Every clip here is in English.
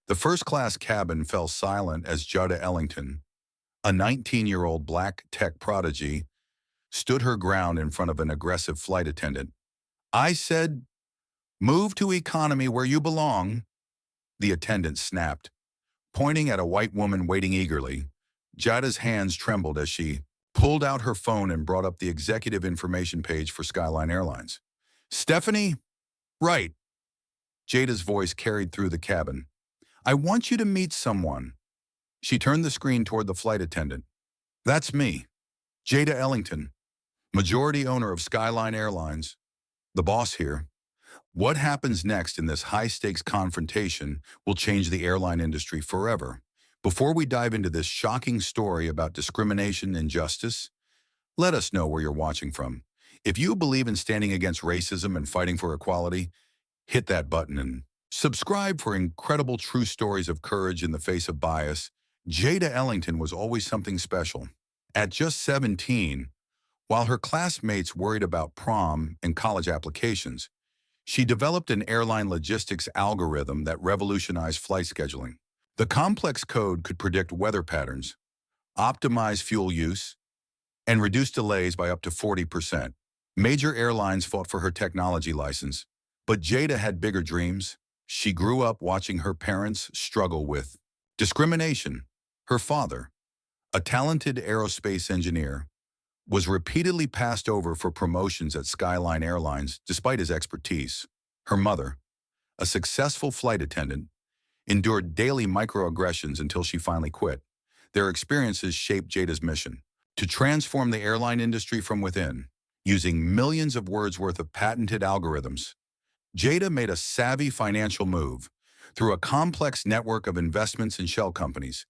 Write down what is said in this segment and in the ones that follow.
The first-class cabin fell silent as Jada Ellington, a 19-year-old black tech prodigy, stood her ground in front of an aggressive flight attendant. "I said, move to economy where you belong," the attendant snapped, pointing at a white woman waiting eagerly. Jada's hands trembled as she pulled out her phone and brought up the executive information page for Skyline Airlines. "Stephanie?" "Right." Jada's voice carried through the cabin. "I want you to meet someone." She turned the screen toward the flight attendant. "That's me, Jada Ellington, majority owner of Skyline Airlines. The boss here. What happens next in this high-stakes confrontation will change the airline industry forever. Before we dive into this shocking story about discrimination and justice, let us know where you're watching from. If you believe in standing against racism and fighting for equality, hit that button and subscribe for incredible true stories of courage in the face of bias. Jada Ellington was always something special. At just 17, while her classmates worried about prom and college applications, she developed an airline logistics algorithm that revolutionized flight scheduling. The complex code could predict weather patterns, optimize fuel use, and reduce delays by up to 40%. Major airlines fought for her technology license, but Jada had bigger dreams. She grew up watching her parents struggle with discrimination. Her father, a talented aerospace engineer, was repeatedly passed over for promotions at Skyline Airlines despite his expertise. Her mother, a successful flight attendant, endured daily microaggressions until she finally quit. Their experiences shaped Jada's mission to transform the airline industry from within, using millions of words worth of patented algorithms. Jada made a savvy financial move. Through a complex network of investments and shell companies,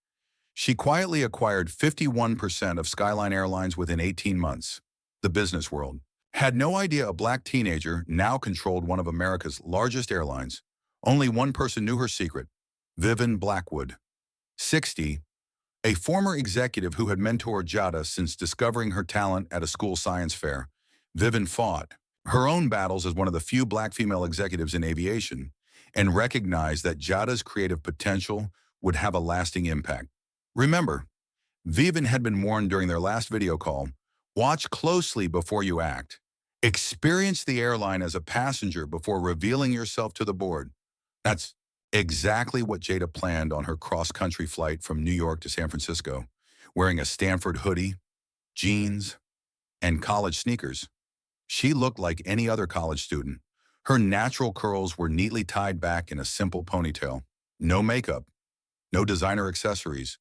she quietly acquired 51% of Skyline Airlines within 18 months. The business world had no idea a black teenager now controlled one of America's largest airlines. Only one person knew her secret: Vivian Blackwood, 60, a former executive who had mentored Jada since discovering her talent at a school science fair. Vivian fought her own battles as one of the few black female executives in aviation and recognized that Jada's creative potential would have a lasting impact. Remember, Vivian had been warned during their last video call: watch closely before you act. Experience the airline as a passenger before revealing yourself to the board. That's exactly what Jada planned on her cross-country flight from New York to San Francisco, wearing a Stanford hoodie, jeans, and college sneakers. She looked like any other college student. Her natural curls were neatly tied back in a simple ponytail. No makeup, no designer accessories,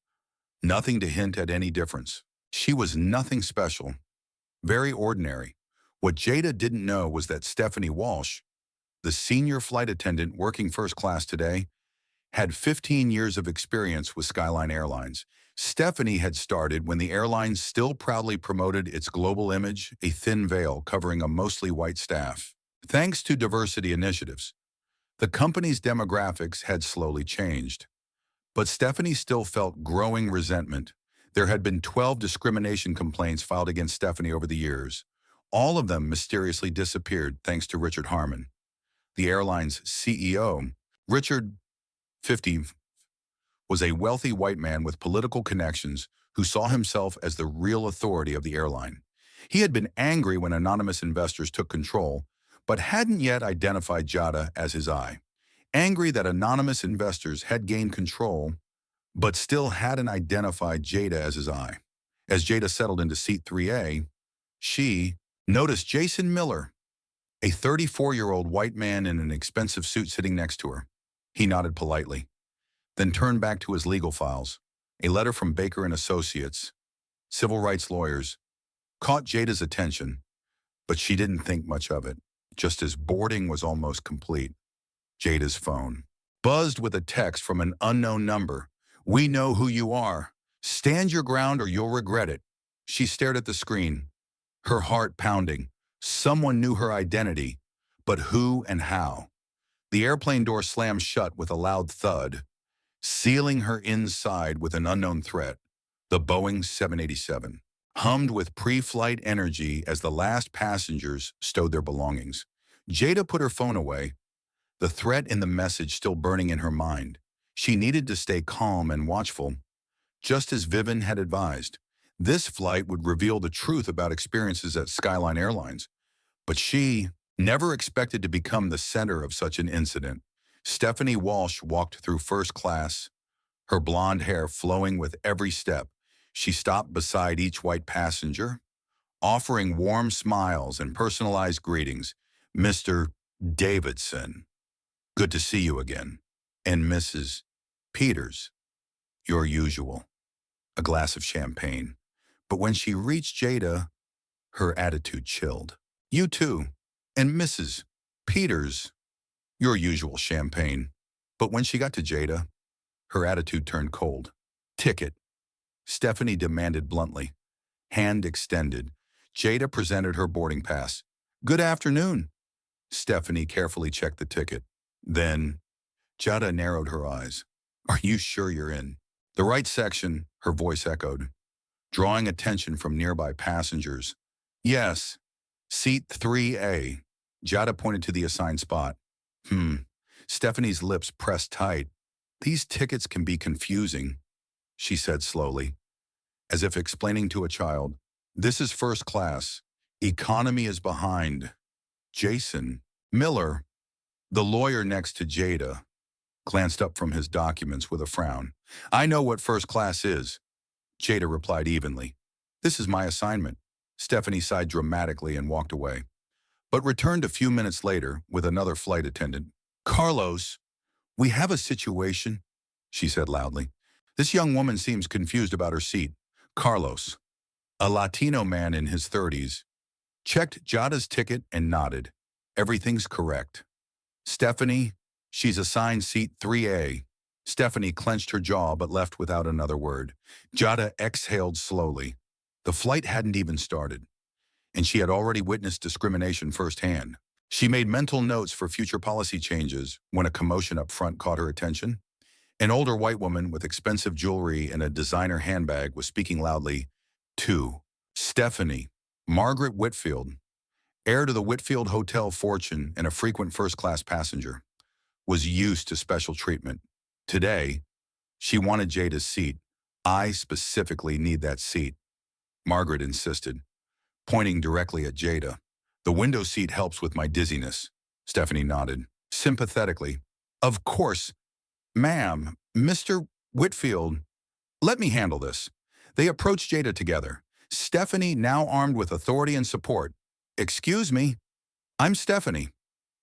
nothing to hint at any difference. She was nothing special, very ordinary. What Jada didn't know was that Stephanie Walsh, the senior flight attendant working first class today, had 15 years of experience with Skyline Airlines. Stephanie had started when the airline still proudly promoted its global image, a thin veil covering a mostly white staff. Thanks to diversity initiatives, the company's demographics had slowly changed. But Stephanie still felt growing resentment. There had been 12 discrimination complaints filed against Stephanie over the years. All of them mysteriously disappeared thanks to Richard Harmon, the airline's CEO. Richard, 50, was a wealthy white man with political connections who saw himself as the real authority of the airline. He had been angry when anonymous investors took control, but hadn't yet identified Jada as his eye. Angry that anonymous investors had gained control, but still hadn't identified Jada as his eye. As Jada settled into seat 3A, she noticed Jason Miller, a 34-year-old white man in an expensive suit sitting next to her. He nodded politely, then turned back to his legal files. A letter from Baker and Associates, civil rights lawyers, caught Jada's attention, but she didn't think much of it. Just as boarding was almost complete, Jada's phone buzzed with a text from an unknown number. "We know who you are. Stand your ground or you'll regret it." She stared at the screen, her heart pounding. Someone knew her identity, but who and how? The airplane door slammed shut with a loud thud, sealing her inside with an unknown threat. The Boeing 787 hummed with pre-flight energy as the last passengers stowed their belongings. Jada put her phone away, the threat in the message still burning in her mind. She needed to stay calm and watchful, just as Vivian had advised. This flight would reveal the truth about experiences at Skyline Airlines, but she never expected to become the center of such an incident. Stephanie Walsh walked through first class, her blonde hair flowing with every step. She stopped beside each white passenger, offering warm smiles and personalized greetings. Mr. Davidson, good to see you again. And Mrs. Peters, your usual. A glass of champagne. But when she reached Jada, her attitude chilled. You too. And Mrs. Peters, your usual champagne. But when she got to Jada, her attitude turned cold. Ticket, Stephanie demanded bluntly. Hand extended. Jada presented her boarding pass. Good afternoon. Stephanie carefully checked the ticket. Then, Jada narrowed her eyes. Are you sure you're in the right section? Her voice echoed, drawing attention from nearby passengers. Yes, seat 3A. Jada pointed to the assigned spot. Stephanie's lips pressed tight. These tickets can be confusing, she said slowly, as if explaining to a child. This is first class. Economy is behind. Jason Miller, the lawyer next to Jada, glanced up from his documents with a frown. I know what first class is, Jada replied evenly. This is my assignment. Stephanie sighed dramatically and walked away, but returned a few minutes later with another flight attendant. Carlos, we have a situation, she said loudly. This young woman seems confused about her seat. Carlos, a Latino man in his 30s, checked Jada's ticket and nodded. Everything's correct. Stephanie, she's assigned seat 3A. Stephanie clenched her jaw but left without another word. Jada exhaled slowly. The flight hadn't even started, and she had already witnessed discrimination firsthand. She made mental notes for future policy changes when a commotion up front caught her attention. An older white woman with expensive jewelry and a designer handbag was speaking loudly to Stephanie. Margaret Whitfield, heir to the Whitfield Hotel fortune and a frequent first-class passenger, was used to special treatment. Today, she wanted Jada's seat. I specifically need that seat, Margaret insisted, pointing directly at Jada. The window seat helps with my dizziness, Stephanie nodded, sympathetically. Of course, ma'am, Mr. Whitfield, let me handle this. They approached Jada together. Stephanie, now armed with authority and support. Excuse me, I'm Stephanie,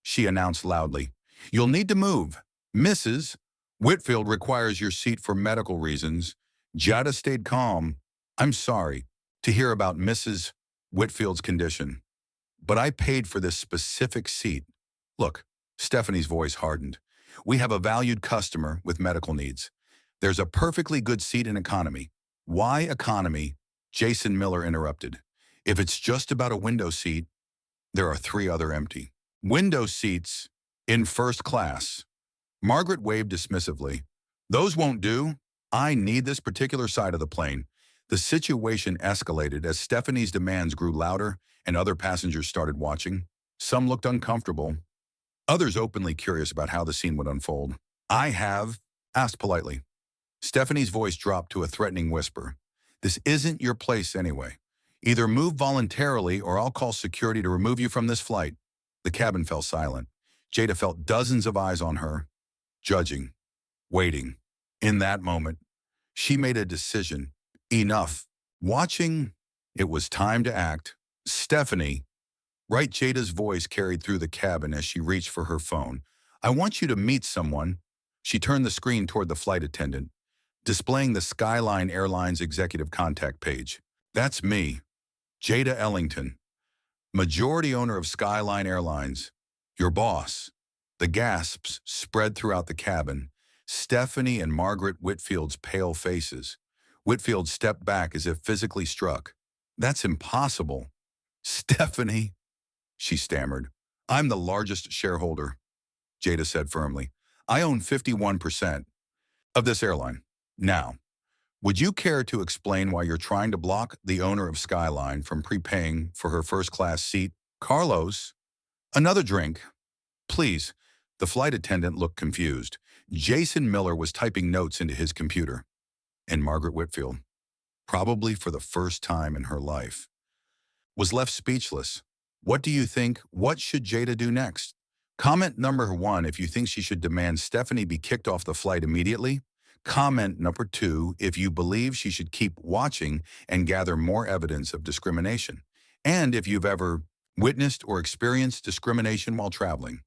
she announced loudly. You'll need to move. Mrs. Whitfield requires your seat for medical reasons. Jada stayed calm. I'm sorry to hear about Mrs. Whitfield's condition, but I paid for this specific seat. Look, Stephanie's voice hardened. We have a valued customer with medical needs. There's a perfectly good seat in economy. Why economy? Jason Miller interrupted. If it's just about a window seat, there are 3 other empty window seats in first class. Margaret waved dismissively. Those won't do. I need this particular side of the plane. The situation escalated as Stephanie's demands grew louder and other passengers started watching. Some looked uncomfortable, others openly curious about how the scene would unfold. I have asked politely. Stephanie's voice dropped to a threatening whisper. This isn't your place anyway. Either move voluntarily or I'll call security to remove you from this flight. The cabin fell silent. Jada felt dozens of eyes on her, judging, waiting. In that moment, she made a decision. Enough. Watching, it was time to act. Stephanie, right? Jada's voice carried through the cabin as she reached for her phone. I want you to meet someone. She turned the screen toward the flight attendant, displaying the Skyline Airlines executive contact page. That's me, Jada Ellington, majority owner of Skyline Airlines, your boss. The gasps spread throughout the cabin. Stephanie and Margaret Whitfield's pale faces. Whitfield stepped back as if physically struck. That's impossible. Stephanie, she stammered. I'm the largest shareholder, Jada said firmly. I own 51% of this airline. Now, would you care to explain why you're trying to block the owner of Skyline from prepaying for her first-class seat? Carlos, another drink, please. The flight attendant looked confused. Jason Miller was typing notes into his computer, and Margaret Whitfield, probably for the first time in her life, was left speechless. What do you think? What should Jada do next? Comment number 1 if you think she should demand Stephanie be kicked off the flight immediately. Comment number 2 if you believe she should keep watching and gather more evidence of discrimination. And if you've ever witnessed or experienced discrimination while traveling.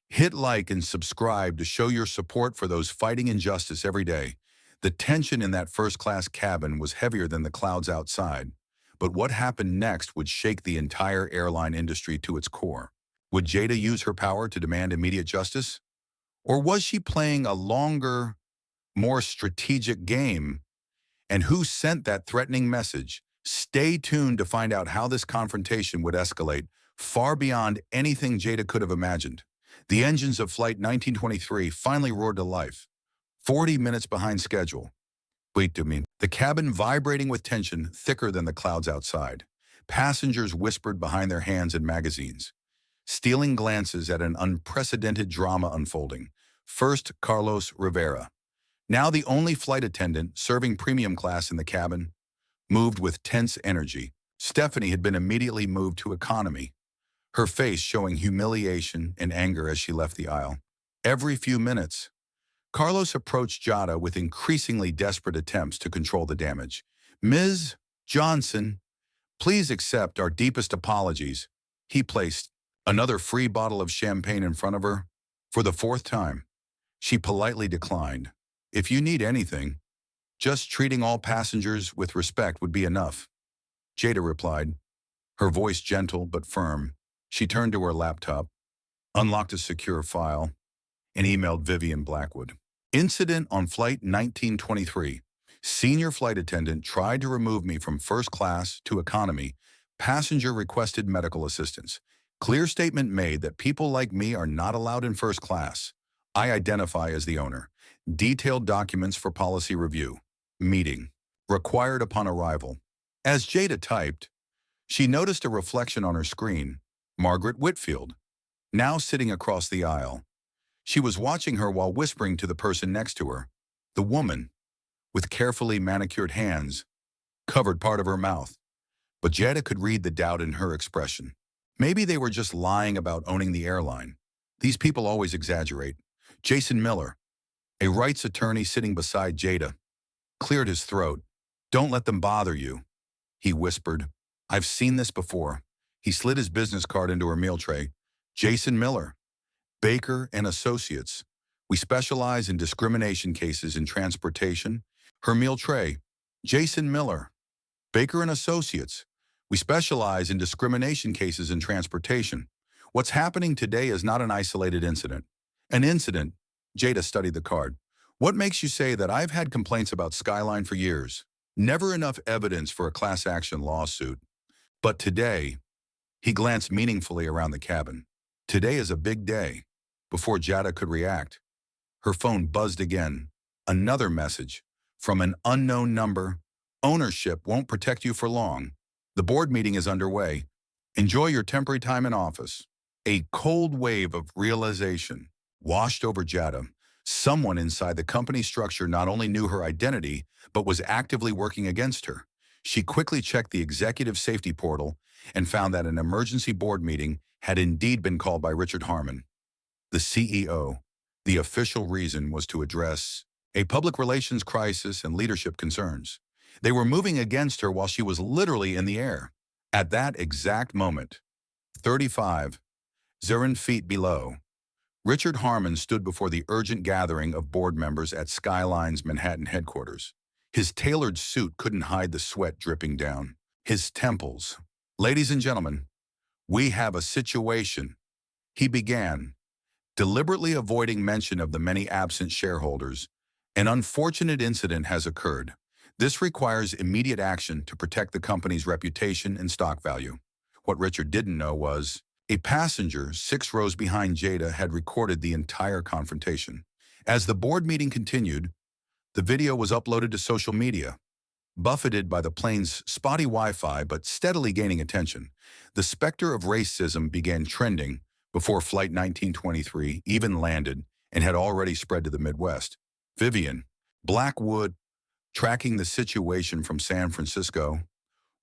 Hit like and subscribe to show your support for those fighting injustice every day. The tension in that first-class cabin was heavier than the clouds outside. But what happened next would shake the entire airline industry to its core. Would Jada use her power to demand immediate justice? Or was she playing a longer, more strategic game? And who sent that threatening message? Stay tuned to find out how this confrontation would escalate far beyond anything Jada could have imagined. The engines of Flight 1923 finally roared to life, 40 minutes behind schedule. Wait to me. The cabin vibrating with tension thicker than the clouds outside. Passengers whispered behind their hands in magazines, stealing glances at an unprecedented drama unfolding. First, Carlos Rivera, now the only flight attendant serving premium class in the cabin, moved with tense energy. Stephanie had been immediately moved to economy, her face showing humiliation and anger as she left the aisle. Every few minutes, Carlos approached Jada with increasingly desperate attempts to control the damage. "Ms. Johnson, please accept our deepest apologies." He placed another free bottle of champagne in front of her. For the 4th time, she politely declined. "If you need anything, just treating all passengers with respect would be enough," Jada replied, her voice gentle but firm. She turned to her laptop, unlocked a secure file, and emailed Vivian Blackwood. Incident on Flight 1923. Senior flight attendant tried to remove me from first class to economy. Passenger requested medical assistance. Clear statement made that people like me are not allowed in first class. I identify as the owner. Detailed documents for policy review. Meeting. Required upon arrival. As Jada typed, she noticed a reflection on her screen. Margaret Whitfield, now sitting across the aisle. She was watching her while whispering to the person next to her. The woman, with carefully manicured hands, covered part of her mouth. But Jada could read the doubt in her expression. Maybe they were just lying about owning the airline. These people always exaggerate. Jason Miller, a rights attorney sitting beside Jada, cleared his throat. "Don't let them bother you," he whispered. "I've seen this before." He slid his business card into her meal tray. "Jason Miller, Baker and Associates. We specialize in discrimination cases in transportation." Her meal tray. "Jason Miller, Baker and Associates. We specialize in discrimination cases in transportation. What's happening today is not an isolated incident." "An incident?" Jada studied the card. "What makes you say that? I've had complaints about Skyline for years. Never enough evidence for a class action lawsuit. But today," he glanced meaningfully around the cabin. "Today is a big day." Before Jada could react, her phone buzzed again. Another message from an unknown number. "Ownership won't protect you for long. The board meeting is underway. Enjoy your temporary time in office." A cold wave of realization washed over Jada. Someone inside the company structure not only knew her identity, but was actively working against her. She quickly checked the executive safety portal and found that an emergency board meeting had indeed been called by Richard Harmon, the CEO. The official reason was to address a public relations crisis and leadership concerns. They were moving against her while she was literally in the air. At that exact moment, 35,000 feet below, Richard Harmon stood before the urgent gathering of board members at Skyline's Manhattan headquarters. His tailored suit couldn't hide the sweat dripping down his temples. "Ladies and gentlemen, we have a situation," he began, deliberately avoiding mention of the many absent shareholders. "An unfortunate incident has occurred. This requires immediate action to protect the company's reputation and stock value." What Richard didn't know was a passenger 6 rows behind Jada had recorded the entire confrontation. As the board meeting continued, the video was uploaded to social media. Buffeted by the plane's spotty Wi-Fi but steadily gaining attention, the specter of racism began trending before Flight 1923 even landed, and had already spread to the Midwest. Vivian Blackwood, tracking the situation from San Francisco,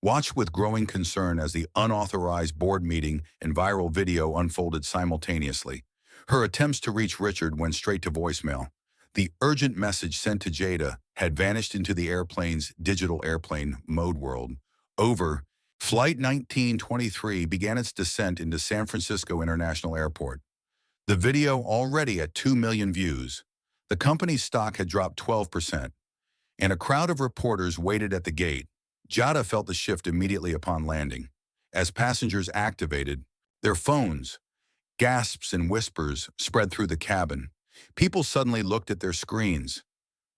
watched with growing concern as the unauthorized board meeting and viral video unfolded simultaneously. Her attempts to reach Richard went straight to voicemail. The urgent message sent to Jada had vanished into the airplane's digital airplane mode world. Over. Flight 1923 began its descent into San Francisco International Airport. The video already at 2 million views. The company's stock had dropped 12%, and a crowd of reporters waited at the gate. Jada felt the shift immediately upon landing. As passengers activated their phones, gasps and whispers spread through the cabin. People suddenly looked at their screens,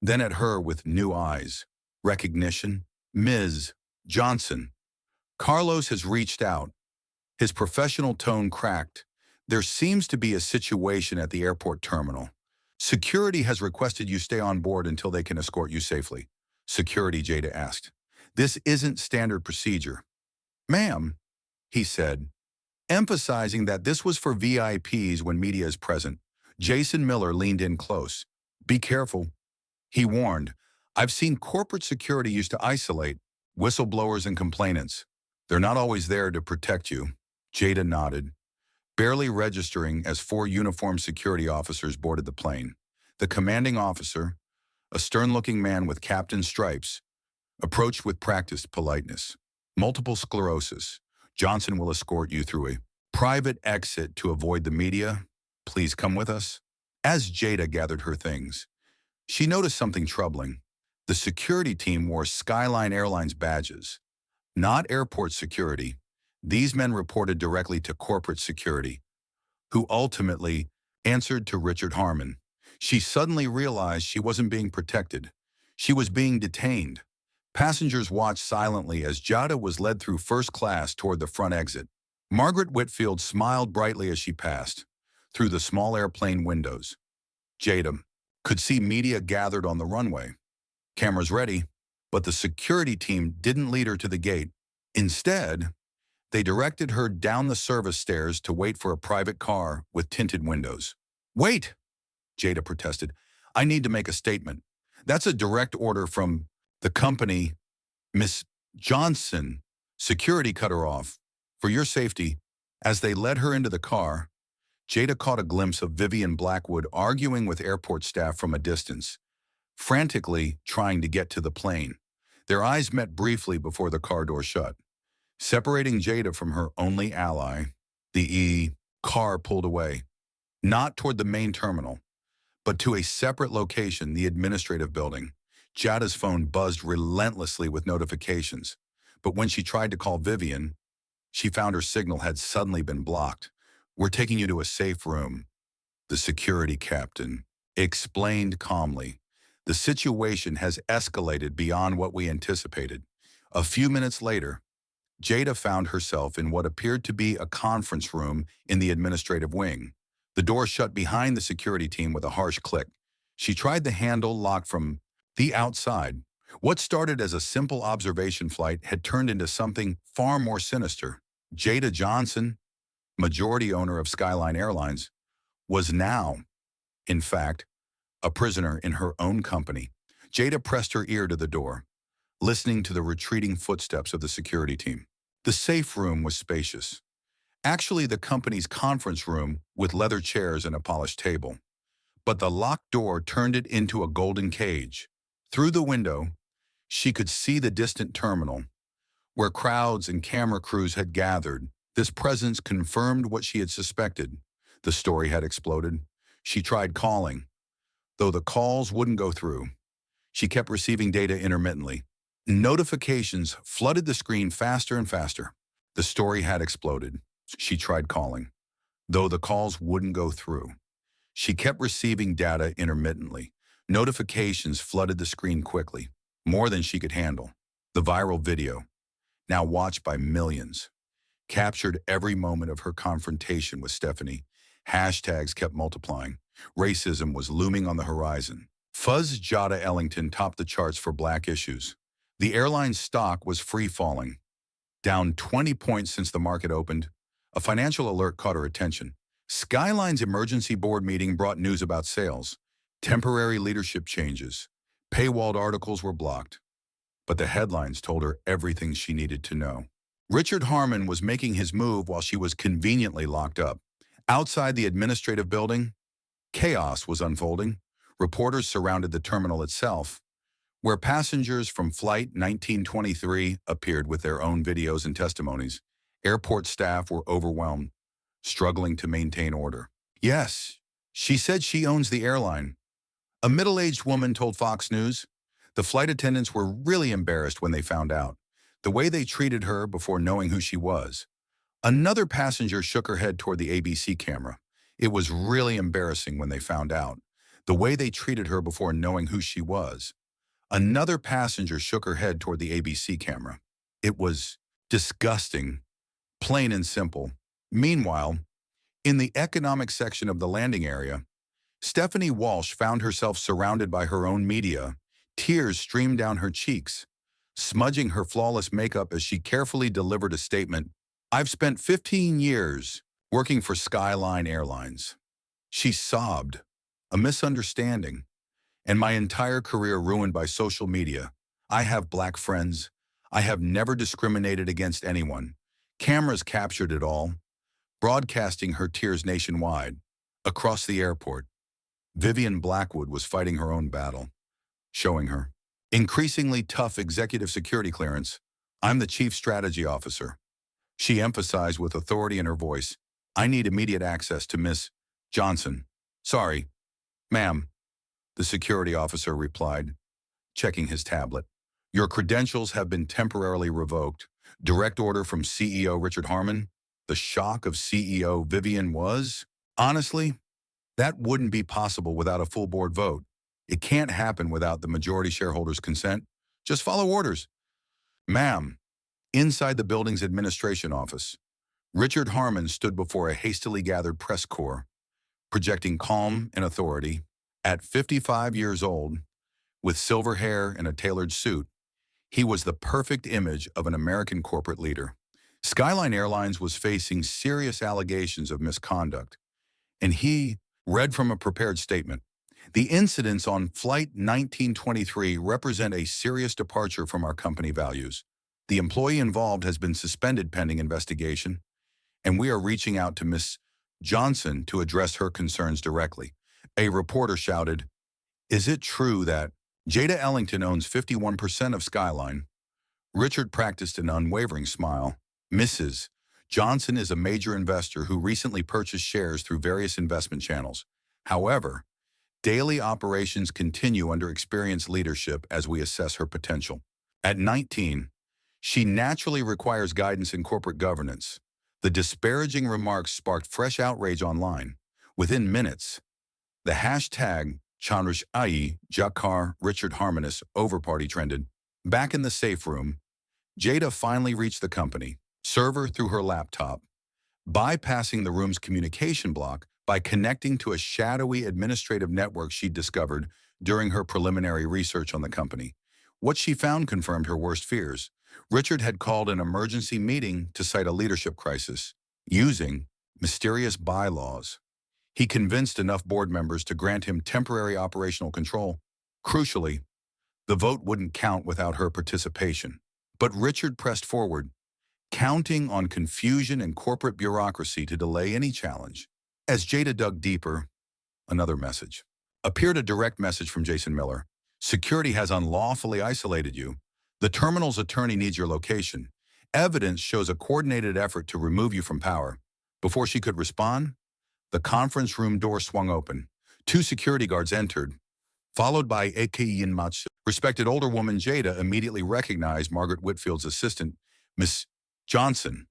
then at her with new eyes. Recognition. Ms. Johnson. Carlos has reached out. His professional tone cracked. There seems to be a situation at the airport terminal. Security has requested you stay on board until they can escort you safely. Security, Jada asked. This isn't standard procedure. Ma'am, he said, emphasizing that this was for VIPs when media is present. Jason Miller leaned in close. Be careful, he warned. I've seen corporate security used to isolate whistleblowers and complainants. They're not always there to protect you. Jada nodded, barely registering as 4 uniformed security officers boarded the plane. The commanding officer, a stern-looking man with captain's stripes, approached with practiced politeness. Multiple sclerosis. Johnson will escort you through a private exit to avoid the media. Please come with us. As Jada gathered her things, she noticed something troubling. The security team wore Skyline Airlines badges, not airport security. These men reported directly to corporate security, who ultimately answered to Richard Harmon. She suddenly realized she wasn't being protected. She was being detained. Passengers watched silently as Jada was led through first class toward the front exit. Margaret Whitfield smiled brightly as she passed through the small airplane windows. Jada could see media gathered on the runway. Cameras ready, but the security team didn't lead her to the gate. Instead, they directed her down the service stairs to wait for a private car with tinted windows. Wait, Jada protested. I need to make a statement. That's a direct order from the company. Miss Johnson. Security cut her off. For your safety. As they led her into the car, Jada caught a glimpse of Vivian Blackwood arguing with airport staff from a distance, frantically trying to get to the plane. Their eyes met briefly before the car door shut. Separating Jada from her only ally, the car pulled away, not toward the main terminal, but to a separate location, the administrative building. Jada's phone buzzed relentlessly with notifications, but when she tried to call Vivian, she found her signal had suddenly been blocked. We're taking you to a safe room, the security captain explained calmly. The situation has escalated beyond what we anticipated. A few minutes later, Jada found herself in what appeared to be a conference room in the administrative wing. The door shut behind the security team with a harsh click. She tried the handle lock from the outside. What started as a simple observation flight had turned into something far more sinister. Jada Johnson, majority owner of Skyline Airlines, was now, in fact, a prisoner in her own company. Jada pressed her ear to the door, listening to the retreating footsteps of the security team. The safe room was spacious. Actually, the company's conference room with leather chairs and a polished table. But the locked door turned it into a golden cage. Through the window, she could see the distant terminal, where crowds and camera crews had gathered. This presence confirmed what she had suspected. The story had exploded. She tried calling, though the calls wouldn't go through. She kept receiving data intermittently. Notifications flooded the screen faster and faster. The story had exploded. She tried calling, though the calls wouldn't go through. She kept receiving data intermittently. Notifications flooded the screen quickly, more than she could handle. The viral video, now watched by millions, captured every moment of her confrontation with Stephanie. Hashtags kept multiplying. Racism was looming on the horizon. Fuzz Jada Ellington topped the charts for Black issues. The airline's stock was free-falling, down 20 points since the market opened. A financial alert caught her attention. Skyline's emergency board meeting brought news about sales, temporary leadership changes, paywalled articles were blocked, but the headlines told her everything she needed to know. Richard Harmon was making his move while she was conveniently locked up. Outside the administrative building, chaos was unfolding. Reporters surrounded the terminal itself, where passengers from Flight 1923 appeared with their own videos and testimonies. Airport staff were overwhelmed, struggling to maintain order. Yes, she said she owns the airline. A middle-aged woman told Fox News. The flight attendants were really embarrassed when they found out. The way they treated her before knowing who she was. Another passenger shook her head toward the ABC camera. It was really embarrassing when they found out. The way they treated her before knowing who she was. Another passenger shook her head toward the ABC camera. It was disgusting, plain and simple. Meanwhile, in the economic section of the landing area, Stephanie Walsh found herself surrounded by her own media. Tears streamed down her cheeks, smudging her flawless makeup as she carefully delivered a statement. "I've spent 15 years working for Skyline Airlines." She sobbed, "A misunderstanding, and my entire career ruined by social media. I have black friends. I have never discriminated against anyone." Cameras captured it all, broadcasting her tears nationwide. Across the airport, Vivian Blackwood was fighting her own battle, showing her increasingly tough executive security clearance. "I'm the chief strategy officer," she emphasized with authority in her voice. "I need immediate access to Miss Johnson." "Sorry, ma'am," the security officer replied, checking his tablet. "Your credentials have been temporarily revoked. Direct order from CEO Richard Harmon." The shock of CEO Vivian was, honestly, that wouldn't be possible without a full board vote. It can't happen without the majority shareholders' consent. Just follow orders. "Ma'am." Inside the building's administration office, Richard Harmon stood before a hastily gathered press corps, projecting calm and authority. At 55 years old, with silver hair and a tailored suit, he was the perfect image of an American corporate leader. Skyline Airlines was facing serious allegations of misconduct, and he read from a prepared statement. "The incidents on Flight 1923 represent a serious departure from our company values. The employee involved has been suspended pending investigation, and we are reaching out to Miss Johnson to address her concerns directly." A reporter shouted, "Is it true that Jada Ellington owns 51% of Skyline?" Richard practiced an unwavering smile. "Mrs. Johnson is a major investor who recently purchased shares through various investment channels. However, daily operations continue under experienced leadership as we assess her potential. At 19, she naturally requires guidance in corporate governance." The disparaging remarks sparked fresh outrage online. Within minutes, the hashtag Chandrash Ai Jakar Richard Harmonis overparty trended. Back in the safe room, Jada finally reached the company server through her laptop, bypassing the room's communication block by connecting to a shadowy administrative network she'd discovered during her preliminary research on the company. What she found confirmed her worst fears. Richard had called an emergency meeting to cite a leadership crisis, using mysterious bylaws. He convinced enough board members to grant him temporary operational control. Crucially, the vote wouldn't count without her participation. But Richard pressed forward, counting on confusion and corporate bureaucracy to delay any challenge. As Jada dug deeper, another message appeared, a direct message from Jason Miller. "Security has unlawfully isolated you. The terminal's attorney needs your location. Evidence shows a coordinated effort to remove you from power." Before she could respond, the conference room door swung open. Two security guards entered, followed by Yin Mach. Respected older woman Jada immediately recognized Margaret Whitfield's assistant. "Miss Johnson,"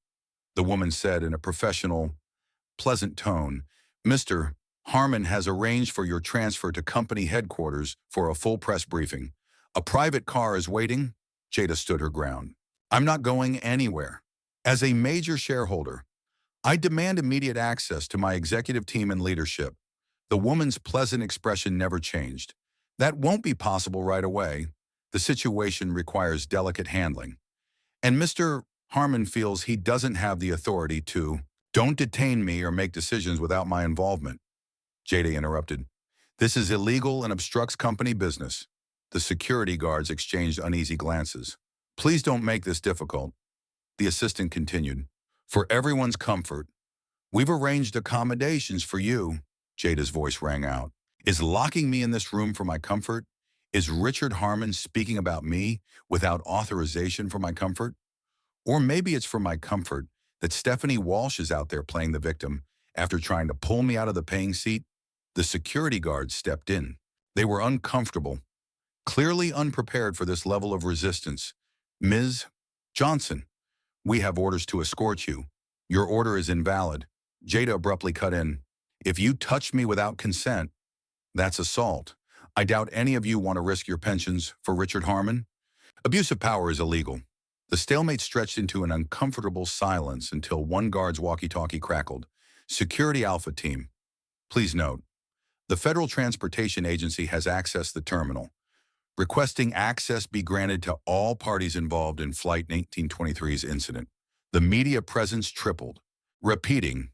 the woman said in a professional, pleasant tone, "Mr. Harmon has arranged for your transfer to company headquarters for a full press briefing. A private car is waiting." Jada stood her ground. "I'm not going anywhere. As a major shareholder, I demand immediate access to my executive team and leadership." The woman's pleasant expression never changed. "That won't be possible right away. The situation requires delicate handling. And Mr. Harmon feels he doesn't have the authority to." Don't detain me or make decisions without my involvement. Jada interrupted. This is illegal and obstructs company business. The security guards exchanged uneasy glances. Please don't make this difficult. The assistant continued. For everyone's comfort, we've arranged accommodations for you. Jada's voice rang out. Is locking me in this room for my comfort? Is Richard Harmon speaking about me without authorization for my comfort? Or maybe it's for my comfort that Stephanie Walsh is out there playing the victim after trying to pull me out of the paying seat? The security guards stepped in. They were uncomfortable, clearly unprepared for this level of resistance. Ms. Johnson, we have orders to escort you. Your order is invalid. Jada abruptly cut in. If you touch me without consent, that's assault. I doubt any of you want to risk your pensions for Richard Harmon. Abuse of power is illegal. The stalemate stretched into an uncomfortable silence until one guard's walkie-talkie crackled. Security Alpha Team. Please note, the Federal Transportation Agency has accessed the terminal, requesting access be granted to all parties involved in Flight 1923's incident. The media presence tripled. Repeating,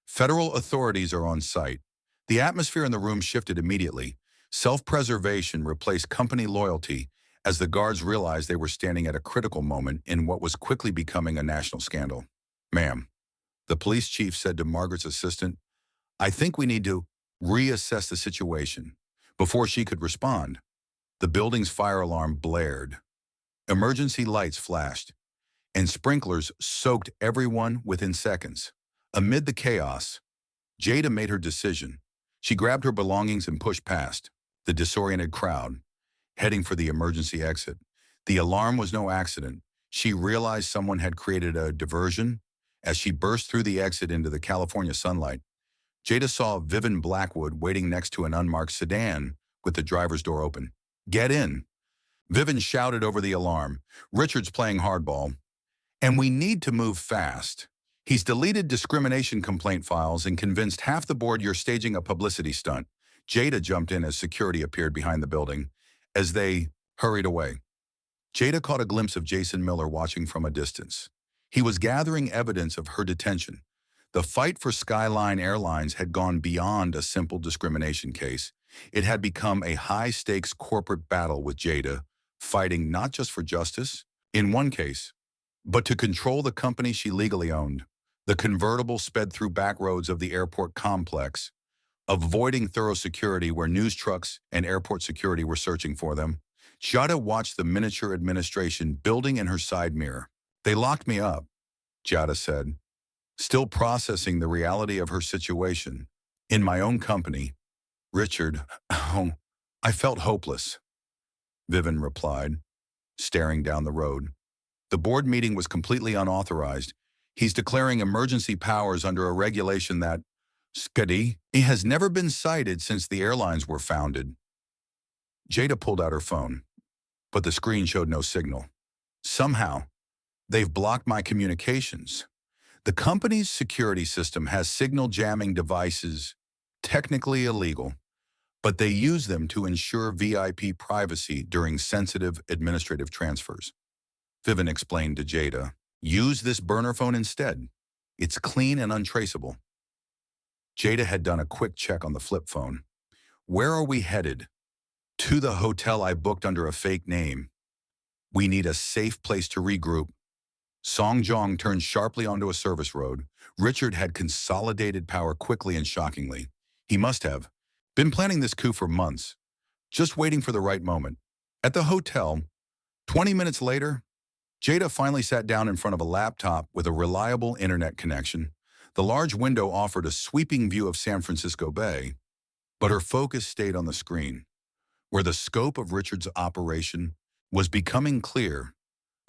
federal authorities are on site. The atmosphere in the room shifted immediately. Self-preservation replaced company loyalty as the guards realized they were standing at a critical moment in what was quickly becoming a national scandal. Ma'am, the police chief said to Margaret's assistant, I think we need to reassess the situation. Before she could respond, the building's fire alarm blared. Emergency lights flashed, and sprinklers soaked everyone within seconds. Amid the chaos, Jada made her decision. She grabbed her belongings and pushed past the disoriented crowd, heading for the emergency exit. The alarm was no accident. She realized someone had created a diversion. As she burst through the exit into the California sunlight, Jada saw Vivian Blackwood waiting next to an unmarked sedan with the driver's door open. Get in. Vivian shouted over the alarm. Richard's playing hardball. And we need to move fast. He's deleted discrimination complaint files and convinced half the board you're staging a publicity stunt. Jada jumped in as security appeared behind the building. As they hurried away, Jada caught a glimpse of Jason Miller watching from a distance. He was gathering evidence of her detention. The fight for Skyline Airlines had gone beyond a simple discrimination case. It had become a high-stakes corporate battle with Jada, fighting not just for justice, in one case, but to control the company she legally owned. The convertible sped through back roads of the airport complex, avoiding thorough security where news trucks and airport security were searching for them. Jada watched the miniature administration building in her side mirror. They locked me up, Jada said, still processing the reality of her situation. In my own company, Richard, oh, I felt hopeless, Vivian replied, staring down the road. The board meeting was completely unauthorized. He's declaring emergency powers under a regulation that, Skadi, has never been cited since the airlines were founded. Jada pulled out her phone, but the screen showed no signal. Somehow, they've blocked my communications. The company's security system has signal jamming devices, technically illegal, but they use them to ensure VIP privacy during sensitive administrative transfers. Vivian explained to Jada, use this burner phone instead. It's clean and untraceable. Jada had done a quick check on the flip phone. Where are we headed? To the hotel I booked under a fake name. We need a safe place to regroup. Song Jong turned sharply onto a service road. Richard had consolidated power quickly and shockingly. He must have been planning this coup for months, just waiting for the right moment. At the hotel, 20 minutes later, Jada finally sat down in front of a laptop with a reliable internet connection. The large window offered a sweeping view of San Francisco Bay, but her focus stayed on the screen, where the scope of Richard's operation was becoming clear.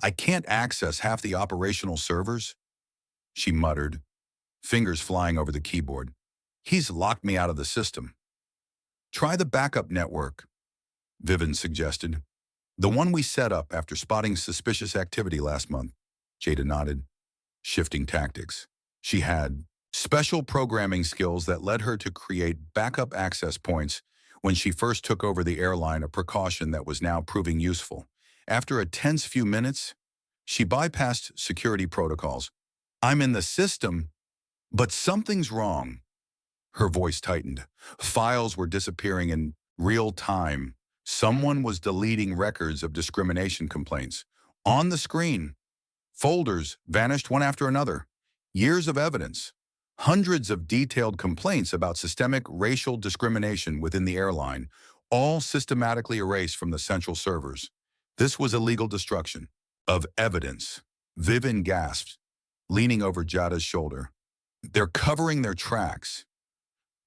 I can't access half the operational servers, she muttered, fingers flying over the keyboard. He's locked me out of the system. Try the backup network, Vivian suggested. The one we set up after spotting suspicious activity last month. Jada nodded, shifting tactics. She had special programming skills that led her to create backup access points when she first took over the airline, a precaution that was now proving useful. After a tense few minutes, she bypassed security protocols. I'm in the system, But something's wrong. Her voice tightened. Files were disappearing in real time. Someone was deleting records of discrimination complaints. On the screen, folders vanished one after another. Years of evidence. Hundreds of detailed complaints about systemic racial discrimination within the airline, all systematically erased from the central servers. This was illegal destruction of evidence. Vivian gasped, leaning over Jada's shoulder. They're covering their tracks.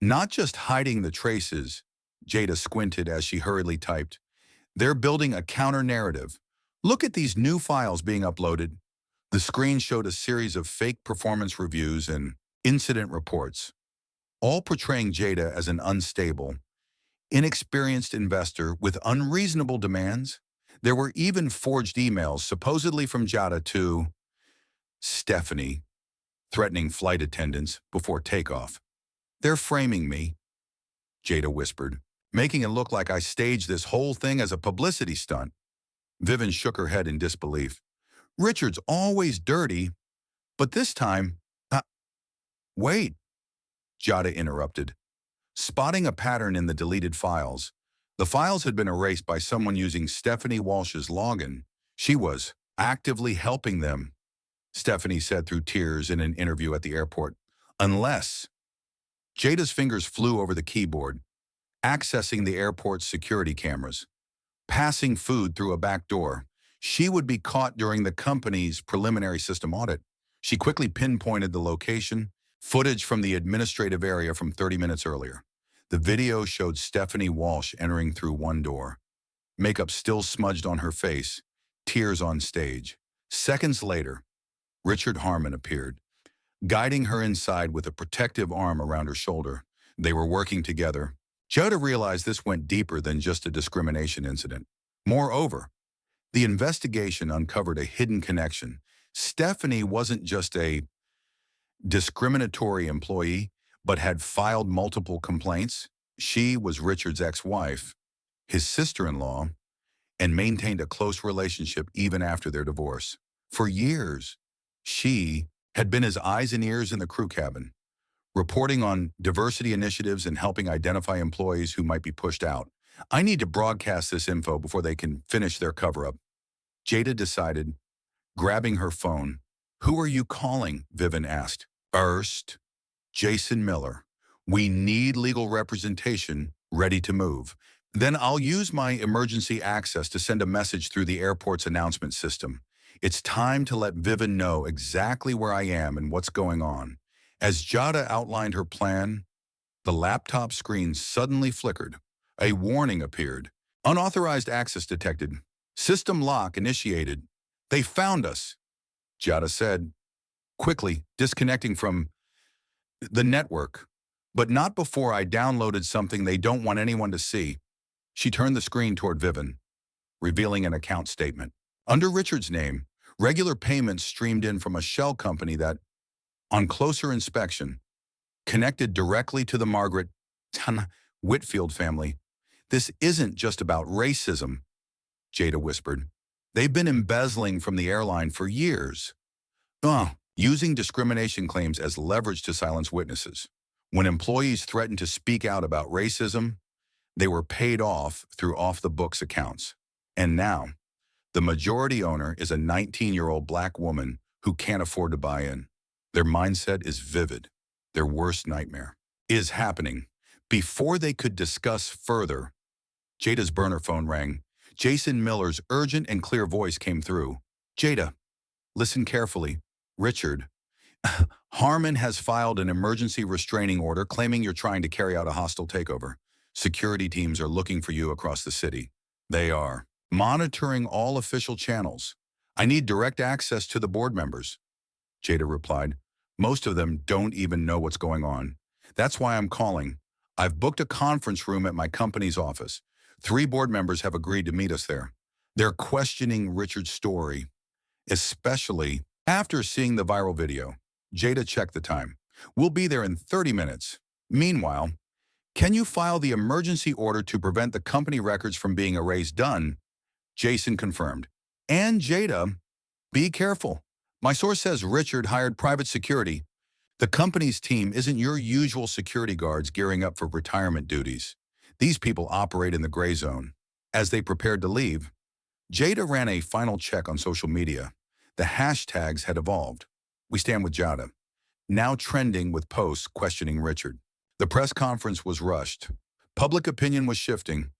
Not just hiding the traces, Jada squinted as she hurriedly typed. They're building a counter-narrative. Look at these new files being uploaded. The screen showed a series of fake performance reviews and incident reports, all portraying Jada as an unstable, inexperienced investor with unreasonable demands. There were even forged emails supposedly from Jada to Stephanie, threatening flight attendants before takeoff. They're framing me, Jada whispered, making it look like I staged this whole thing as a publicity stunt. Vivian shook her head in disbelief. Richard's always dirty, but this time, wait, Jada interrupted. Spotting a pattern in the deleted files, the files had been erased by someone using Stephanie Walsh's login. She was actively helping them, Stephanie said through tears in an interview at the airport. Unless Jada's fingers flew over the keyboard, accessing the airport's security cameras, passing food through a back door. She would be caught during the company's preliminary system audit. She quickly pinpointed the location, footage from the administrative area from 30 minutes earlier. The video showed Stephanie Walsh entering through one door, makeup still smudged on her face, tears on stage. Seconds later, Richard Harmon appeared, guiding her inside with a protective arm around her shoulder. They were working together. Jada realized this went deeper than just a discrimination incident. Moreover, the investigation uncovered a hidden connection. Stephanie wasn't just a discriminatory employee, but had filed multiple complaints. She was Richard's ex-wife, his sister-in-law, and maintained a close relationship even after their divorce. For years, she had been his eyes and ears in the crew cabin, reporting on diversity initiatives and helping identify employees who might be pushed out. I need to broadcast this info before they can finish their cover-up, Jada decided, grabbing her phone. Who are you calling? Vivian asked. First, Jason Miller. We need legal representation ready to move. Then I'll use my emergency access to send a message through the airport's announcement system. It's time to let Vivian know exactly where I am and what's going on. As Jada outlined her plan, the laptop screen suddenly flickered. A warning appeared. Unauthorized access detected. System lock initiated. They found us, Jada said, quickly disconnecting from the network. But not before I downloaded something they don't want anyone to see. She turned the screen toward Vivian, revealing an account statement. Under Richard's name, regular payments streamed in from a shell company that, on closer inspection, connected directly to the Margaret Whitfield family. This isn't just about racism, Jada whispered. They've been embezzling from the airline for years, using discrimination claims as leverage to silence witnesses. When employees threatened to speak out about racism, they were paid off through off-the-books accounts. And now, the majority owner is a 19-year-old black woman who can't afford to buy in. Their mindset is vivid. Their worst nightmare is happening. Before they could discuss further, Jada's burner phone rang. Jason Miller's urgent and clear voice came through. Jada, listen carefully. Richard, Harmon has filed an emergency restraining order claiming you're trying to carry out a hostile takeover. Security teams are looking for you across the city. They are monitoring all official channels. I need direct access to the board members, Jada replied. Most of them don't even know what's going on. That's why I'm calling. I've booked a conference room at my company's office. 3 board members have agreed to meet us there. They're questioning Richard's story, especially after seeing the viral video. Jada checked the time. We'll be there in 30 minutes. Meanwhile, can you file the emergency order to prevent the company records from being erased? Done, Jason confirmed. And Jada, be careful. My source says Richard hired private security. The company's team isn't your usual security guards gearing up for retirement duties. These people operate in the gray zone. As they prepared to leave, Jada ran a final check on social media. The hashtags had evolved. We stand with Jada, now trending with posts questioning Richard. The press conference was rushed. Public opinion was shifting,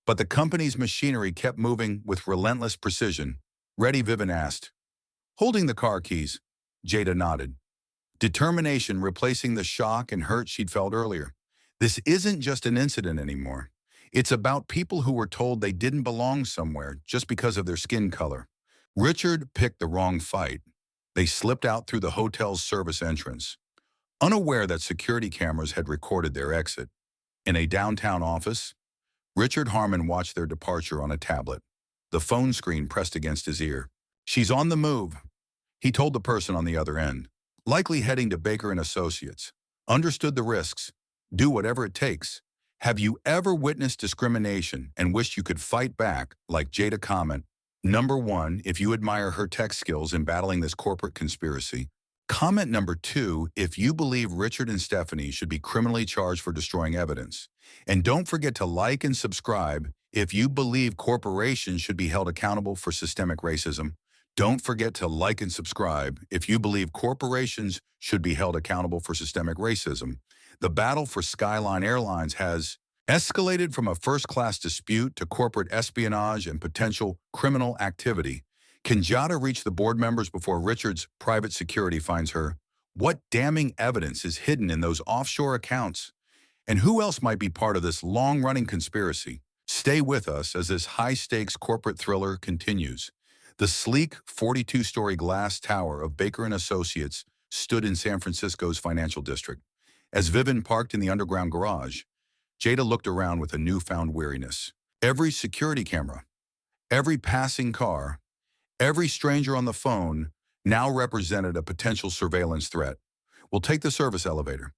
but the company's machinery kept moving with relentless precision. Ready, Vivian asked. Holding the car keys, Jada nodded. Determination replacing the shock and hurt she'd felt earlier. This isn't just an incident anymore. It's about people who were told they didn't belong somewhere just because of their skin color. Richard picked the wrong fight. They slipped out through the hotel's service entrance, unaware that security cameras had recorded their exit. In a downtown office, Richard Harmon watched their departure on a tablet, the phone screen pressed against his ear. She's on the move, he told the person on the other end. Likely heading to Baker & Associates. Understood the risks. Do whatever it takes. Have you ever witnessed discrimination and wished you could fight back, like Jada comment? Number 1, if you admire her tech skills in battling this corporate conspiracy. Comment number 2, if you believe Richard and Stephanie should be criminally charged for destroying evidence. And don't forget to like and subscribe if you believe corporations should be held accountable for systemic racism. Don't forget to like and subscribe if you believe corporations should be held accountable for systemic racism. The battle for Skyline Airlines has escalated from a first-class dispute to corporate espionage and potential criminal activity. Can Jada reach the board members before Richard's private security finds her? What damning evidence is hidden in those offshore accounts? And who else might be part of this long-running conspiracy? Stay with us as this high-stakes corporate thriller continues. The sleek 42-story glass tower of Baker & Associates stood in San Francisco's financial district. As Vivian parked in the underground garage, Jada looked around with a newfound weariness. Every security camera, every passing car, every stranger on the phone now represented a potential surveillance threat. We'll take the service elevator.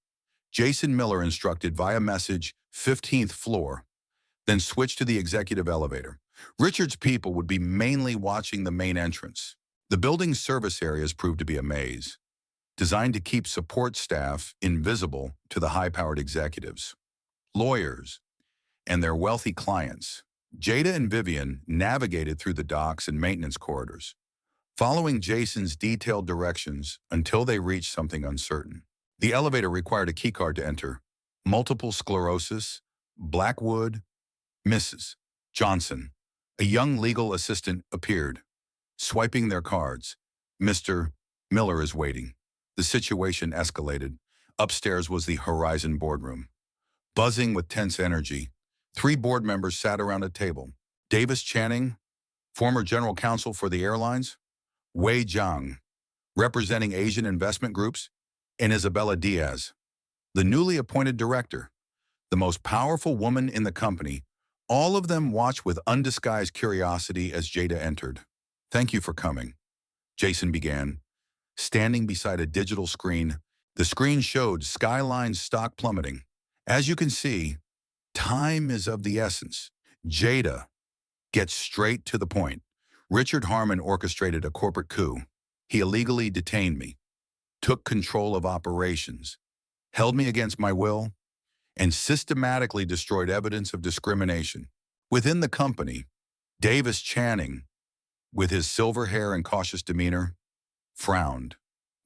Jason Miller instructed via message, 15th floor, then switch to the executive elevator. Richard's people would be mainly watching the main entrance. The building's service areas proved to be a maze, designed to keep support staff invisible to the high-powered executives, lawyers, and their wealthy clients. Jada and Vivian navigated through the docks and maintenance corridors, following Jason's detailed directions until they reached something uncertain. The elevator required a keycard to enter. Multiple sclerosis, Blackwood, Mrs. Johnson. A young legal assistant appeared, swiping their cards. Mr. Miller is waiting. The situation escalated. Upstairs was the Horizon boardroom. Buzzing with tense energy, 3 board members sat around a table. Davis Channing, former general counsel for the airlines, Wei Jiang, representing Asian investment groups, and Isabella Diaz, the newly appointed director, the most powerful woman in the company. All of them watched with undisguised curiosity as Jada entered. Thank you for coming, Jason began, standing beside a digital screen. The screen showed Skyline's stock plummeting. As you can see, time is of the essence. Jada gets straight to the point. Richard Harmon orchestrated a corporate coup. He illegally detained me, took control of operations, held me against my will, and systematically destroyed evidence of discrimination. Within the company, Davis Channing, with his silver hair and cautious demeanor, frowned.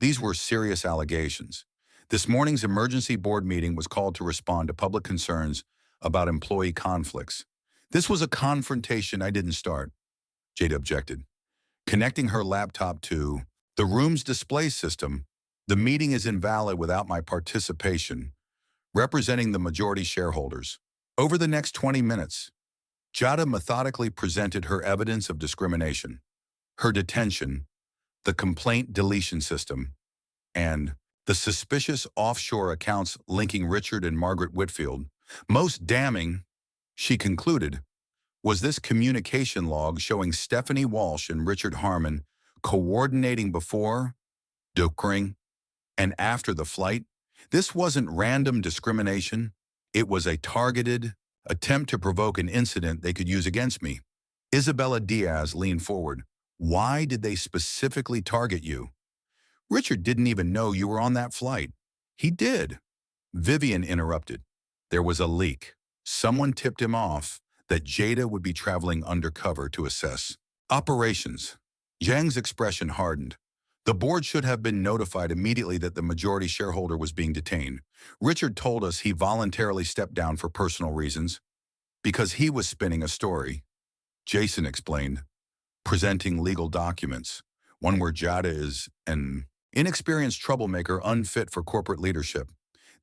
These were serious allegations. This morning's emergency board meeting was called to respond to public concerns about employee conflicts. This was a confrontation I didn't start, Jada objected. Connecting her laptop to the room's display system, the meeting is invalid without my participation, representing the majority shareholders. Over the next 20 minutes, Jada methodically presented her evidence of discrimination, her detention, the complaint deletion system, and the suspicious offshore accounts linking Richard and Margaret Whitfield. Most damning, she concluded, was this communication log showing Stephanie Walsh and Richard Harmon coordinating before, during, and after the flight. This wasn't random discrimination. It was a targeted attempt to provoke an incident they could use against me. Isabella Diaz leaned forward. Why did they specifically target you? Richard didn't even know you were on that flight. He did. Vivian interrupted. There was a leak. Someone tipped him off that Jada would be traveling undercover to assess operations. Zhang's expression hardened. The board should have been notified immediately that the majority shareholder was being detained. Richard told us he voluntarily stepped down for personal reasons because he was spinning a story. Jason explained, presenting legal documents, one where Jada is an inexperienced troublemaker unfit for corporate leadership.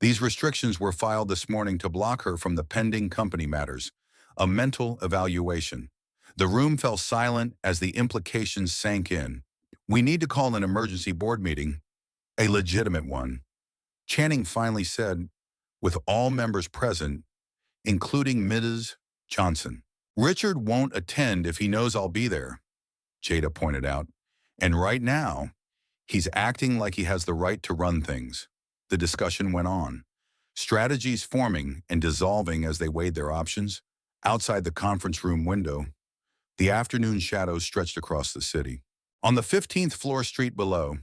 These restrictions were filed this morning to block her from the pending company matters, a mental evaluation. The room fell silent as the implications sank in. We need to call an emergency board meeting, a legitimate one. Channing finally said, with all members present, including Ms. Johnson. Richard won't attend if he knows I'll be there, Jada pointed out. And right now, he's acting like he has the right to run things. The discussion went on, strategies forming and dissolving as they weighed their options. Outside the conference room window, the afternoon shadows stretched across the city. On the 15th floor street below,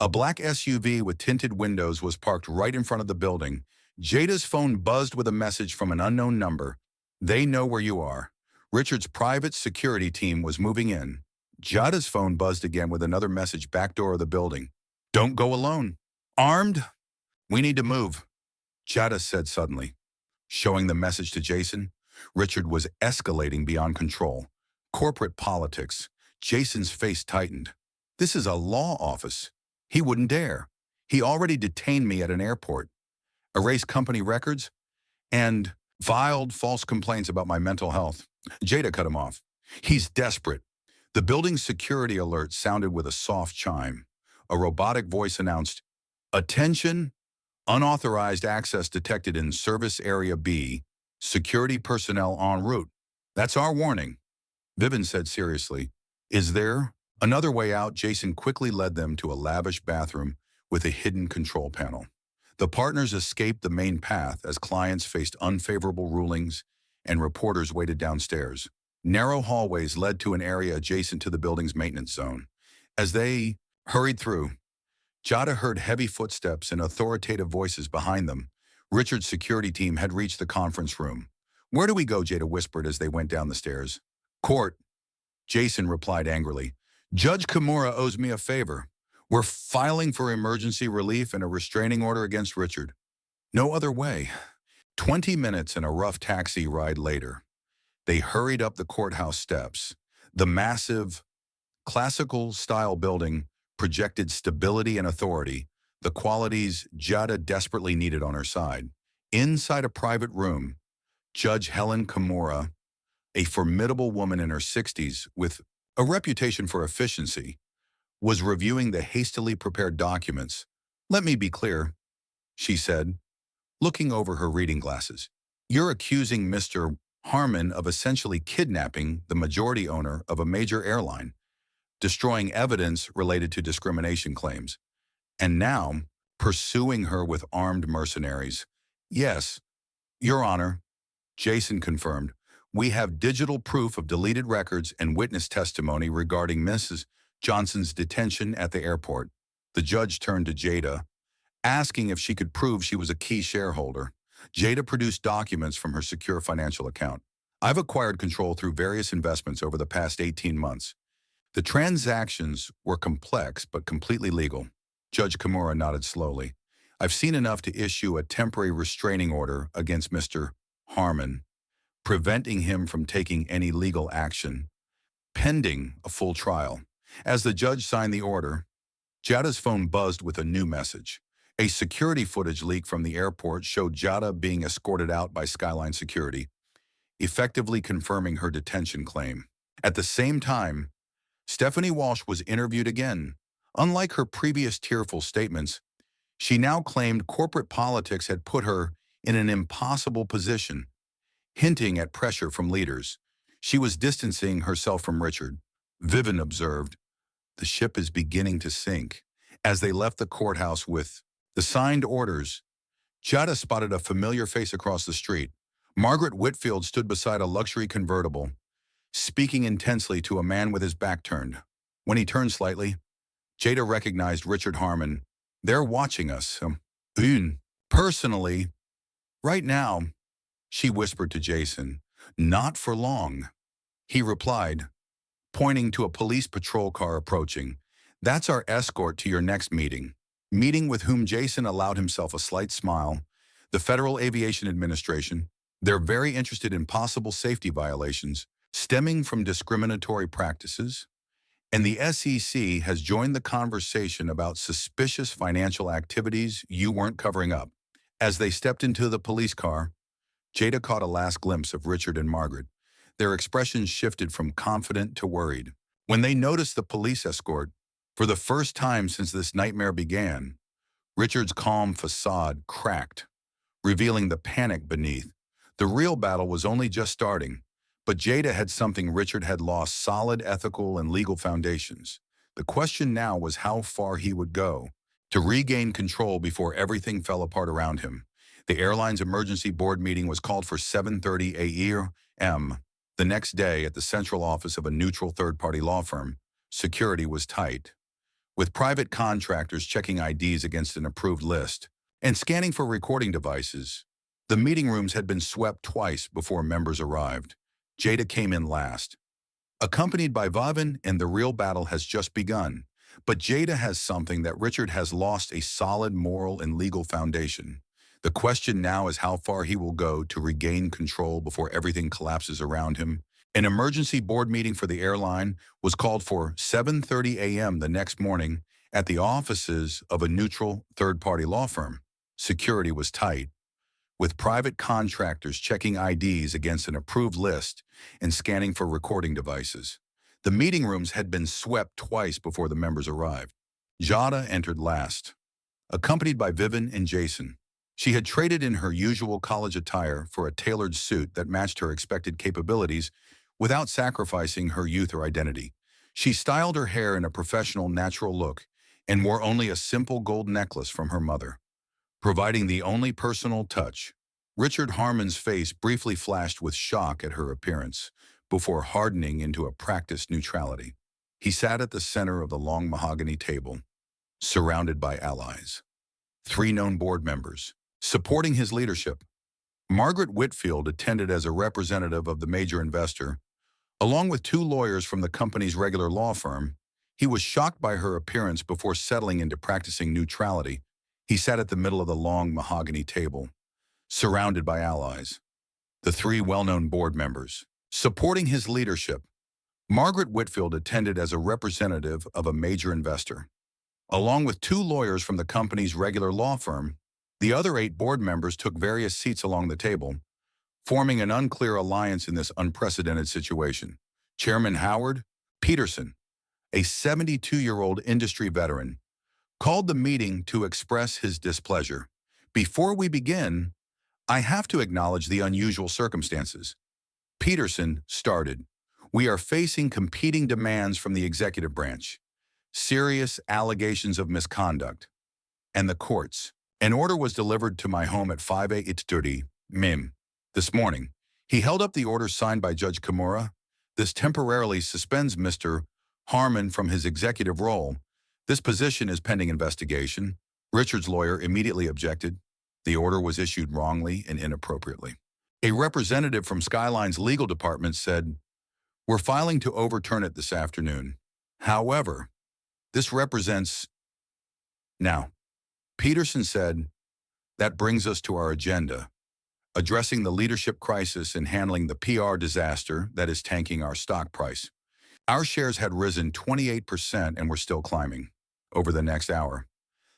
a black SUV with tinted windows was parked right in front of the building. Jada's phone buzzed with a message from an unknown number. They know where you are. Richard's private security team was moving in. Jada's phone buzzed again with another message, back door of the building. Don't go alone. Armed? We need to move, Jada said suddenly. Showing the message to Jason, Richard was escalating beyond control. Corporate politics. Jason's face tightened. This is a law office. He wouldn't dare. He already detained me at an airport, erased company records, and filed false complaints about my mental health. Jada cut him off. He's desperate. The building's security alert sounded with a soft chime. A robotic voice announced, "Attention, unauthorized access detected in Service Area B, security personnel en route." That's our warning, Vivian said seriously. Is there another way out? Jason quickly led them to a lavish bathroom with a hidden control panel. The partners escaped the main path as clients faced unfavorable rulings and reporters waited downstairs. Narrow hallways led to an area adjacent to the building's maintenance zone. As they hurried through, Jada heard heavy footsteps and authoritative voices behind them. Richard's security team had reached the conference room. Where do we go? Jada whispered as they went down the stairs. Court, Jason replied angrily. Judge Kimura owes me a favor. We're filing for emergency relief and a restraining order against Richard. No other way. 20 minutes and a rough taxi ride later, they hurried up the courthouse steps. The massive, classical-style building projected stability and authority, the qualities Jada desperately needed on her side. Inside a private room, Judge Helen Kimura, a formidable woman in her 60s with a reputation for efficiency, was reviewing the hastily prepared documents. Let me be clear, she said, looking over her reading glasses. You're accusing Mr. Harmon of essentially kidnapping the majority owner of a major airline, destroying evidence related to discrimination claims, and now pursuing her with armed mercenaries. Yes, Your Honor, Jason confirmed. We have digital proof of deleted records and witness testimony regarding Mrs. Johnson's detention at the airport. The judge turned to Jada, asking if she could prove she was a key shareholder. Jada produced documents from her secure financial account. I've acquired control through various investments over the past 18 months. The transactions were complex but completely legal. Judge Kimura nodded slowly. I've seen enough to issue a temporary restraining order against Mr. Harmon, preventing him from taking any legal action, pending a full trial. As the judge signed the order, Jada's phone buzzed with a new message. A security footage leak from the airport showed Jada being escorted out by Skyline Security, effectively confirming her detention claim. At the same time, Stephanie Walsh was interviewed again. Unlike her previous tearful statements, she now claimed corporate politics had put her in an impossible position, hinting at pressure from leaders. She was distancing herself from Richard. Vivian observed, the ship is beginning to sink. As they left the courthouse with the signed orders, Jada spotted a familiar face across the street. Margaret Whitfield stood beside a luxury convertible, speaking intensely to a man with his back turned. When he turned slightly, Jada recognized Richard Harmon. They're watching us. Une. Personally, right now, she whispered to Jason. Not for long. He replied, pointing to a police patrol car approaching. That's our escort to your next meeting. Meeting with whom Jason allowed himself a slight smile. The Federal Aviation Administration. They're very interested in possible safety violations stemming from discriminatory practices, and the SEC has joined the conversation about suspicious financial activities you weren't covering up. As they stepped into the police car, Jada caught a last glimpse of Richard and Margaret. Their expressions shifted from confident to worried. When they noticed the police escort, for the first time since this nightmare began, Richard's calm facade cracked, revealing the panic beneath. The real battle was only just starting, but Jada had something Richard had lost: solid ethical and legal foundations. The question now was how far he would go to regain control before everything fell apart around him. The airline's emergency board meeting was called for 7:30 a.m. The next day, at the central office of a neutral third-party law firm, security was tight, with private contractors checking IDs against an approved list and scanning for recording devices. The meeting rooms had been swept twice before members arrived. Jada came in last, accompanied by Vavin, and the real battle has just begun. But Jada has something that Richard has lost: a solid moral and legal foundation. The question now is how far he will go to regain control before everything collapses around him. An emergency board meeting for the airline was called for 7:30 a.m. the next morning at the offices of a neutral third-party law firm. Security was tight, with private contractors checking IDs against an approved list and scanning for recording devices. The meeting rooms had been swept twice before the members arrived. Jada entered last, accompanied by Vivian and Jason. She had traded in her usual college attire for a tailored suit that matched her expected capabilities without sacrificing her youth or identity. She styled her hair in a professional, natural look and wore only a simple gold necklace from her mother, providing the only personal touch. Richard Harmon's face briefly flashed with shock at her appearance before hardening into a practiced neutrality. He sat at the center of the long mahogany table, surrounded by allies. 3 known board members supporting his leadership. Margaret Whitfield attended as a representative of the major investor, along with 2 lawyers from the company's regular law firm. He was shocked by her appearance before settling into practicing neutrality. He sat at the middle of the long mahogany table, surrounded by allies. The 3 well-known board members supporting his leadership. Margaret Whitfield attended as a representative of a major investor, along with 2 lawyers from the company's regular law firm. The other 8 board members took various seats along the table, forming an unclear alliance in this unprecedented situation. Chairman Howard Peterson, a 72-year-old industry veteran, called the meeting to express his displeasure. Before we begin, I have to acknowledge the unusual circumstances. Peterson started. We are facing competing demands from the executive branch, serious allegations of misconduct, and the courts. An order was delivered to my home at 5:30 m. this morning. He held up the order signed by Judge Kimura. This temporarily suspends Mr. Harmon from his executive role. This position is pending investigation. Richard's lawyer immediately objected. The order was issued wrongly and inappropriately. A representative from Skyline's legal department said, "We're filing to overturn it this afternoon. However, this represents..." Now, Peterson said, "That brings us to our agenda, addressing the leadership crisis and handling the PR disaster that is tanking our stock price." Our shares had risen 28% and were still climbing. Over the next hour,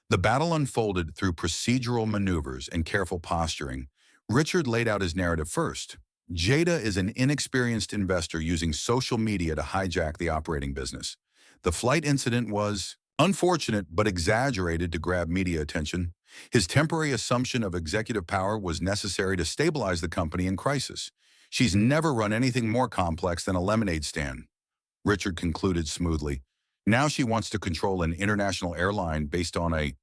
the battle unfolded through procedural maneuvers and careful posturing. Richard laid out his narrative first. Jada is an inexperienced investor using social media to hijack the operating business. The flight incident was unfortunate but exaggerated to grab media attention. His temporary assumption of executive power was necessary to stabilize the company in crisis. She's never run anything more complex than a lemonade stand, Richard concluded smoothly. Now she wants to control an international airline based on a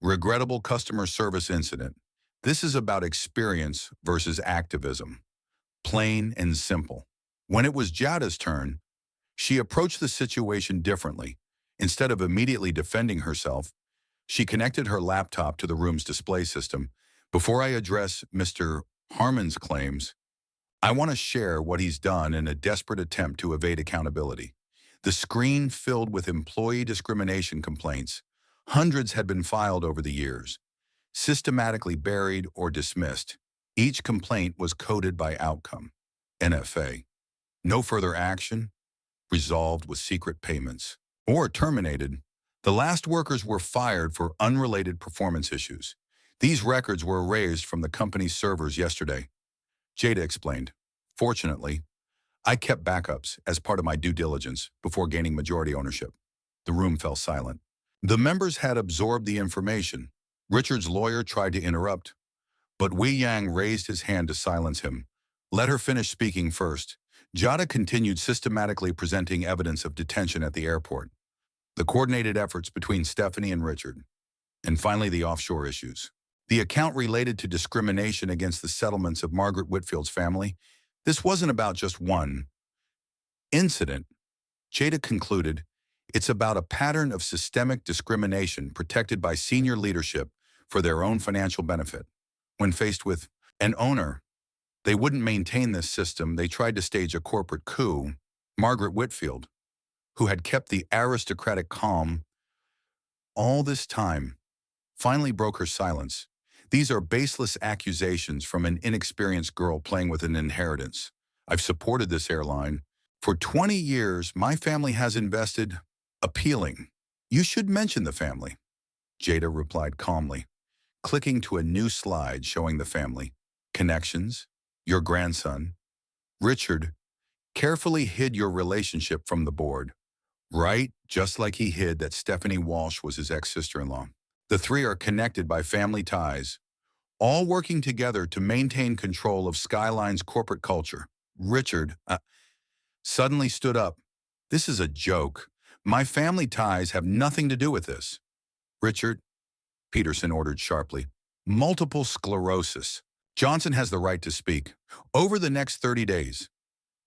regrettable customer service incident. This is about experience versus activism. Plain and simple. When it was Jada's turn, she approached the situation differently. Instead of immediately defending herself, She connected her laptop to the room's display system. Before I address Mr. Harmon's claims, I want to share what he's done in a desperate attempt to evade accountability. The screen filled with employee discrimination complaints. Hundreds had been filed over the years, systematically buried or dismissed. Each complaint was coded by outcome. NFA. No further action, resolved with secret payments, or terminated. The last workers were fired for unrelated performance issues. These records were erased from the company's servers yesterday, Jada explained. Fortunately, I kept backups as part of my due diligence before gaining majority ownership. The room fell silent. The members had absorbed the information. Richard's lawyer tried to interrupt, but Wei Yang raised his hand to silence him. Let her finish speaking first. Jada continued systematically presenting evidence of detention at the airport, the coordinated efforts between Stephanie and Richard, and finally the offshore issues. The account related to discrimination against the settlements of Margaret Whitfield's family. This wasn't about just one incident. Jada concluded, it's about a pattern of systemic discrimination protected by senior leadership for their own financial benefit. When faced with an owner, they wouldn't maintain this system. They tried to stage a corporate coup. Margaret Whitfield, who had kept the aristocratic calm all this time, finally broke her silence. These are baseless accusations from an inexperienced girl playing with an inheritance. I've supported this airline. For 20 years, my family has invested. Appealing. You should mention the family, Jada replied calmly, clicking to a new slide showing the family. Connections, your grandson, Richard, carefully hid your relationship from the board. Right, just like he hid that Stephanie Walsh was his ex-sister-in-law. The three are connected by family ties, all working together to maintain control of Skyline's corporate culture. Richard suddenly stood up. This is a joke. My family ties have nothing to do with this. Richard, Peterson ordered sharply. Multiple sclerosis. Johnson has the right to speak. Over the next 30 days,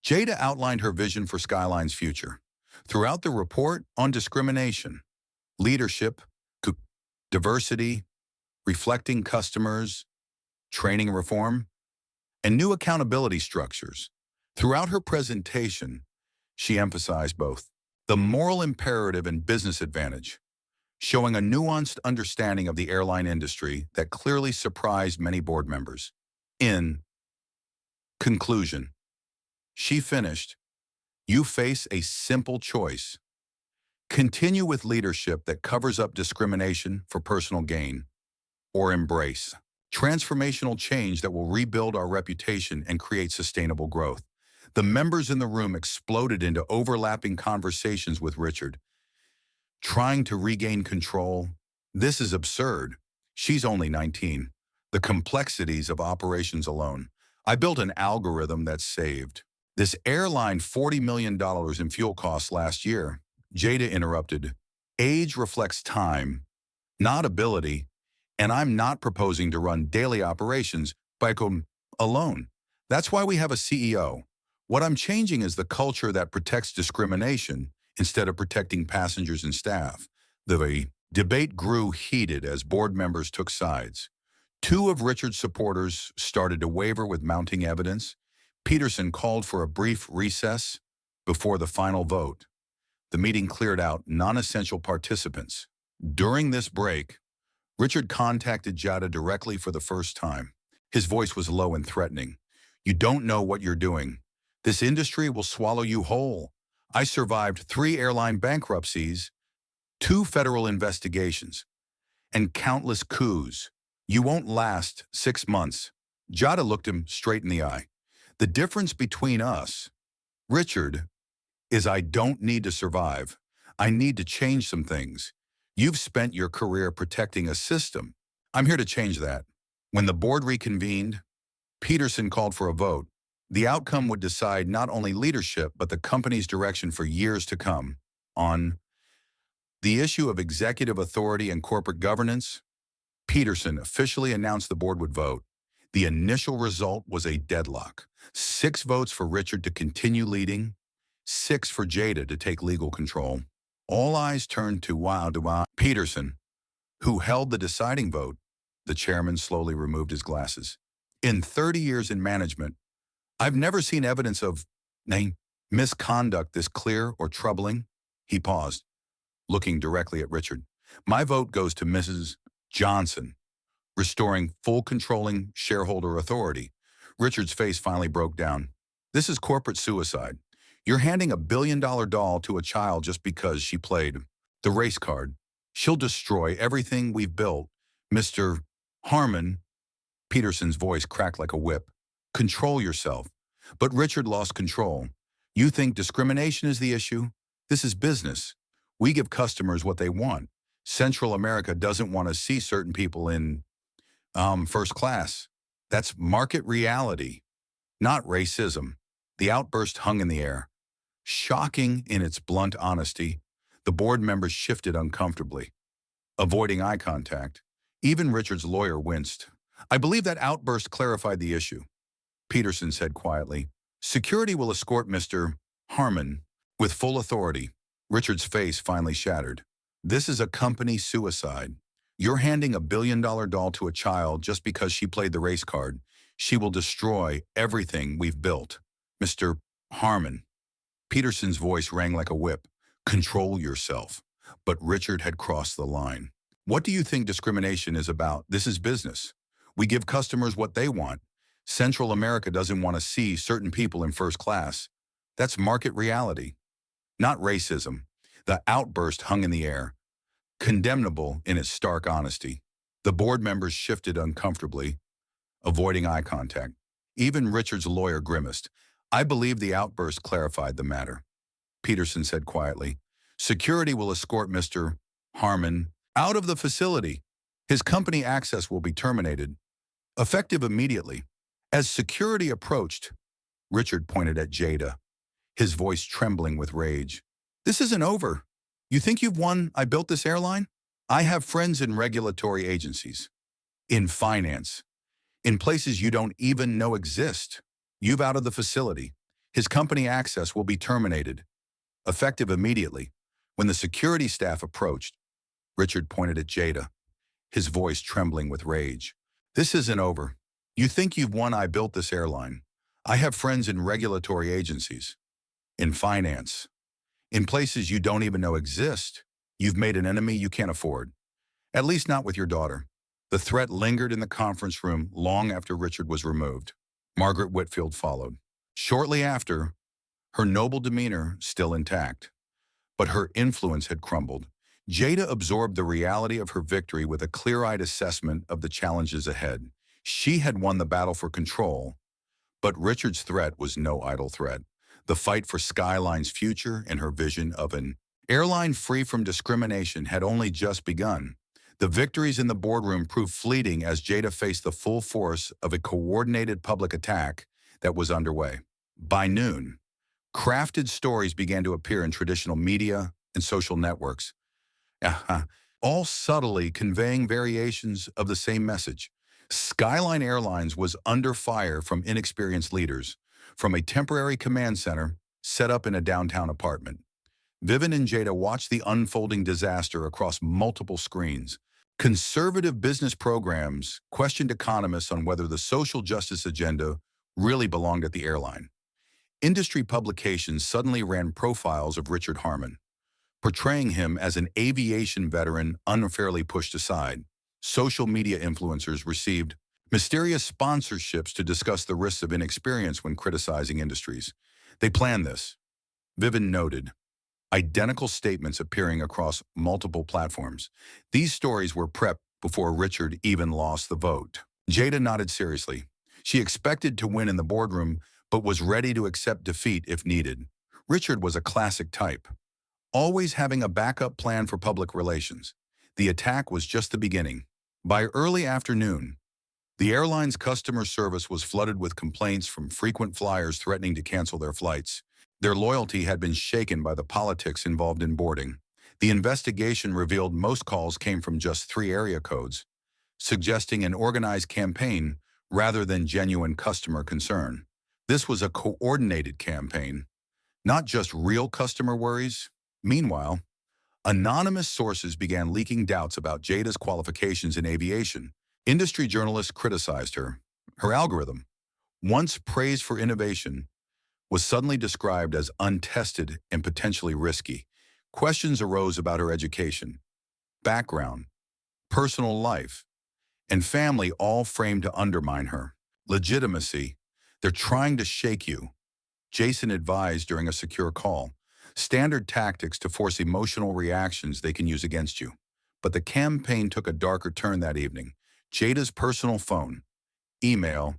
Jada outlined her vision for Skyline's future. Throughout the report on discrimination, leadership, diversity, reflecting customers, training reform, and new accountability structures. Throughout her presentation, she emphasized both the moral imperative and business advantage, showing a nuanced understanding of the airline industry that clearly surprised many board members. In conclusion, she finished, you face a simple choice. Continue with leadership that covers up discrimination for personal gain, or embrace transformational change that will rebuild our reputation and create sustainable growth. The members in the room exploded into overlapping conversations with Richard, trying to regain control. This is absurd. She's only 19. The complexities of operations alone. I built an algorithm that saved this airline $40 million in fuel costs last year. Jada interrupted. Age reflects time, not ability, and I'm not proposing to run daily operations by alone. That's why we have a CEO. What I'm changing is the culture that protects discrimination instead of protecting passengers and staff. The debate grew heated as board members took sides. Two of Richard's supporters started to waver with mounting evidence. Peterson called for a brief recess before the final vote. The meeting cleared out non-essential participants. During this break, Richard contacted Jada directly for the first time. His voice was low and threatening. You don't know what you're doing. This industry will swallow you whole. I survived 3 airline bankruptcies, 2 federal investigations, and countless coups. You won't last 6 months. Jada looked him straight in the eye. The difference between us, Richard, is I don't need to survive. I need to change some things. You've spent your career protecting a system. I'm here to change that. When the board reconvened, Peterson called for a vote. The outcome would decide not only leadership, but the company's direction for years to come. On the issue of executive authority and corporate governance, Peterson officially announced the board would vote. The initial result was a deadlock. 6 votes for Richard to continue leading, 6 for Jada to take legal control. All eyes turned to Peterson, Who held the deciding vote? The chairman slowly removed his glasses. In 30 years in management, I've never seen evidence of nay, misconduct this clear or troubling. He paused, looking directly at Richard. My vote goes to Mrs. Johnson, restoring full controlling shareholder authority. Richard's face finally broke down. This is corporate suicide. You're handing $1 billion doll to a child just because she played the race card. She'll destroy everything we've built. Mr. Harmon, Peterson's voice cracked like a whip. Control yourself. But Richard lost control. You think discrimination is the issue? This is business. We give customers what they want. Central America doesn't want to see certain people in first class. That's market reality, not racism. The outburst hung in the air. Shocking in its blunt honesty, the board members shifted uncomfortably, avoiding eye contact. Even Richard's lawyer winced. I believe that outburst clarified the issue. Peterson said quietly, security will escort Mr. Harmon with full authority. Richard's face finally shattered. This is a company suicide. You're handing $1 billion doll to a child just because she played the race card. She will destroy everything we've built. Mr. Harmon. Peterson's voice rang like a whip. Control yourself. But Richard had crossed the line. What do you think discrimination is about? This is business. We give customers what they want. Central America doesn't want to see certain people in first class. That's market reality, not racism. The outburst hung in the air, condemnable in its stark honesty. The board members shifted uncomfortably, avoiding eye contact. Even Richard's lawyer grimaced. I believe the outburst clarified the matter. Peterson said quietly, security will escort Mr. Harmon out of the facility. His company access will be terminated, effective immediately. As security approached, Richard pointed at Jada, his voice trembling with rage. This isn't over. You think you've won? I built this airline? I have friends in regulatory agencies, in finance, in places you don't even know exist. You've out of the facility. His company access will be terminated, effective immediately. When the security staff approached, Richard pointed at Jada, his voice trembling with rage. This isn't over. You think you've won? I built this airline. I have friends in regulatory agencies, in finance, in places you don't even know exist. You've made an enemy you can't afford, at least not with your daughter. The threat lingered in the conference room long after Richard was removed. Margaret Whitfield followed. Shortly after, her noble demeanor still intact, but her influence had crumbled. Jada absorbed the reality of her victory with a clear-eyed assessment of the challenges ahead. She had won the battle for control, but Richard's threat was no idle threat. The fight for Skyline's future and her vision of an airline free from discrimination had only just begun. The victories in the boardroom proved fleeting as Jada faced the full force of a coordinated public attack that was underway. By noon, crafted stories began to appear in traditional media and social networks, all subtly conveying variations of the same message. Skyline Airlines was under fire from inexperienced leaders, from a temporary command center set up in a downtown apartment. Vivian and Jada watched the unfolding disaster across multiple screens. Conservative business programs questioned economists on whether the social justice agenda really belonged at the airline. Industry publications suddenly ran profiles of Richard Harmon, portraying him as an aviation veteran unfairly pushed aside. Social media influencers received mysterious sponsorships to discuss the risks of inexperience when criticizing industries. They planned this, Vivian noted, identical statements appearing across multiple platforms. These stories were prepped before Richard even lost the vote. Jada nodded seriously. She expected to win in the boardroom, but was ready to accept defeat if needed. Richard was a classic type, always having a backup plan for public relations. The attack was just the beginning. By early afternoon, the airline's customer service was flooded with complaints from frequent flyers threatening to cancel their flights. Their loyalty had been shaken by the politics involved in boarding. The investigation revealed most calls came from just 3 area codes, suggesting an organized campaign rather than genuine customer concern. This was a coordinated campaign, not just real customer worries. Meanwhile, Anonymous sources began leaking doubts about Jada's qualifications in aviation. Industry journalists criticized her. Her algorithm, once praised for innovation, was suddenly described as untested and potentially risky. Questions arose about her education, background, personal life, and family, all framed to undermine her legitimacy. They're trying to shake you, Jason advised during a secure call. Standard tactics to force emotional reactions they can use against you. But the campaign took a darker turn that evening. Jada's personal phone, email,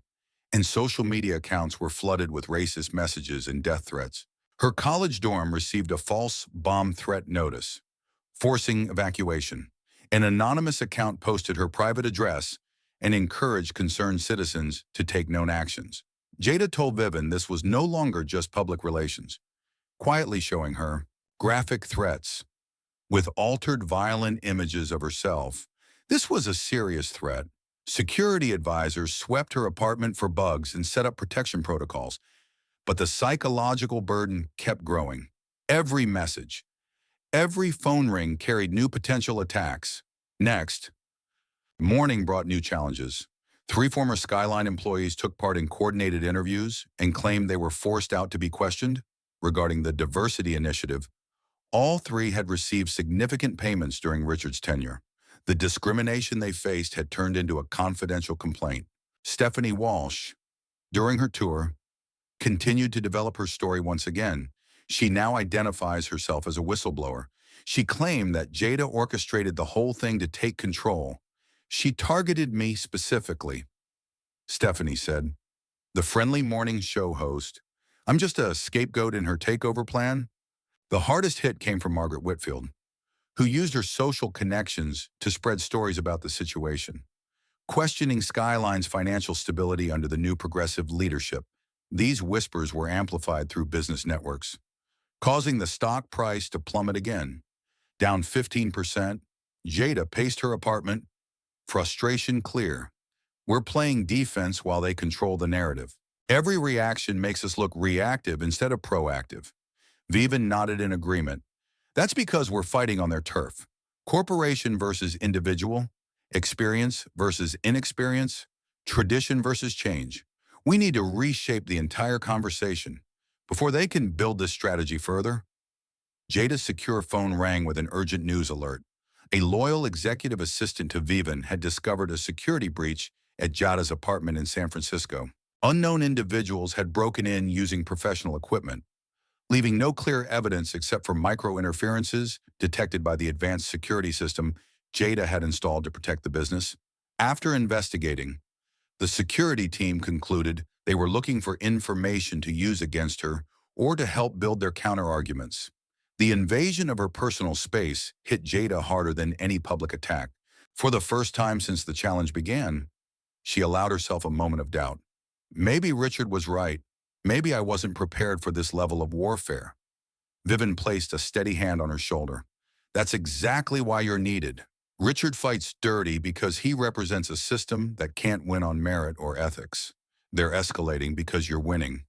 and social media accounts were flooded with racist messages and death threats. Her college dorm received a false bomb threat notice, forcing evacuation. An anonymous account posted her private address and encouraged concerned citizens to take known actions. Jada told Vivian this was no longer just public relations, quietly showing her graphic threats with altered violent images of herself. This was a serious threat. Security advisors swept her apartment for bugs and set up protection protocols, but the psychological burden kept growing. Every message, every phone ring carried new potential attacks. Next, morning brought new challenges. 3 former Skyline employees took part in coordinated interviews and claimed they were forced out to be questioned regarding the diversity initiative. All 3 had received significant payments during Richard's tenure. The discrimination they faced had turned into a confidential complaint. Stephanie Walsh, during her tour, continued to develop her story once again. She now identifies herself as a whistleblower. She claimed that Jada orchestrated the whole thing to take control. She targeted me specifically, Stephanie said. The friendly morning show host. I'm just a scapegoat in her takeover plan. The hardest hit came from Margaret Whitfield, who used her social connections to spread stories about the situation, questioning Skyline's financial stability under the new progressive leadership. These whispers were amplified through business networks, causing the stock price to plummet again. Down 15%, Jada paced her apartment, frustration clear. We're playing defense while they control the narrative. Every reaction makes us look reactive instead of proactive. Vivian nodded in agreement. That's because we're fighting on their turf. Corporation versus individual, experience versus inexperience, tradition versus change. We need to reshape the entire conversation. Before they can build this strategy further, Jada's secure phone rang with an urgent news alert. A loyal executive assistant to Vivian had discovered a security breach at Jada's apartment in San Francisco. Unknown individuals had broken in using professional equipment, leaving no clear evidence except for micro-interferences detected by the advanced security system Jada had installed to protect the business. After investigating, the security team concluded they were looking for information to use against her or to help build their counter-arguments. The invasion of her personal space hit Jada harder than any public attack. For the first time since the challenge began, she allowed herself a moment of doubt. Maybe Richard was right. Maybe I wasn't prepared for this level of warfare. Vivian placed a steady hand on her shoulder. That's exactly why you're needed. Richard fights dirty because he represents a system that can't win on merit or ethics. They're escalating because you're winning.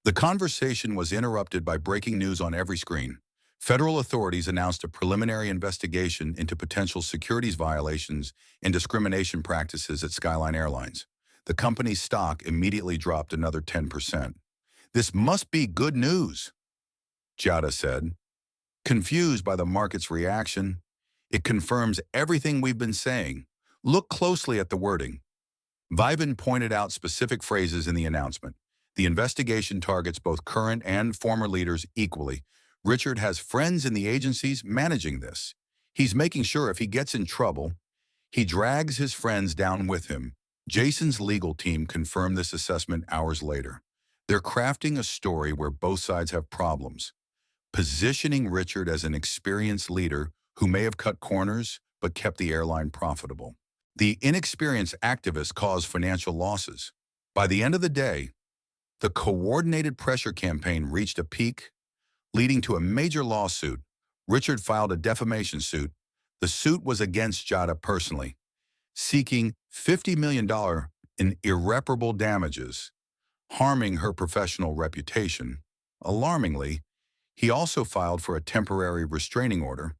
The conversation was interrupted by breaking news on every screen. Federal authorities announced a preliminary investigation into potential securities violations and discrimination practices at Skyline Airlines. The company's stock immediately dropped another 10%. This must be good news, Jada said. Confused by the market's reaction, it confirms everything we've been saying. Look closely at the wording. Vivian pointed out specific phrases in the announcement. The investigation targets both current and former leaders equally. Richard has friends in the agencies managing this. He's making sure if he gets in trouble, he drags his friends down with him. Jason's legal team confirmed this assessment hours later. They're crafting a story where both sides have problems, positioning Richard as an experienced leader who may have cut corners but kept the airline profitable. The inexperienced activists caused financial losses. By the end of the day, the coordinated pressure campaign reached a peak, leading to a major lawsuit. Richard filed a defamation suit. The suit was against Jada personally, seeking $50 million in irreparable damages, harming her professional reputation. Alarmingly, he also filed for a temporary restraining order,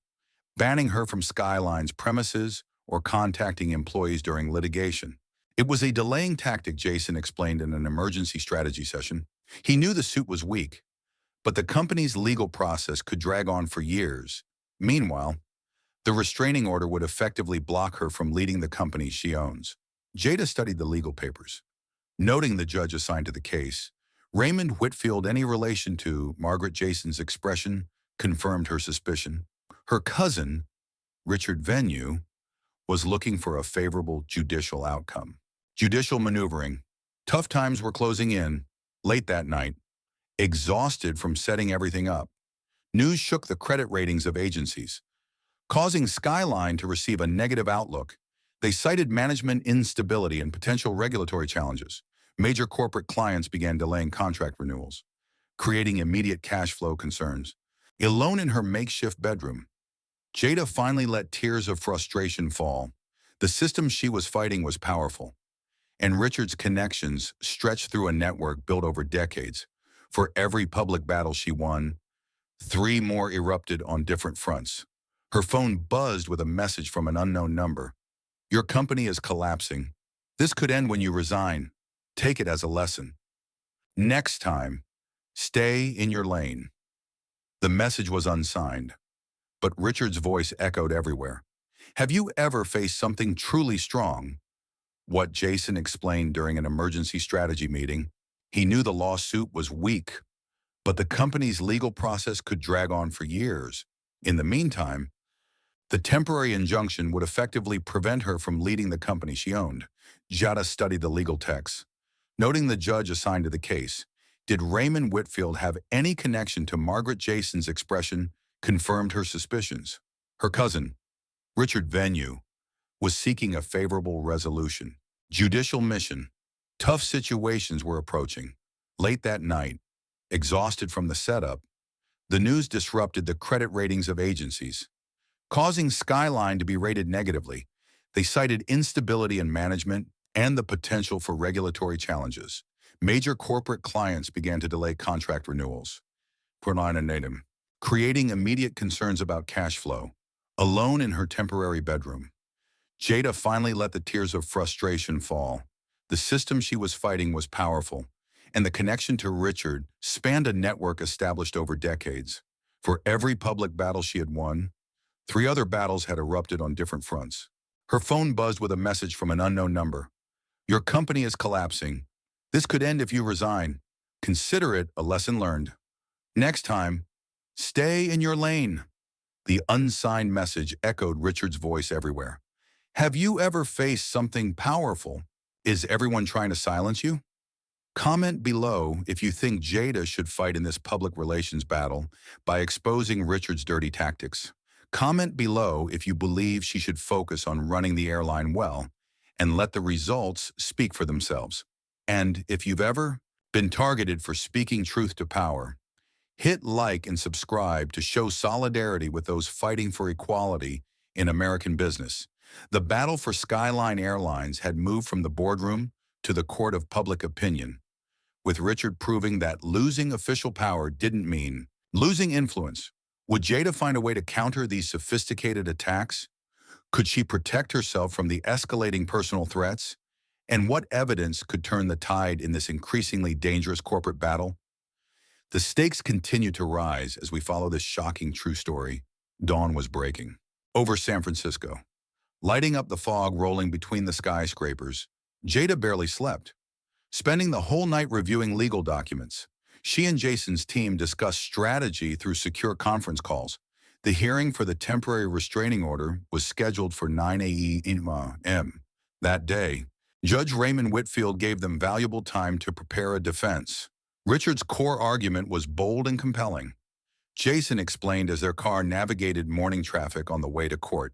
banning her from Skyline's premises or contacting employees during litigation. It was a delaying tactic, Jason explained in an emergency strategy session. He knew the suit was weak, but the company's legal process could drag on for years. Meanwhile, the restraining order would effectively block her from leading the company she owns. Jada studied the legal papers, noting the judge assigned to the case. Raymond Whitfield, any relation to Margaret Jason's expression, confirmed her suspicion. Her cousin, Richard Venue, was looking for a favorable judicial outcome. Judicial maneuvering. Tough times were closing in. Late that night, exhausted from setting everything up, news shook the credit ratings of agencies, causing Skyline to receive a negative outlook. They cited management instability and potential regulatory challenges. Major corporate clients began delaying contract renewals, creating immediate cash flow concerns. Alone in her makeshift bedroom, Jada finally let tears of frustration fall. The system she was fighting was powerful, and Richard's connections stretched through a network built over decades. For every public battle she won, 3 more erupted on different fronts. Her phone buzzed with a message from an unknown number. Your company is collapsing. This could end when you resign. Take it as a lesson. Next time, stay in your lane. The message was unsigned, but Richard's voice echoed everywhere. Have you ever faced something truly strong? What Jason explained during an emergency strategy meeting. He knew the lawsuit was weak, but the company's legal process could drag on for years. In the meantime, the temporary injunction would effectively prevent her from leading the company she owned. Jada studied the legal text, noting the judge assigned to the case. Did Raymond Whitfield have any connection to Margaret Jason's expression? Confirmed her suspicions. Her cousin, Richard Venue, was seeking a favorable resolution. Judicial mission. Tough situations were approaching. Late that night, exhausted from the setup, the news disrupted the credit ratings of agencies, causing Skyline to be rated negatively. They cited instability in management and the potential for regulatory challenges. Major corporate clients began to delay contract renewals, creating immediate concerns about cash flow. Alone in her temporary bedroom, Jada finally let the tears of frustration fall. The system she was fighting was powerful, and the connection to Richard spanned a network established over decades. For every public battle she had won, 3 other battles had erupted on different fronts. Her phone buzzed with a message from an unknown number. Your company is collapsing. This could end if you resign. Consider it a lesson learned. Next time, stay in your lane. The unsigned message echoed Richard's voice everywhere. Have you ever faced something powerful? Is everyone trying to silence you? Comment below if you think Jada should fight in this public relations battle by exposing Richard's dirty tactics. Comment below if you believe she should focus on running the airline well and let the results speak for themselves. And if you've ever been targeted for speaking truth to power, hit like and subscribe to show solidarity with those fighting for equality in American business. The battle for Skyline Airlines had moved from the boardroom to the court of public opinion, with Richard proving that losing official power didn't mean losing influence. Would Jada find a way to counter these sophisticated attacks? Could she protect herself from the escalating personal threats? And what evidence could turn the tide in this increasingly dangerous corporate battle? The stakes continue to rise as we follow this shocking true story. Dawn was breaking over San Francisco, lighting up the fog rolling between the skyscrapers. Jada barely slept, spending the whole night reviewing legal documents. She and Jason's team discussed strategy through secure conference calls. The hearing for the temporary restraining order was scheduled for 9 a.m. that day. Judge Raymond Whitfield gave them valuable time to prepare a defense. Richard's core argument was bold and compelling. Jason explained as their car navigated morning traffic on the way to court.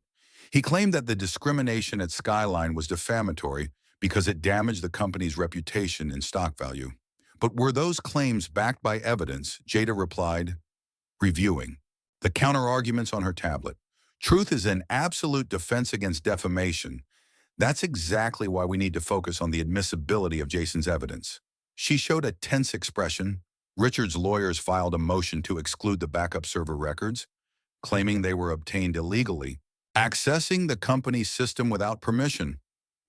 He claimed that the discrimination at Skyline was defamatory because it damaged the company's reputation and stock value. But were those claims backed by evidence? Jada replied, reviewing the counter-arguments on her tablet. Truth is an absolute defense against defamation. That's exactly why we need to focus on the admissibility of Jason's evidence. She showed a tense expression. Richard's lawyers filed a motion to exclude the backup server records, claiming they were obtained illegally, accessing the company's system without permission.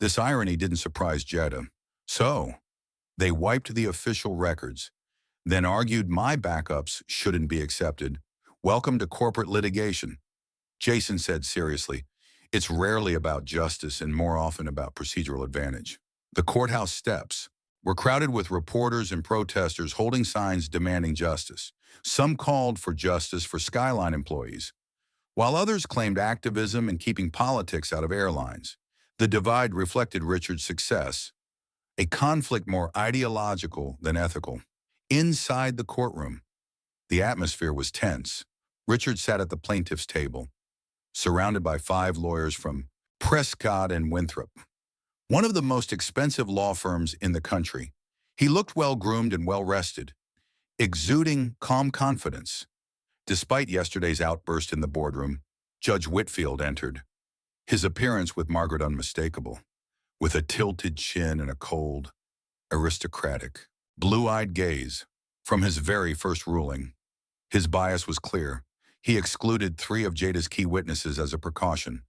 This irony didn't surprise Jada. So, they wiped the official records, then argued my backups shouldn't be accepted. Welcome to corporate litigation. Jason said seriously, it's rarely about justice and more often about procedural advantage. The courthouse steps were crowded with reporters and protesters holding signs demanding justice. Some called for justice for Skyline employees, while others claimed activism and keeping politics out of airlines. The divide reflected Richard's success, a conflict more ideological than ethical. Inside the courtroom, the atmosphere was tense. Richard sat at the plaintiff's table, surrounded by 5 lawyers from Prescott and Winthrop, one of the most expensive law firms in the country. He looked well-groomed and well-rested, exuding calm confidence. Despite yesterday's outburst in the boardroom, Judge Whitfield entered, his appearance with Margaret unmistakable, with a tilted chin and a cold, aristocratic, blue-eyed gaze. From his very first ruling, his bias was clear. He excluded 3 of Jada's key witnesses as a precaution.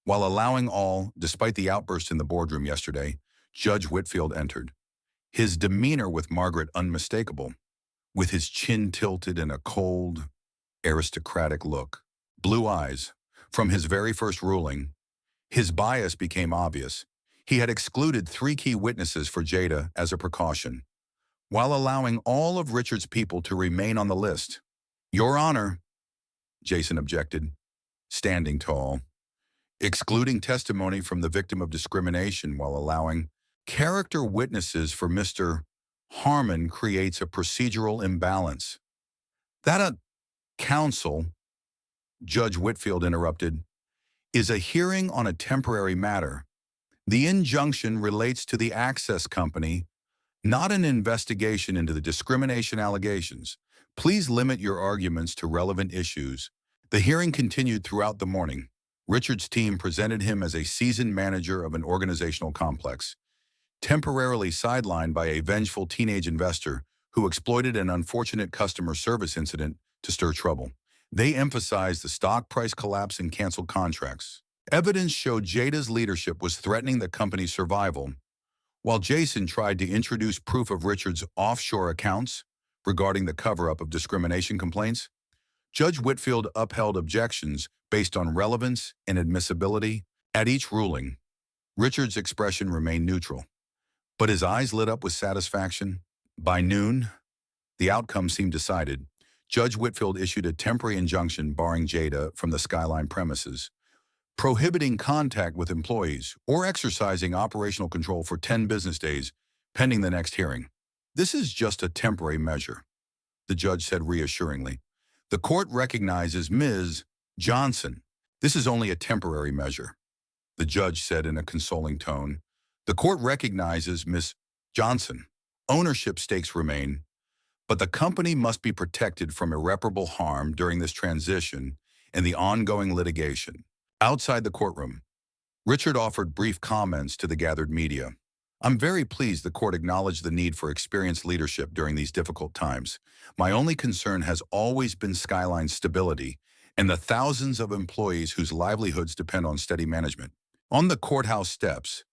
While allowing all, despite the outburst in the boardroom yesterday, Judge Whitfield entered, his demeanor with Margaret unmistakable, with his chin tilted and a cold, aristocratic look. Blue eyes. From his very first ruling, his bias became obvious. He had excluded 3 key witnesses for Jada as a precaution, while allowing all of Richard's people to remain on the list. Your Honor, Jason objected, standing tall, excluding testimony from the victim of discrimination while allowing character witnesses for Mr. Harmon creates a procedural imbalance. That a counsel, Judge Whitfield interrupted, is a hearing on a temporary matter. The injunction relates to the access company, not an investigation into the discrimination allegations. Please limit your arguments to relevant issues. The hearing continued throughout the morning. Richard's team presented him as a seasoned manager of an organizational complex, temporarily sidelined by a vengeful teenage investor who exploited an unfortunate customer service incident to stir trouble. They emphasized the stock price collapse and canceled contracts. Evidence showed Jada's leadership was threatening the company's survival, while Jason tried to introduce proof of Richard's offshore accounts regarding the cover-up of discrimination complaints. Judge Whitfield upheld objections based on relevance and admissibility. At each ruling, Richard's expression remained neutral, but his eyes lit up with satisfaction. By noon, the outcome seemed decided. Judge Whitfield issued a temporary injunction barring Jada from the Skyline premises, prohibiting contact with employees or exercising operational control for 10 business days pending the next hearing. This is just a temporary measure, the judge said reassuringly. The court recognizes Ms. Johnson. This is only a temporary measure, the judge said in a consoling tone. The court recognizes Ms. Johnson. Ownership stakes remain, but the company must be protected from irreparable harm during this transition and the ongoing litigation. Outside the courtroom, Richard offered brief comments to the gathered media. I'm very pleased the court acknowledged the need for experienced leadership during these difficult times. My only concern has always been Skyline's stability and the thousands of employees whose livelihoods depend on steady management. On the courthouse steps,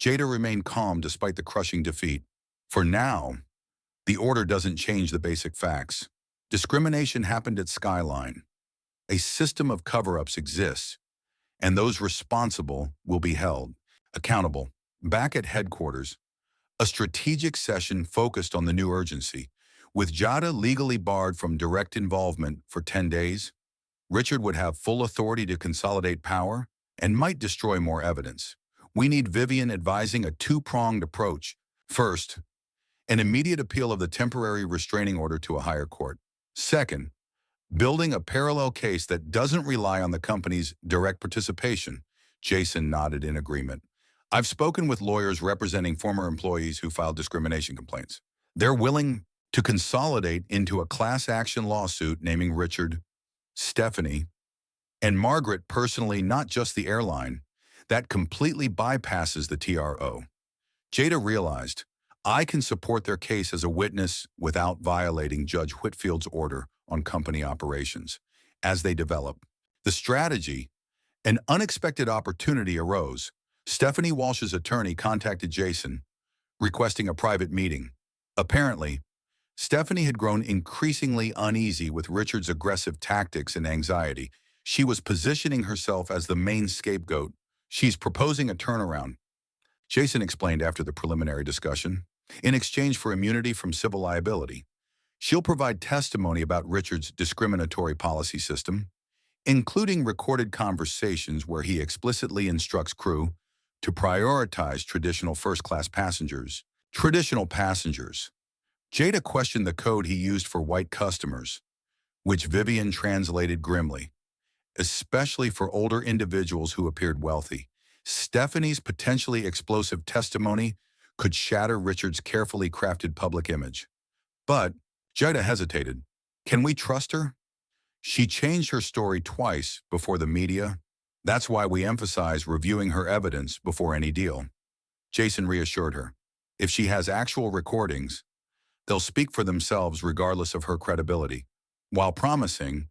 Jada remained calm despite the crushing defeat. For now, the order doesn't change the basic facts. Discrimination happened at Skyline. A system of cover-ups exists, and those responsible will be held accountable. Back at headquarters, a strategic session focused on the new urgency. With Jada legally barred from direct involvement for 10 days, Richard would have full authority to consolidate power and might destroy more evidence. We need Vivian advising a 2-pronged approach. First, an immediate appeal of the temporary restraining order to a higher court. Second, building a parallel case that doesn't rely on the company's direct participation. Jason nodded in agreement. I've spoken with lawyers representing former employees who filed discrimination complaints. They're willing to consolidate into a class action lawsuit naming Richard, Stephanie, and Margaret personally, not just the airline. That completely bypasses the TRO. Jada realized, I can support their case as a witness without violating Judge Whitfield's order on company operations. as they develop. The strategy, an unexpected opportunity arose. Stephanie Walsh's attorney contacted Jason, requesting a private meeting. Apparently, Stephanie had grown increasingly uneasy with Richard's aggressive tactics and anxiety. She was positioning herself as the main scapegoat. She's proposing a turnaround, Jason explained after the preliminary discussion. In exchange for immunity from civil liability, she'll provide testimony about Richard's discriminatory policy system, including recorded conversations where he explicitly instructs crew to prioritize traditional first-class passengers. Traditional passengers. Jada questioned the code he used for white customers, which Vivian translated grimly, especially for older individuals who appeared wealthy. Stephanie's potentially explosive testimony could shatter Richard's carefully crafted public image. But Jada hesitated. Can we trust her? She changed her story twice before the media. That's why we emphasize reviewing her evidence before any deal. Jason reassured her. If she has actual recordings, they'll speak for themselves regardless of her credibility. While promising,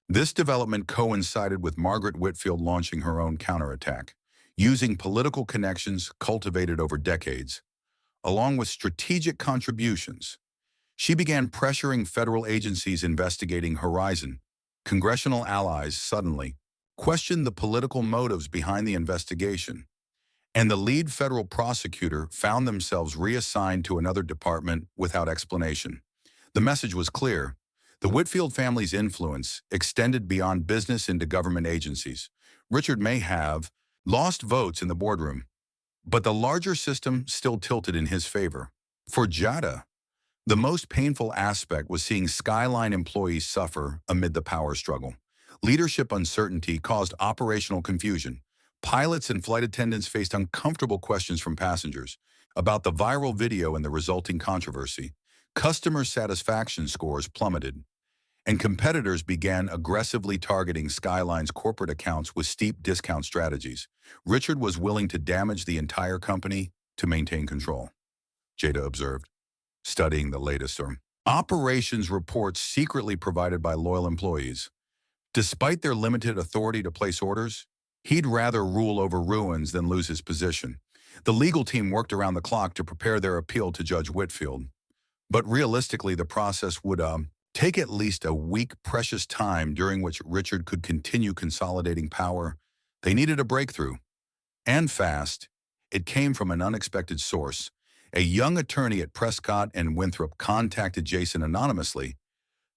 this development coincided with Margaret Whitfield launching her own counterattack, using political connections cultivated over decades, along with strategic contributions. She began pressuring federal agencies investigating Horizon. Congressional allies suddenly questioned the political motives behind the investigation, and the lead federal prosecutor found themselves reassigned to another department without explanation. The message was clear. The Whitfield family's influence extended beyond business into government agencies. Richard may have lost votes in the boardroom, but the larger system still tilted in his favor. For Jada, the most painful aspect was seeing Skyline employees suffer amid the power struggle. Leadership uncertainty caused operational confusion. Pilots and flight attendants faced uncomfortable questions from passengers about the viral video and the resulting controversy. Customer satisfaction scores plummeted, and competitors began aggressively targeting Skyline's corporate accounts with steep discount strategies. Richard was willing to damage the entire company to maintain control, Jada observed, studying the latest operations reports secretly provided by loyal employees. Despite their limited authority to place orders, he'd rather rule over ruins than lose his position. The legal team worked around the clock to prepare their appeal to Judge Whitfield. But realistically, the process would take at least a week precious time during which Richard could continue consolidating power. They needed a breakthrough. And fast. It came from an unexpected source. A young attorney at Prescott and Winthrop contacted Jason anonymously.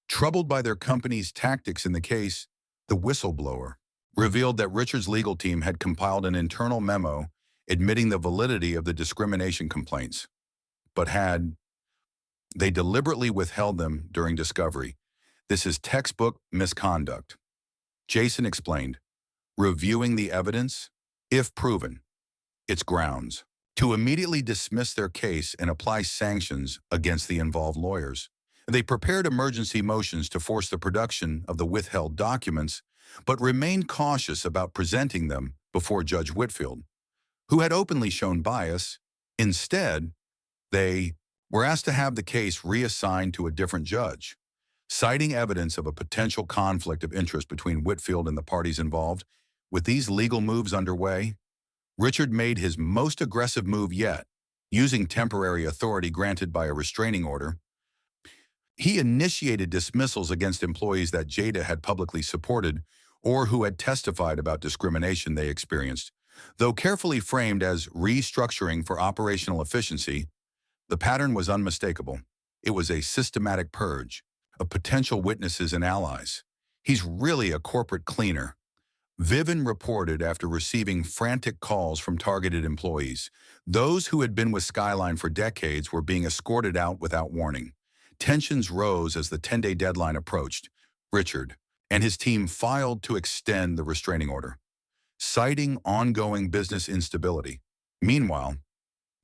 Troubled by their company's tactics in the case, the whistleblower revealed that Richard's legal team had compiled an internal memo admitting the validity of the discrimination complaints, but they deliberately withheld them during discovery. This is textbook misconduct. Jason explained, reviewing the evidence, if proven, its grounds, to immediately dismiss their case and apply sanctions against the involved lawyers. They prepared emergency motions to force the production of the withheld documents, but remained cautious about presenting them before Judge Whitfield, who had openly shown bias. Instead, they were asked to have the case reassigned to a different judge, citing evidence of a potential conflict of interest between Whitfield and the parties involved. With these legal moves underway, Richard made his most aggressive move yet, using temporary authority granted by a restraining order. He initiated dismissals against employees that Jada had publicly supported or who had testified about discrimination they experienced. Though carefully framed as restructuring for operational efficiency, the pattern was unmistakable. It was a systematic purge of potential witnesses and allies. He's really a corporate cleaner, Vivian reported after receiving frantic calls from targeted employees. Those who had been with Skyline for decades were being escorted out without warning. Tensions rose as the 10-day deadline approached. Richard and his team filed to extend the restraining order, citing ongoing business instability. Meanwhile,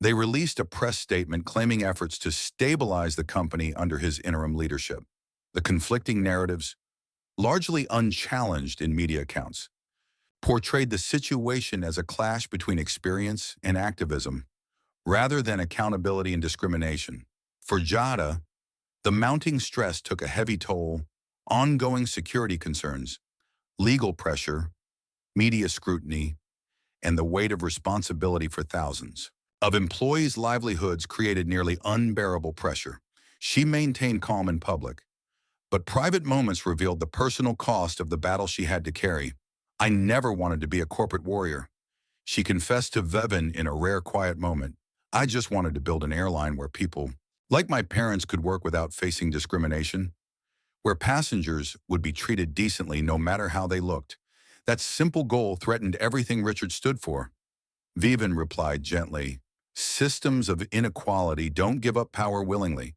they released a press statement claiming efforts to stabilize the company under his interim leadership. The conflicting narratives, largely unchallenged in media accounts, portrayed the situation as a clash between experience and activism, rather than accountability and discrimination. For Jada, the mounting stress took a heavy toll ongoing security concerns, legal pressure, media scrutiny, and the weight of responsibility for thousands of employees' livelihoods created nearly unbearable pressure. She maintained calm in public, but private moments revealed the personal cost of the battle she had to carry. "I never wanted to be a corporate warrior," she confessed to Vevin in a rare quiet moment. "I just wanted to build an airline where people, like my parents, could work without facing discrimination, where passengers would be treated decently no matter how they looked." That simple goal threatened everything Richard stood for. Vevin replied gently, "Systems of inequality don't give up power willingly."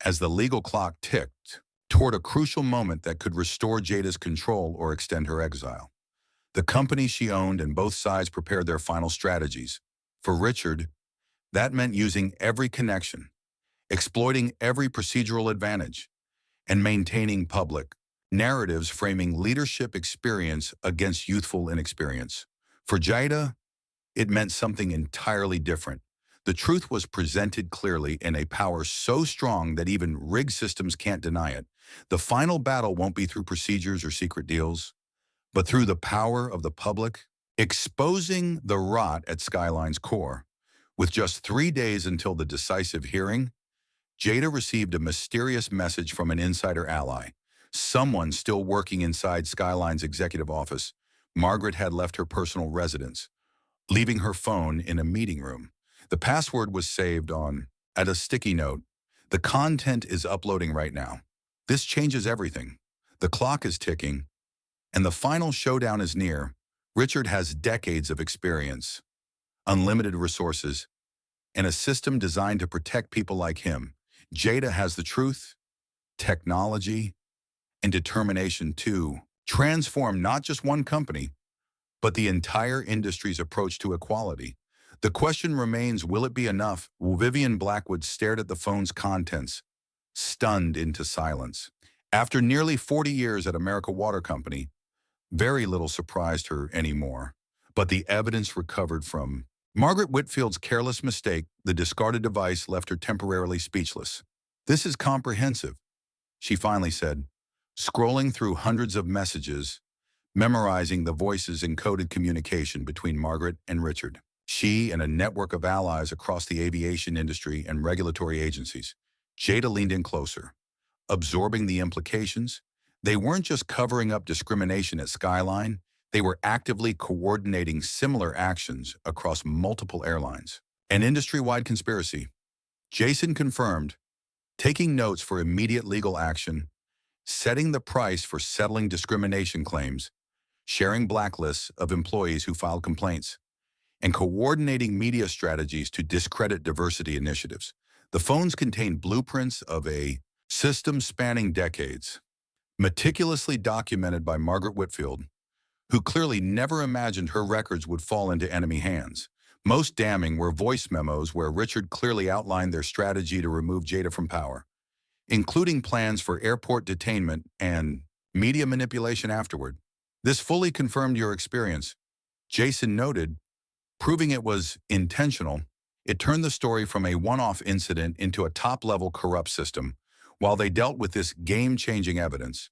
As the legal clock ticked toward a crucial moment that could restore Jada's control or extend her exile, the company she owned and both sides prepared their final strategies. For Richard, that meant using every connection, exploiting every procedural advantage, and maintaining public narratives framing leadership experience against youthful inexperience. For Jada, it meant something entirely different. The truth was presented clearly in a power so strong that even rigged systems can't deny it. The final battle won't be through procedures or secret deals, but through the power of the public, exposing the rot at Skyline's core. With just 3 days until the decisive hearing, Jada received a mysterious message from an insider ally, someone still working inside Skyline's executive office. Margaret had left her personal residence, leaving her phone in a meeting room. The password was saved at a sticky note. "The content is uploading right now. This changes everything. The clock is ticking, and the final showdown is near." Richard has decades of experience, unlimited resources, and a system designed to protect people like him. Jada has the truth, technology, and determination to transform not just one company, but the entire industry's approach to equality. The question remains, will it be enough? Vivian Blackwood stared at the phone's contents, stunned into silence. After nearly 40 years at America Water Company, very little surprised her anymore. But the evidence recovered from Margaret Whitfield's careless mistake, the discarded device, left her temporarily speechless. "This is comprehensive," she finally said, scrolling through hundreds of messages, memorizing the voices and coded communication between Margaret and Richard. She and a network of allies across the aviation industry and regulatory agencies. Jada leaned in closer, absorbing the implications. They weren't just covering up discrimination at Skyline, they were actively coordinating similar actions across multiple airlines. An industry-wide conspiracy. Jason confirmed, taking notes for immediate legal action, setting the price for settling discrimination claims, sharing blacklists of employees who filed complaints, and coordinating media strategies to discredit diversity initiatives. The phones contained blueprints of a system spanning decades, meticulously documented by Margaret Whitfield, who clearly never imagined her records would fall into enemy hands. Most damning were voice memos where Richard clearly outlined their strategy to remove Jada from power, including plans for airport detainment and media manipulation afterward. "This fully confirmed your experience," Jason noted, proving it was intentional. It turned the story from a one-off incident into a top-level corrupt system. While they dealt with this game-changing evidence,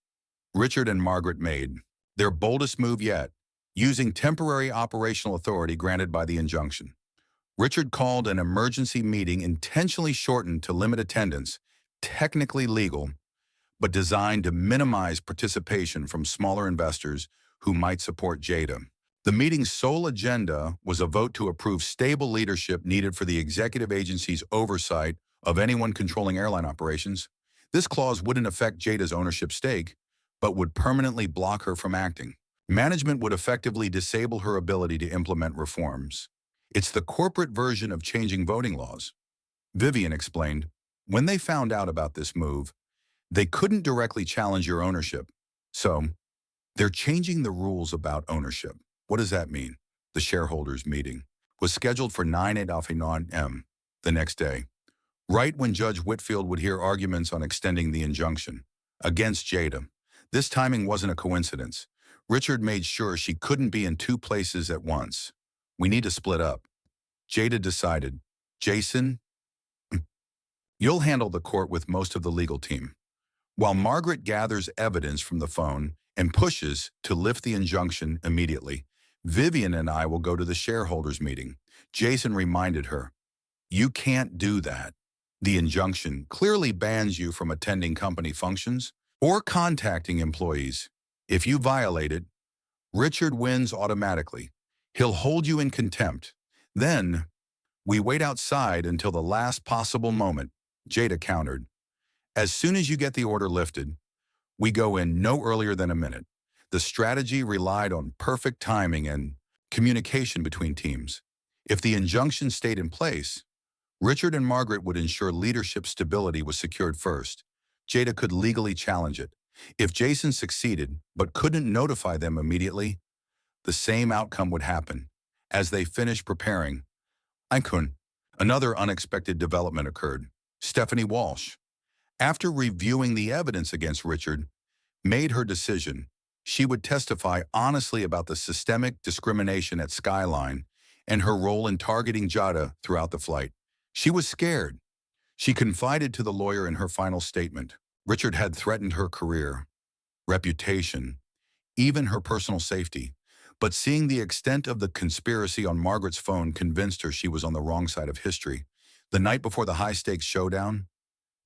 Richard and Margaret made their boldest move yet, using temporary operational authority granted by the injunction. Richard called an emergency meeting intentionally shortened to limit attendance, technically legal, but designed to minimize participation from smaller investors who might support Jada. The meeting's sole agenda was a vote to approve stable leadership needed for the executive agency's oversight of anyone controlling airline operations. This clause wouldn't affect Jada's ownership stake, but would permanently block her from acting. Management would effectively disable her ability to implement reforms. "It's the corporate version of changing voting laws," Vivian explained. "When they found out about this move, they couldn't directly challenge your ownership. So, they're changing the rules about ownership." What does that mean? The shareholders' meeting was scheduled for 9 a.m. the next day, right when Judge Whitfield would hear arguments on extending the injunction against Jada. This timing wasn't a coincidence. Richard made sure she couldn't be in two places at once. "We need to split up," Jada decided. "Jason, you'll handle the court with most of the legal team. while Margaret gathers evidence from the phone and pushes to lift the injunction immediately. Vivian and I will go to the shareholders meeting. Jason reminded her, "You can't do that. The injunction clearly bans you from attending company functions or contacting employees. If you violate it, Richard wins automatically. He'll hold you in contempt. Then, we wait outside until the last possible moment," Jada countered. "As soon as you get the order lifted, we go in no earlier than a minute." The strategy relied on perfect timing and communication between teams. If the injunction stayed in place, Richard and Margaret would ensure leadership stability was secured first. Jada could legally challenge it. If Jason succeeded but couldn't notify them immediately, the same outcome would happen. As they finished preparing, another unexpected development occurred. Stephanie Walsh, after reviewing the evidence against Richard, made her decision. She would testify honestly about the systemic discrimination at Skyline and her role in targeting Jada throughout the flight. She was scared. She confided to the lawyer in her final statement. Richard had threatened her career, reputation, even her personal safety. But seeing the extent of the conspiracy on Margaret's phone convinced her she was on the wrong side of history. The night before the high-stakes showdown,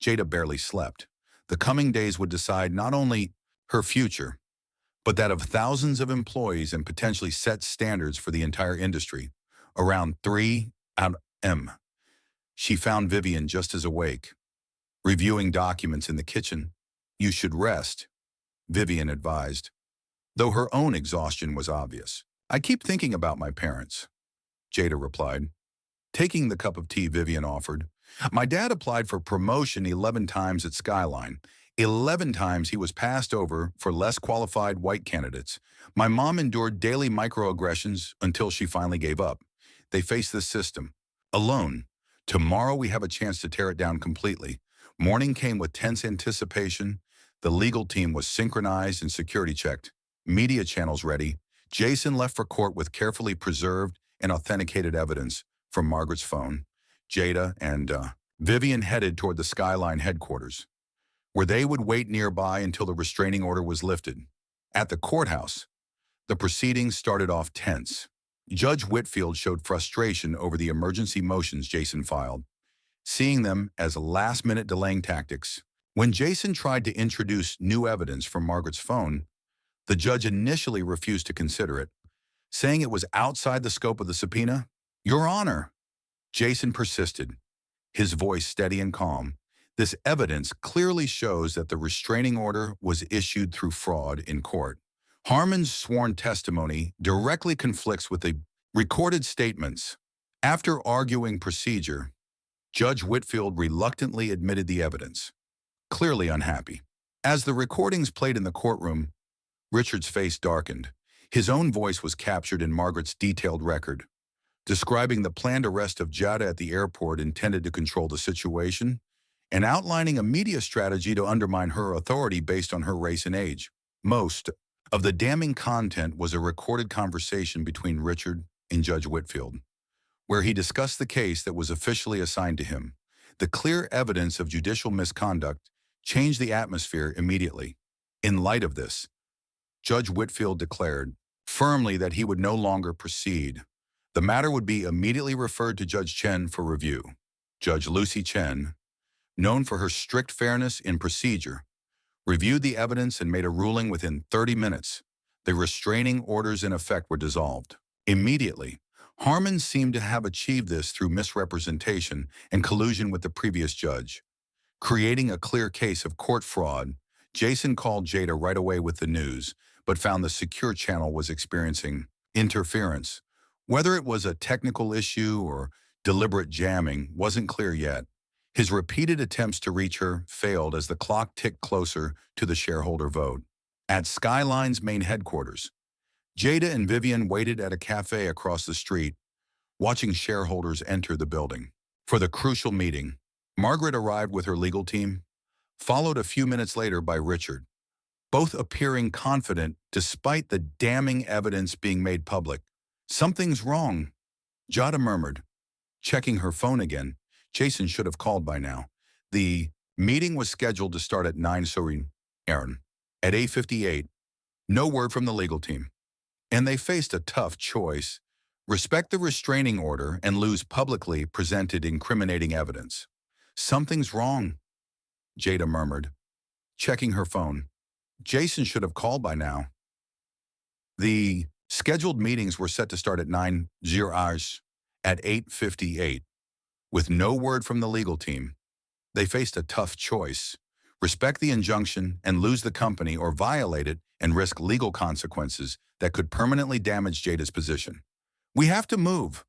Jada barely slept. The coming days would decide not only her future, but that of thousands of employees and potentially set standards for the entire industry. Around 3 a.m., she found Vivian just as awake, reviewing documents in the kitchen. "You should rest," Vivian advised, though her own exhaustion was obvious. "I keep thinking about my parents," Jada replied, taking the cup of tea Vivian offered. "My dad applied for promotion 11 times at Skyline. 11 times he was passed over for less qualified white candidates. My mom endured daily microaggressions until she finally gave up. They face this system alone. Tomorrow we have a chance to tear it down completely." Morning came with tense anticipation. The legal team was synchronized and security checked. Media channels ready. Jason left for court with carefully preserved and authenticated evidence from Margaret's phone. Jada and Vivian headed toward the Skyline headquarters, where they would wait nearby until the restraining order was lifted. At the courthouse, the proceedings started off tense. Judge Whitfield showed frustration over the emergency motions Jason filed, seeing them as last-minute delaying tactics. When Jason tried to introduce new evidence from Margaret's phone, the judge initially refused to consider it, saying it was outside the scope of the subpoena. "Your Honor," Jason persisted, his voice steady and calm. "This evidence clearly shows that the restraining order was issued through fraud in court. Harmon's sworn testimony directly conflicts with the recorded statements." After arguing procedure, Judge Whitfield reluctantly admitted the evidence, clearly unhappy. As the recordings played in the courtroom, Richard's face darkened. His own voice was captured in Margaret's detailed record, describing the planned arrest of Jada at the airport intended to control the situation, and outlining a media strategy to undermine her authority based on her race and age. Most of the damning content was a recorded conversation between Richard and Judge Whitfield, where he discussed the case that was officially assigned to him. The clear evidence of judicial misconduct changed the atmosphere immediately. In light of this, Judge Whitfield declared firmly that he would no longer proceed. The matter would be immediately referred to Judge Chen for review. Judge Lucy Chen, known for her strict fairness in procedure, reviewed the evidence and made a ruling within 30 minutes. The restraining orders in effect were dissolved. Immediately, Harmon seemed to have achieved this through misrepresentation and collusion with the previous judge, creating a clear case of court fraud. Jason called Jada right away with the news, but found the secure channel was experiencing interference. Whether it was a technical issue or deliberate jamming wasn't clear yet. His repeated attempts to reach her failed as the clock ticked closer to the shareholder vote. At Skyline's main headquarters, Jada and Vivian waited at a cafe across the street, watching shareholders enter the building. For the crucial meeting, Margaret arrived with her legal team, followed a few minutes later by Richard, both appearing confident despite the damning evidence being made public. "Something's wrong," Jada murmured, checking her phone again. Jason should have called by now. The Meeting was scheduled to start at 9 Airline. At 8:58, no word from the legal team. And they faced a tough choice: respect the restraining order and lose publicly presented incriminating evidence. Something's wrong, Jada murmured, checking her phone. Jason should have called by now. The scheduled meetings were set to start at 9 hours. At 8:58, with no word from the legal team, they faced a tough choice: respect the injunction and lose the company, or violate it and risk legal consequences that could permanently damage Jada's position. We have to move,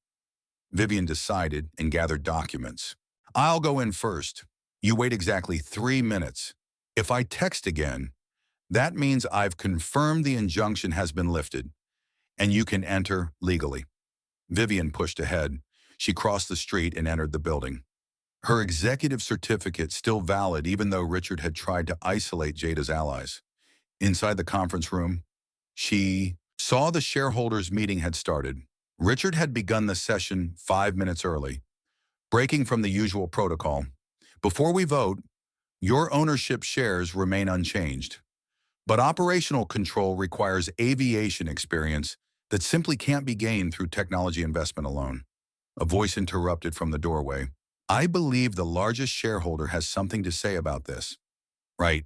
Vivian decided and gathered documents. I'll go in first. You wait exactly 3 minutes. If I text again, that means I've confirmed the injunction has been lifted, and you can enter legally. Vivian pushed ahead. She crossed the street and entered the building. Her executive certificate still valid even though Richard had tried to isolate Jada's allies. Inside the conference room, she saw the shareholders' meeting had started. Richard had begun the session 5 minutes early, breaking from the usual protocol. Before we vote, your ownership shares remain unchanged. But operational control requires aviation experience that simply can't be gained through technology investment alone. A voice interrupted from the doorway. I believe the largest shareholder has something to say about this. Right.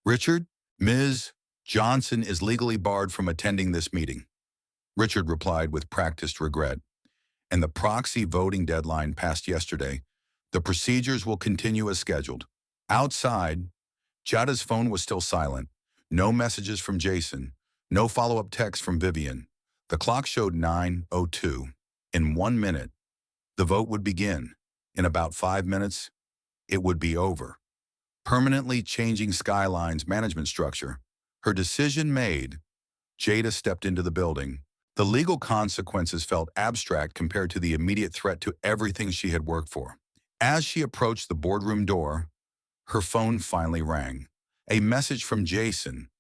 Richard, Ms. Johnson is legally barred from attending this meeting, Richard replied with practiced regret. And the proxy voting deadline passed yesterday. The procedures will continue as scheduled. Outside, Jada's phone was still silent. No messages from Jason. No follow-up text from Vivian. The clock showed 9:02. In 1 minute, the vote would begin. In about 5 minutes, it would be over. Permanently changing Skyline's management structure. Her decision made, Jada stepped into the building. The legal consequences felt abstract compared to the immediate threat to everything she had worked for. As she approached the boardroom door, her phone finally rang. A message from Jason.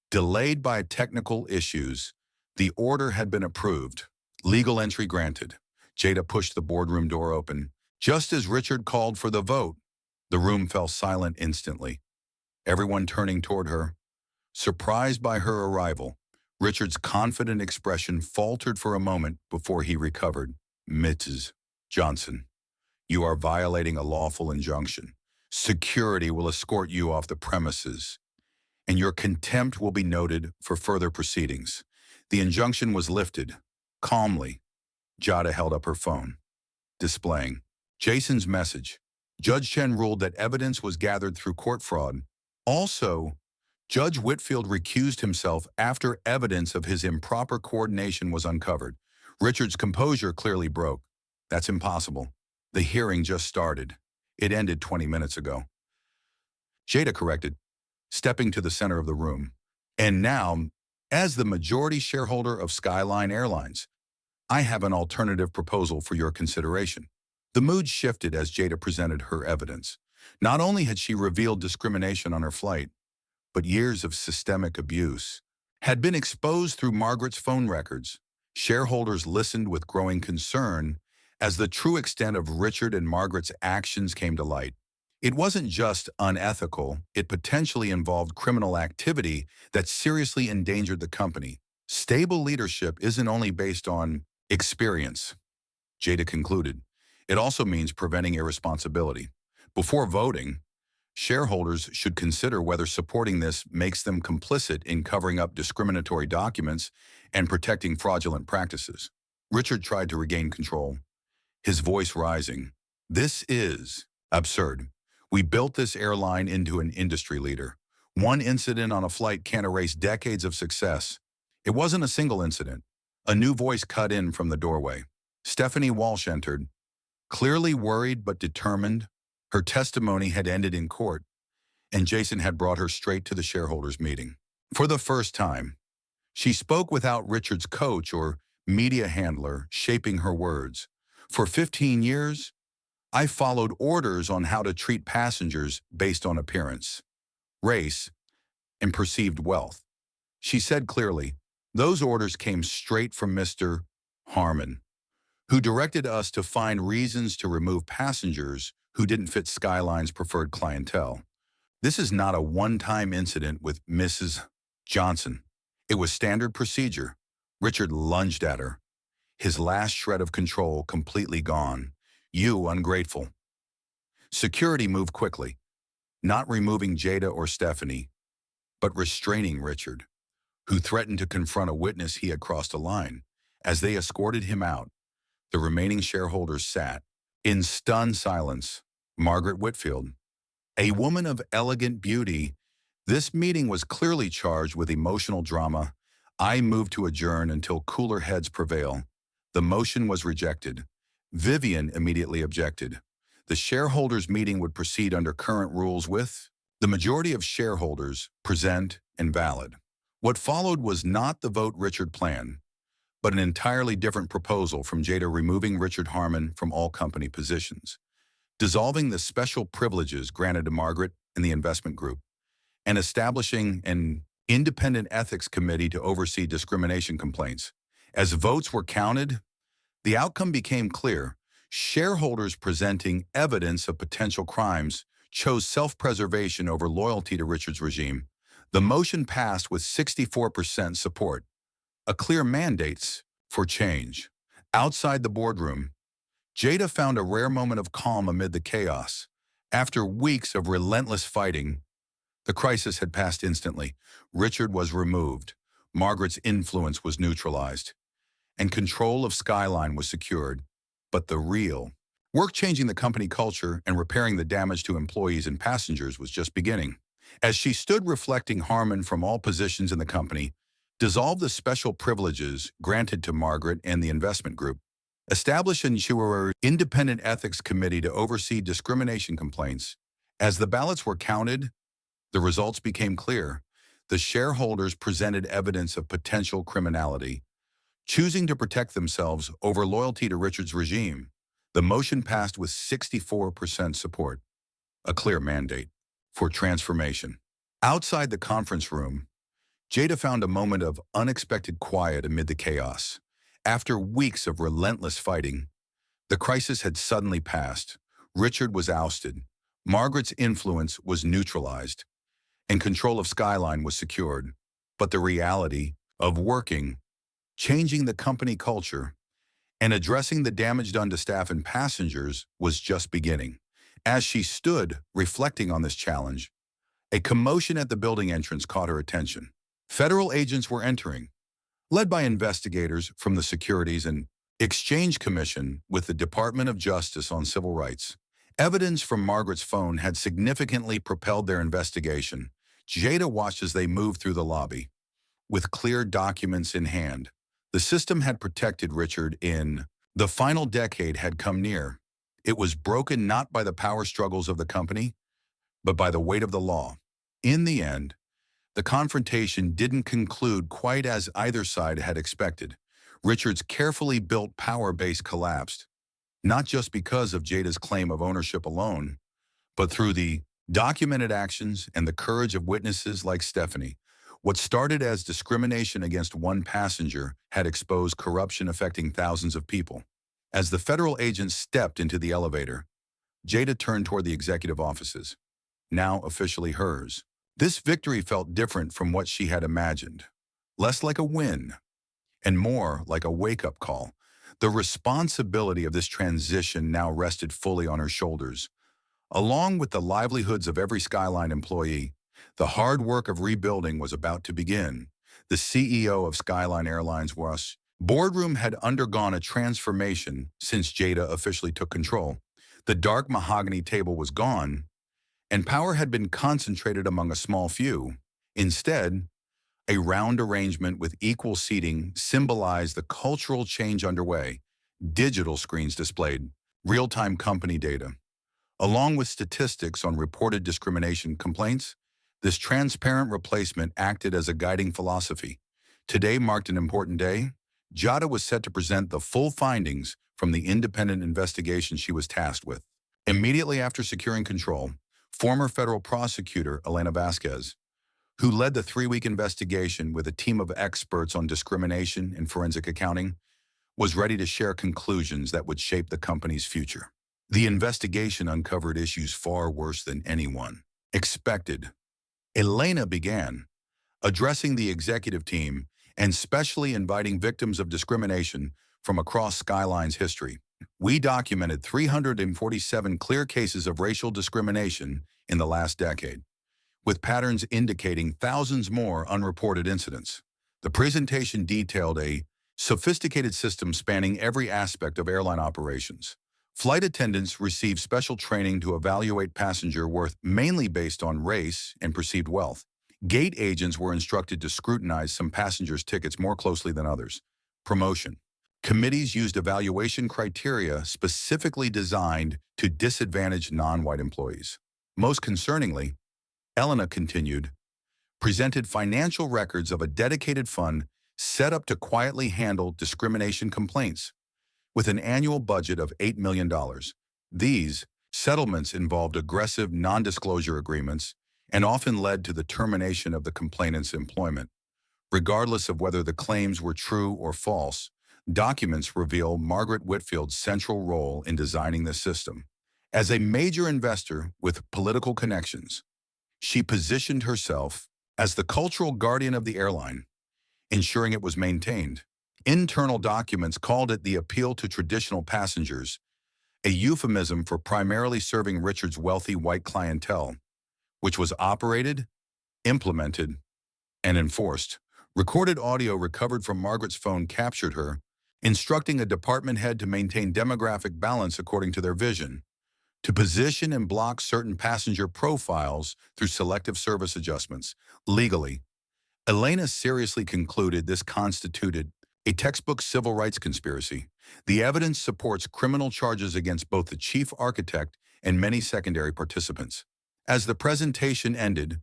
Delayed by technical issues, the order had been approved. Legal entry granted. Jada pushed the boardroom door open. Just as Richard called for the vote, the room fell silent instantly. Everyone turning toward her. Surprised by her arrival, Richard's confident expression faltered for a moment before he recovered. Mrs. Johnson, you are violating a lawful injunction. Security will escort you off the premises, and your contempt will be noted for further proceedings. The injunction was lifted. Calmly, Jada held up her phone, displaying Jason's message. Judge Chen ruled that evidence was gathered through court fraud. Also, Judge Whitfield recused himself after evidence of his improper coordination was uncovered. Richard's composure clearly broke. That's impossible. The hearing just started. It ended 20 minutes ago. Jada corrected, stepping to the center of the room. And now, as the majority shareholder of Skyline Airlines, I have an alternative proposal for your consideration. The mood shifted as Jada presented her evidence. Not only had she revealed discrimination on her flight, but years of systemic abuse had been exposed through Margaret's phone records. Shareholders listened with growing concern as the true extent of Richard and Margaret's actions came to light. It wasn't just unethical, it potentially involved criminal activity that seriously endangered the company. Stable leadership isn't only based on experience, Jada concluded. It also means preventing irresponsibility. Before voting, shareholders should consider whether supporting this makes them complicit in covering up discriminatory documents and protecting fraudulent practices. Richard tried to regain control, his voice rising. This is absurd. We built this airline into an industry leader. One incident on a flight can't erase decades of success. It wasn't a single incident. A new voice cut in from the doorway. Stephanie Walsh entered, clearly worried but determined. Her testimony had ended in court, and Jason had brought her straight to the shareholders' meeting. For the first time, she spoke without Richard's coach or media handler shaping her words. For 15 years, I followed orders on how to treat passengers based on appearance, race, and perceived wealth. She said clearly, those orders came straight from Mr. Harmon, who directed us to find reasons to remove passengers who didn't fit Skyline's preferred clientele. This is not a one-time incident with Mrs. Johnson. It was standard procedure. Richard lunged at her, his last shred of control completely gone. "You ungrateful." Security moved quickly, not removing Jada or Stephanie, but restraining Richard, who threatened to confront a witness he had crossed a line. As they escorted him out, the remaining shareholders sat in stunned silence. Margaret Whitfield, a woman of elegant beauty, this meeting was clearly charged with emotional drama. "I move to adjourn until cooler heads prevail." The motion was rejected. Vivian immediately objected. The shareholders' meeting would proceed under current rules with the majority of shareholders present and valid. What followed was not the vote Richard planned, but an entirely different proposal from Jada, removing Richard Harmon from all company positions, dissolving the special privileges granted to Margaret and the investment group, and establishing an independent ethics committee to oversee discrimination complaints. As votes were counted, the outcome became clear. Shareholders presenting evidence of potential crimes chose self-preservation over loyalty to Richard's regime. The motion passed with 64% support, a clear mandate for change. Outside the boardroom, Jada found a rare moment of calm amid the chaos. After weeks of relentless fighting, the crisis had passed instantly. Richard was removed, Margaret's influence was neutralized, and control of Skyline was secured. But the real work, changing the company culture and repairing the damage to employees and passengers, was just beginning. As she stood reflecting, Harmon from all positions in the company dissolved the special privileges granted to Margaret and the investment group, established an independent ethics committee to oversee discrimination complaints. As the ballots were counted, the results became clear. The shareholders presented evidence of potential criminality, choosing to protect themselves over loyalty to Richard's regime. The motion passed with 64% support, a clear mandate for transformation. Outside the conference room, Jada found a moment of unexpected quiet amid the chaos. After weeks of relentless fighting, the crisis had suddenly passed. Richard was ousted, Margaret's influence was neutralized, and control of Skyline was secured. But the reality of working, changing the company culture, and addressing the damage done to staff and passengers was just beginning. As she stood reflecting on this challenge, a commotion at the building entrance caught her attention. Federal agents were entering, led by investigators from the Securities and Exchange Commission with the Department of Justice on Civil Rights. Evidence from Margaret's phone had significantly propelled their investigation. Jada watched as they moved through the lobby, with clear documents in hand. The system had protected Richard in the final decade had come near. It was broken not by the power struggles of the company, but by the weight of the law. In the end, the confrontation didn't conclude quite as either side had expected. Richard's carefully built power base collapsed, not just because of Jada's claim of ownership alone, but through the documented actions and the courage of witnesses like Stephanie. What started as discrimination against one passenger had exposed corruption affecting thousands of people. As the federal agents stepped into the elevator, Jada turned toward the executive offices, now officially hers. This victory felt different from what she had imagined, less like a win, and more like a wake-up call. The responsibility of this transition now rested fully on her shoulders. Along with the livelihoods of every Skyline employee, the hard work of rebuilding was about to begin. The CEO of Skyline Airlines boardroom had undergone a transformation since Jada officially took control. The dark mahogany table was gone, and power had been concentrated among a small few. Instead, a round arrangement with equal seating symbolized the cultural change underway. Digital screens displayed real-time company data, along with statistics on reported discrimination complaints. This transparent replacement acted as a guiding philosophy. Today marked an important day. Jada was set to present the full findings from the independent investigation she was tasked with. Immediately after securing control, former federal prosecutor Elena Vasquez, who led the 3-week investigation with a team of experts on discrimination and forensic accounting, was ready to share conclusions that would shape the company's future. The investigation uncovered issues far worse than anyone expected. Elena began addressing the executive team and specially inviting victims of discrimination from across Skyline's history. We documented 347 clear cases of racial discrimination in the last decade, with patterns indicating thousands more unreported incidents. The presentation detailed a sophisticated system spanning every aspect of airline operations. Flight attendants receive special training to evaluate passenger worth mainly based on race and perceived wealth. Gate agents were instructed to scrutinize some passengers' tickets more closely than others. Promotion. Committees used evaluation criteria specifically designed to disadvantage non-white employees. Most concerningly, Elena continued, presented financial records of a dedicated fund set up to quietly handle discrimination complaints, with an annual budget of $8 million. These settlements involved aggressive non-disclosure agreements and often led to the termination of the complainant's employment. Regardless of whether the claims were true or false, documents reveal Margaret Whitfield's central role in designing the system. As a major investor with political connections, she positioned herself as the cultural guardian of the airline, ensuring it was maintained. Internal documents called it the appeal to traditional passengers, a euphemism for primarily serving Richard's wealthy white clientele, which was operated, implemented, and enforced. Recorded audio recovered from Margaret's phone captured her, instructing a department head to maintain demographic balance according to their vision, to position and block certain passenger profiles through selective service adjustments. Legally, Elena seriously concluded this constituted a textbook civil rights conspiracy. The evidence supports criminal charges against both the chief architect and many secondary participants. As the presentation ended,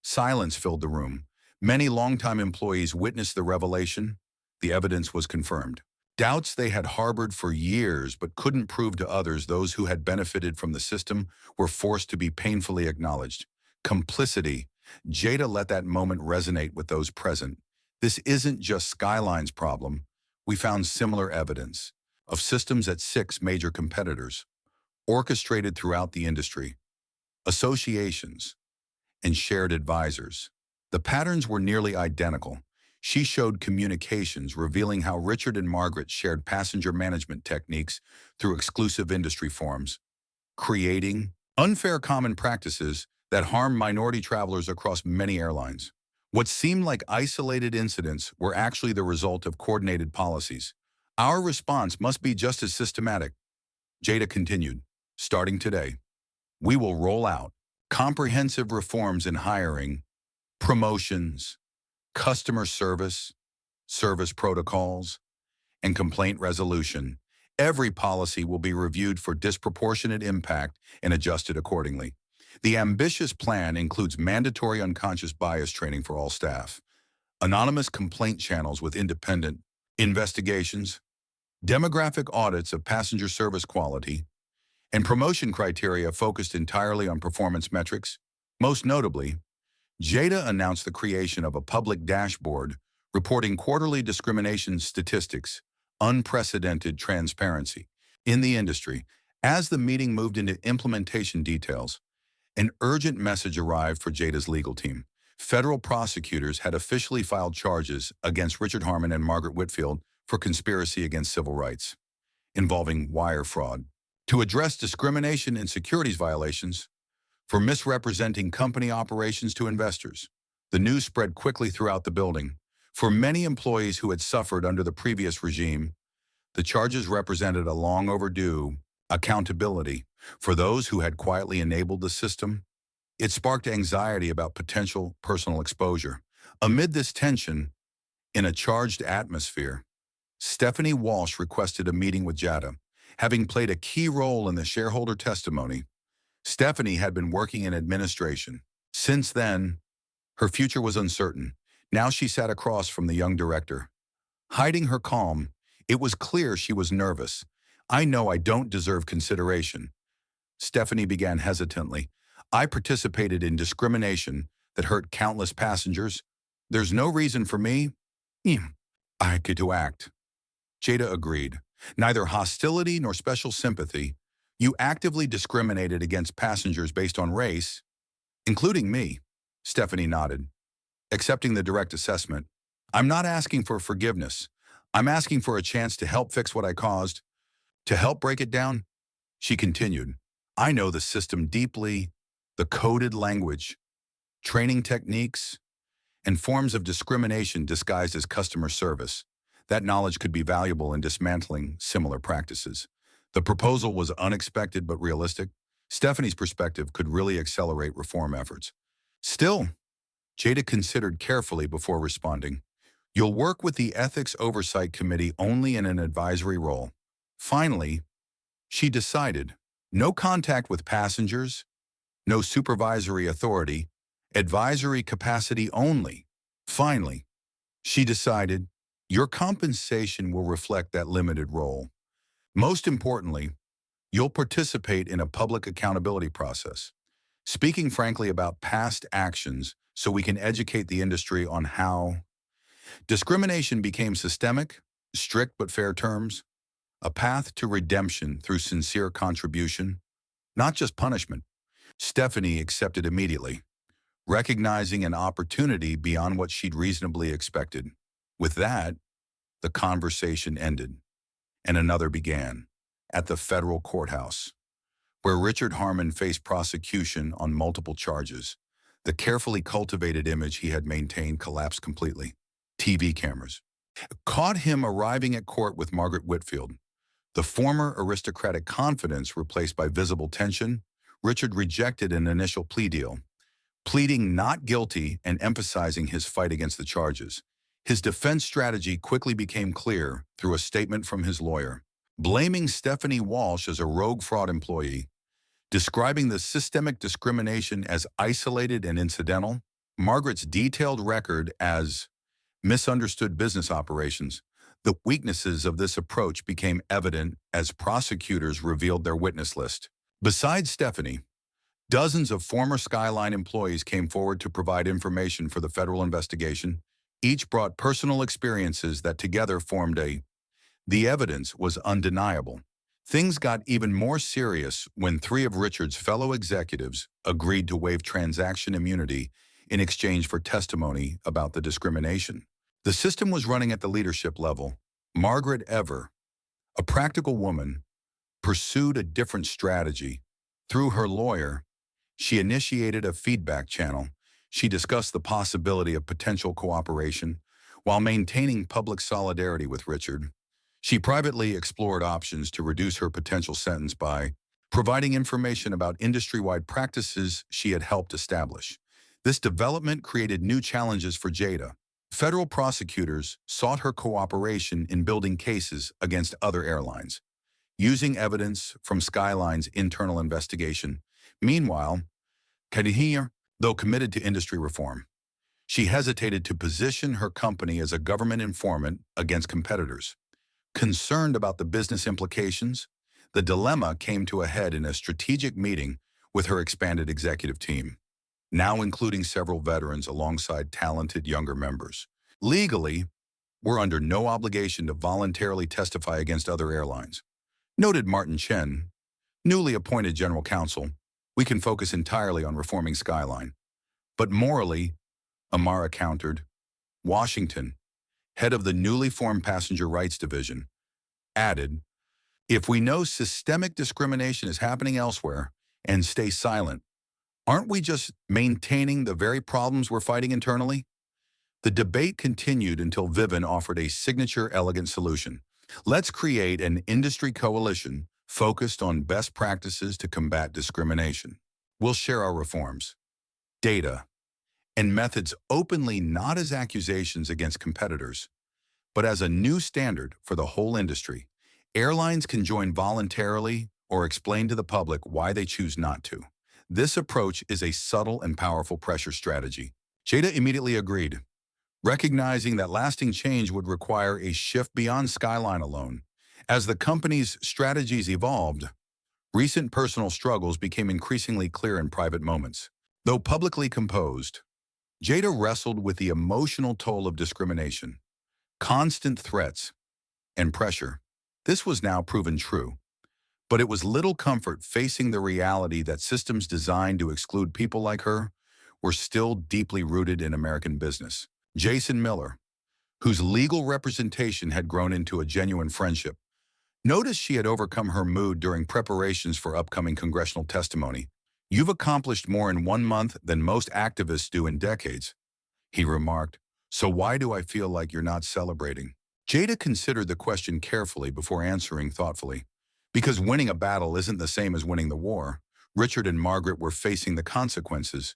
silence filled the room. Many longtime employees witnessed the revelation. The evidence was confirmed. Doubts they had harbored for years but couldn't prove to others, those who had benefited from the system, were forced to be painfully acknowledged. Complicity. Jada let that moment resonate with those present. This isn't just Skyline's problem. We found similar evidence of systems at 6 major competitors, orchestrated throughout the industry, associations, and shared advisors. The patterns were nearly identical. She showed communications revealing how Richard and Margaret shared passenger management techniques through exclusive industry forums, creating unfair common practices that harm minority travelers across many airlines. What seemed like isolated incidents were actually the result of coordinated policies. Our response must be just as systematic. Jada continued, starting today, we will roll out comprehensive reforms in hiring, promotions, customer service, service protocols, and complaint resolution. Every policy will be reviewed for disproportionate impact and adjusted accordingly. The ambitious plan includes mandatory unconscious bias training for all staff, anonymous complaint channels with independent investigations, demographic audits of passenger service quality, and promotion criteria focused entirely on performance metrics. Most notably, Jada announced the creation of a public dashboard reporting quarterly discrimination statistics, unprecedented transparency in the industry. As the meeting moved into implementation details, an urgent message arrived for Jada's legal team. Federal prosecutors had officially filed charges against Richard Harmon and Margaret Whitfield for conspiracy against civil rights, involving wire fraud, to address discrimination and securities violations, for misrepresenting company operations to investors. The news spread quickly throughout the building. For many employees who had suffered under the previous regime, the charges represented a long overdue accountability. For those who had quietly enabled the system, it sparked anxiety about potential personal exposure. Amid this tension, in a charged atmosphere, Stephanie Walsh requested a meeting with Jada. Having played a key role in the shareholder testimony, Stephanie had been working in administration. Since then, her future was uncertain. Now she sat across from the young director. Hiding her calm, it was clear she was nervous. I know I don't deserve consideration. Stephanie began hesitantly. I participated in discrimination that hurt countless passengers. There's no reason for me I could to act. Jada agreed. Neither hostility nor special sympathy. You actively discriminated against passengers based on race, including me. Stephanie nodded, accepting the direct assessment. I'm not asking for forgiveness. I'm asking for a chance to help fix what I caused, to help break it down. She continued, I know the system deeply, the coded language, training techniques, and forms of discrimination disguised as customer service. That knowledge could be valuable in dismantling similar practices. The proposal was unexpected but realistic. Stephanie's perspective could really accelerate reform efforts. Still, Jada considered carefully before responding. You'll work with the Ethics Oversight Committee only in an advisory role. Finally, she decided, no contact with passengers, no supervisory authority, advisory capacity only. Finally, she decided, your compensation will reflect that limited role. Most importantly, you'll participate in a public accountability process, speaking frankly about past actions so we can educate the industry on how discrimination became systemic, strict but fair terms, a path to redemption through sincere contribution, not just punishment. Stephanie accepted immediately, recognizing an opportunity beyond what she'd reasonably expected. With that, the conversation ended, and another began at the federal courthouse, where Richard Harmon faced prosecution on multiple charges. The carefully cultivated image he had maintained collapsed completely. TV cameras caught him arriving at court with Margaret Whitfield. The former aristocratic confidence replaced by visible tension, Richard rejected an initial plea deal, pleading not guilty and emphasizing his fight against the charges. His defense strategy quickly became clear through a statement from his lawyer, blaming Stephanie Walsh as a rogue fraud employee, describing the systemic discrimination as isolated and incidental, Margaret's detailed record as misunderstood business operations. The weaknesses of this approach became evident as prosecutors revealed their witness list. Besides Stephanie, dozens of former Skyline employees came forward to provide information for the federal investigation. Each brought personal experiences that together formed The evidence was undeniable. Things got even more serious when 3 of Richard's fellow executives agreed to waive transaction immunity in exchange for testimony about the discrimination. The system was running at the leadership level. Margaret Ever, a practical woman, pursued a different strategy. Through her lawyer, she initiated a feedback channel. She discussed the possibility of potential cooperation while maintaining public solidarity with Richard. She privately explored options to reduce her potential sentence by providing information about industry-wide practices she had helped establish. This development created new challenges for Jada. Federal prosecutors sought her cooperation in building cases against other airlines, using evidence from Skyline's internal investigation. Meanwhile, Khadija, though committed to industry reform, she hesitated to position her company as a government informant against competitors. Concerned about the business implications, the dilemma came to a head in a strategic meeting with her expanded executive team, now including several veterans alongside talented younger members. Legally, we're under no obligation to voluntarily testify against other airlines, noted Martin Chen, newly appointed general counsel. We can focus entirely on reforming Skyline. But morally, Amara countered, Washington, head of the newly formed Passenger Rights Division, added, if we know systemic discrimination is happening elsewhere and stay silent, aren't we just maintaining the very problems we're fighting internally? The debate continued until Vivin offered a signature elegant solution. Let's create an industry coalition focused on best practices to combat discrimination. We'll share our reforms, data, and methods openly, not as accusations against competitors, but as a new standard for the whole industry. Airlines can join voluntarily or explain to the public why they choose not to. This approach is a subtle and powerful pressure strategy. Jada immediately agreed, recognizing that lasting change would require a shift beyond Skyline alone. As the company's strategies evolved, recent personal struggles became increasingly clear in private moments. Though publicly composed, Jada wrestled with the emotional toll of discrimination, constant threats, and pressure. This was now proven true. But it was little comfort facing the reality that systems designed to exclude people like her were still deeply rooted in American business. Jason Miller, whose legal representation had grown into a genuine friendship, noticed she had overcome her mood during preparations for upcoming congressional testimony. "You've accomplished more in 1 month than most activists do in decades," he remarked. "So why do I feel like you're not celebrating?" Jada considered the question carefully before answering thoughtfully. Because winning a battle isn't the same as winning the war. Richard and Margaret were facing the consequences,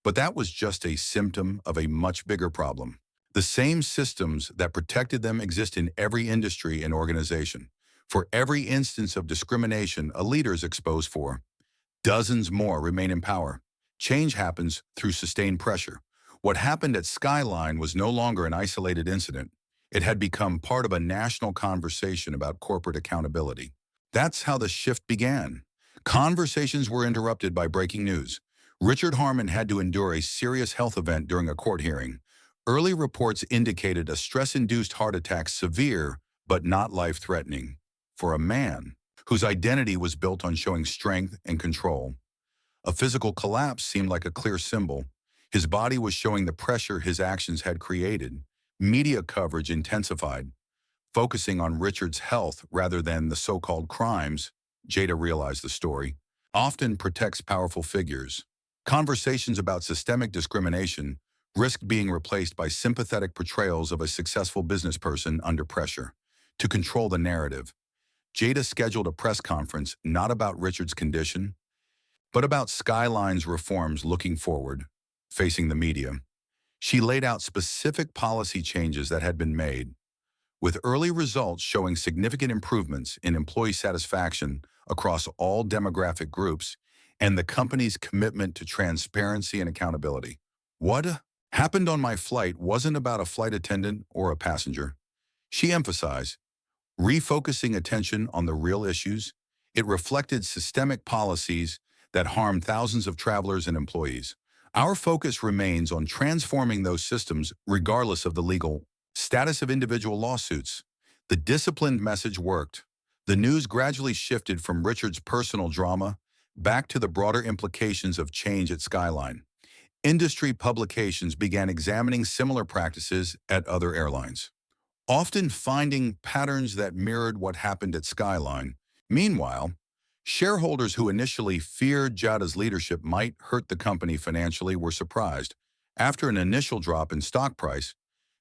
but that was just a symptom of a much bigger problem. The same systems that protected them exist in every industry and organization. For every instance of discrimination a leader is exposed for, dozens more remain in power. Change happens through sustained pressure. What happened at Skyline was no longer an isolated incident. It had become part of a national conversation about corporate accountability. That's how the shift began. Conversations were interrupted by breaking news. Richard Harmon had to endure a serious health event during a court hearing. Early reports indicated a stress-induced heart attack, severe but not life-threatening. For a man whose identity was built on showing strength and control, a physical collapse seemed like a clear symbol. His body was showing the pressure his actions had created. Media coverage intensified, focusing on Richard's health rather than the so-called crimes. Jada realized the story often protects powerful figures. Conversations about systemic discrimination risked being replaced by sympathetic portrayals of a successful business person under pressure. To control the narrative, Jada scheduled a press conference not about Richard's condition, but about Skyline's reforms looking forward, facing the media. She laid out specific policy changes that had been made, with early results showing significant improvements in employee satisfaction across all demographic groups and the company's commitment to transparency and accountability. "What happened on my flight wasn't about a flight attendant or a passenger," she emphasized, refocusing attention on the real issues. It reflected systemic policies that harm thousands of travelers and employees. "Our focus remains on transforming those systems regardless of the legal status of individual lawsuits." The disciplined message worked. The news gradually shifted from Richard's personal drama back to the broader implications of change at Skyline. Industry publications began examining similar practices at other airlines, often finding patterns that mirrored what happened at Skyline. Meanwhile, shareholders who initially feared Jada's leadership might hurt the company financially were surprised. After an initial drop in stock price,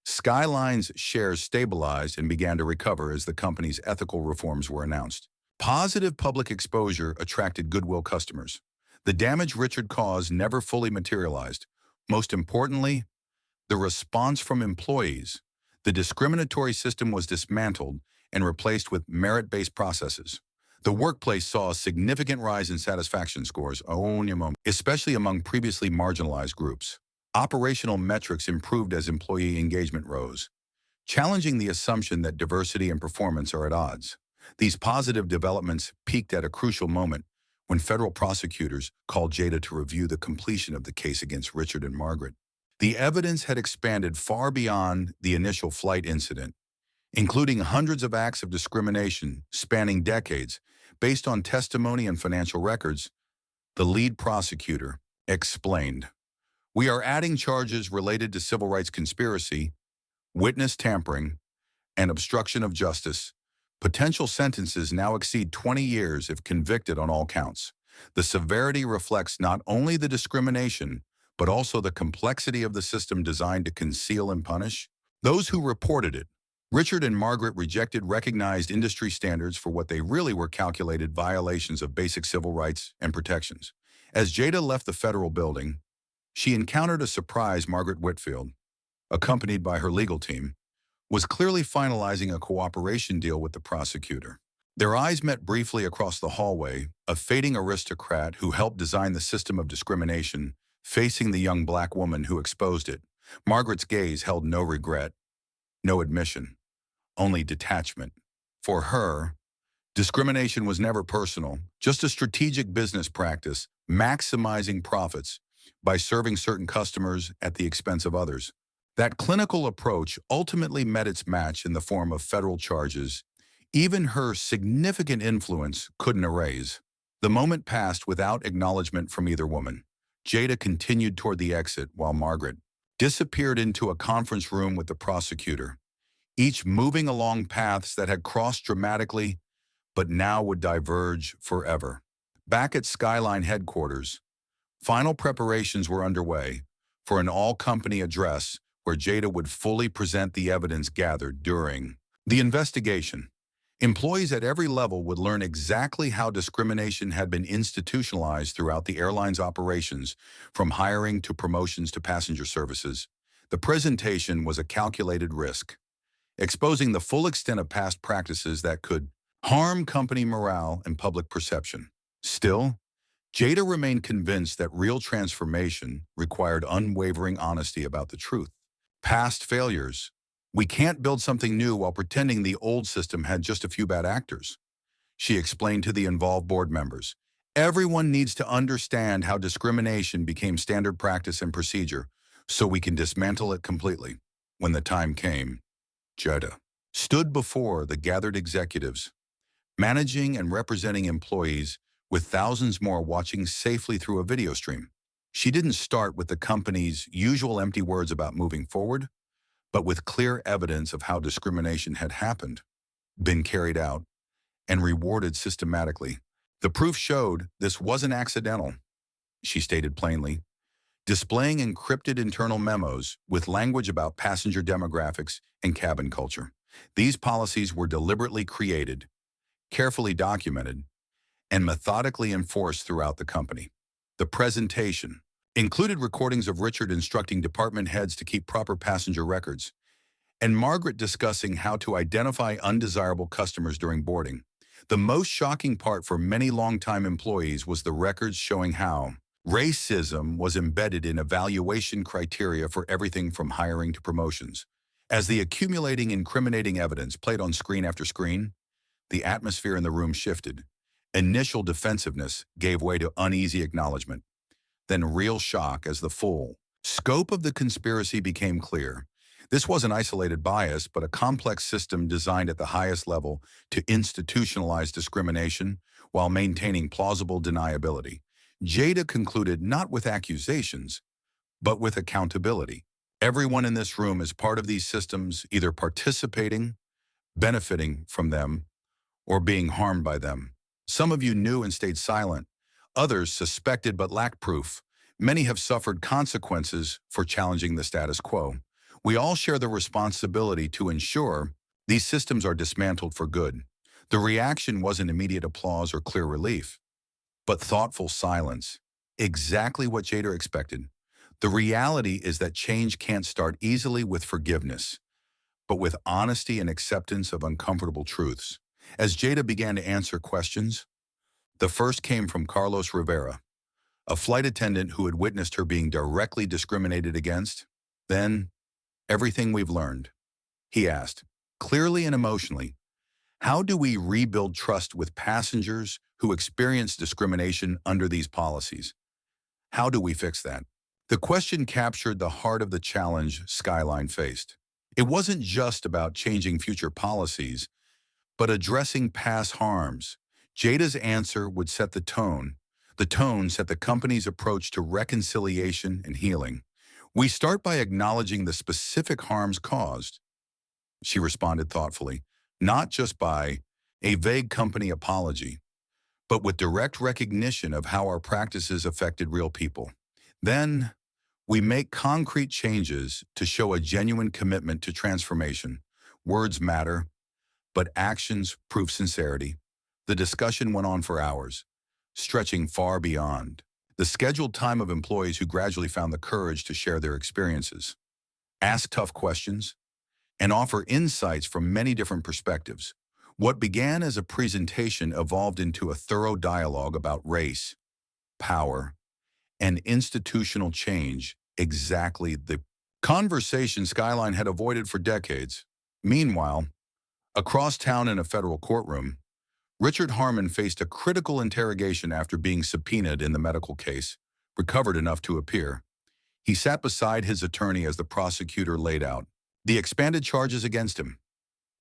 Skyline's shares stabilized and began to recover as the company's ethical reforms were announced. Positive public exposure attracted goodwill customers. The damage Richard caused never fully materialized. Most importantly, the response from employees. The discriminatory system was dismantled and replaced with merit-based processes. The workplace saw a significant rise in satisfaction scores, especially among previously marginalized groups. Operational metrics improved as employee engagement rose, challenging the assumption that diversity and performance are at odds. These positive developments peaked at a crucial moment when federal prosecutors called Jada to review the completion of the case against Richard and Margaret. The evidence had expanded far beyond the initial flight incident, including hundreds of acts of discrimination spanning decades. Based on testimony and financial records, the lead prosecutor explained, "We are adding charges related to civil rights conspiracy, witness tampering, and obstruction of justice. Potential sentences now exceed 20 years if convicted on all counts." The severity reflects not only the discrimination, but also the complexity of the system designed to conceal and punish those who reported it. Richard and Margaret rejected recognized industry standards for what they really were: calculated violations of basic civil rights and protections. As Jada left the federal building, she encountered a surprise. Margaret Whitfield, accompanied by her legal team, was clearly finalizing a cooperation deal with the prosecutor. Their eyes met briefly across the hallway, a fading aristocrat who helped design the system of discrimination, facing the young black woman who exposed it. Margaret's gaze held no regret, no admission, only detachment. For her, discrimination was never personal, just a strategic business practice, maximizing profits by serving certain customers at the expense of others. That clinical approach ultimately met its match in the form of federal charges, Even her significant influence couldn't erase. The moment passed without acknowledgement from either woman. Jada continued toward the exit while Margaret disappeared into a conference room with the prosecutor, each moving along paths that had crossed dramatically but now would diverge forever. Back at Skyline headquarters, final preparations were underway for an all-company address where Jada would fully present the evidence gathered during the investigation. Employees at every level would learn exactly how discrimination had been institutionalized throughout the airline's operations, from hiring to promotions to passenger services. The presentation was a calculated risk, exposing the full extent of past practices that could harm company morale and public perception. Still, Jada remained convinced that real transformation required unwavering honesty about the truth. Past failures. We can't build something new while pretending the old system had just a few bad actors, she explained to the involved board members. Everyone needs to understand how discrimination became standard practice and procedure so we can dismantle it completely. When the time came, Jada stood before the gathered executives, managing and representing employees with thousands more watching safely through a video stream. She didn't start with the company's usual empty words about moving forward, but with clear evidence of how discrimination had happened, been carried out, and rewarded systematically. The proof showed this wasn't accidental, she stated plainly, displaying encrypted internal memos with language about passenger demographics and cabin culture. These policies were deliberately created, carefully documented, and methodically enforced throughout the company. The presentation included recordings of Richard instructing department heads to keep proper passenger records, and Margaret discussing how to identify undesirable customers during boarding. The most shocking part for many longtime employees was the records showing how racism was embedded in evaluation criteria for everything from hiring to promotions. As the accumulating incriminating evidence played on screen after screen, the atmosphere in the room shifted. Initial defensiveness gave way to uneasy acknowledgement, then real shock as the full scope of the conspiracy became clear. This wasn't isolated bias, but a complex system designed at the highest level to institutionalize discrimination while maintaining plausible deniability. Jada concluded not with accusations, but with accountability. Everyone in this room is part of these systems, either participating, benefiting from them, or being harmed by them. Some of you knew and stayed silent. Others suspected but lacked proof. Many have suffered consequences for challenging the status quo. We all share the responsibility to ensure these systems are dismantled for good. The reaction wasn't immediate applause or clear relief, but thoughtful silence. Exactly what Jada expected. The reality is that change can't start easily with forgiveness, but with honesty and acceptance of uncomfortable truths. As Jada began to answer questions, the first came from Carlos Rivera, a flight attendant who had witnessed her being directly discriminated against. Then, everything we've learned, he asked, clearly and emotionally. How do we rebuild trust with passengers who experience discrimination under these policies? How do we fix that? The question captured the heart of the challenge Skyline faced. It wasn't just about changing future policies, but addressing past harms. Jada's answer would set the tone. The tone set the company's approach to reconciliation and healing. We start by acknowledging the specific harms caused, she responded thoughtfully, not just by a vague company apology, but with direct recognition of how our practices affected real people. Then, we make concrete changes to show a genuine commitment to transformation. Words matter, but actions prove sincerity. The discussion went on for hours, stretching far beyond the scheduled time of employees who gradually found the courage to share their experiences, ask tough questions, and offer insights from many different perspectives. What began as a presentation evolved into a thorough dialogue about race, power, and institutional change, exactly the conversation Skyline had avoided for decades. Meanwhile, across town in a federal courtroom, Richard Harmon faced a critical interrogation after being subpoenaed in the medical case, recovered enough to appear. He sat beside his attorney as the prosecutor laid out the expanded charges against him.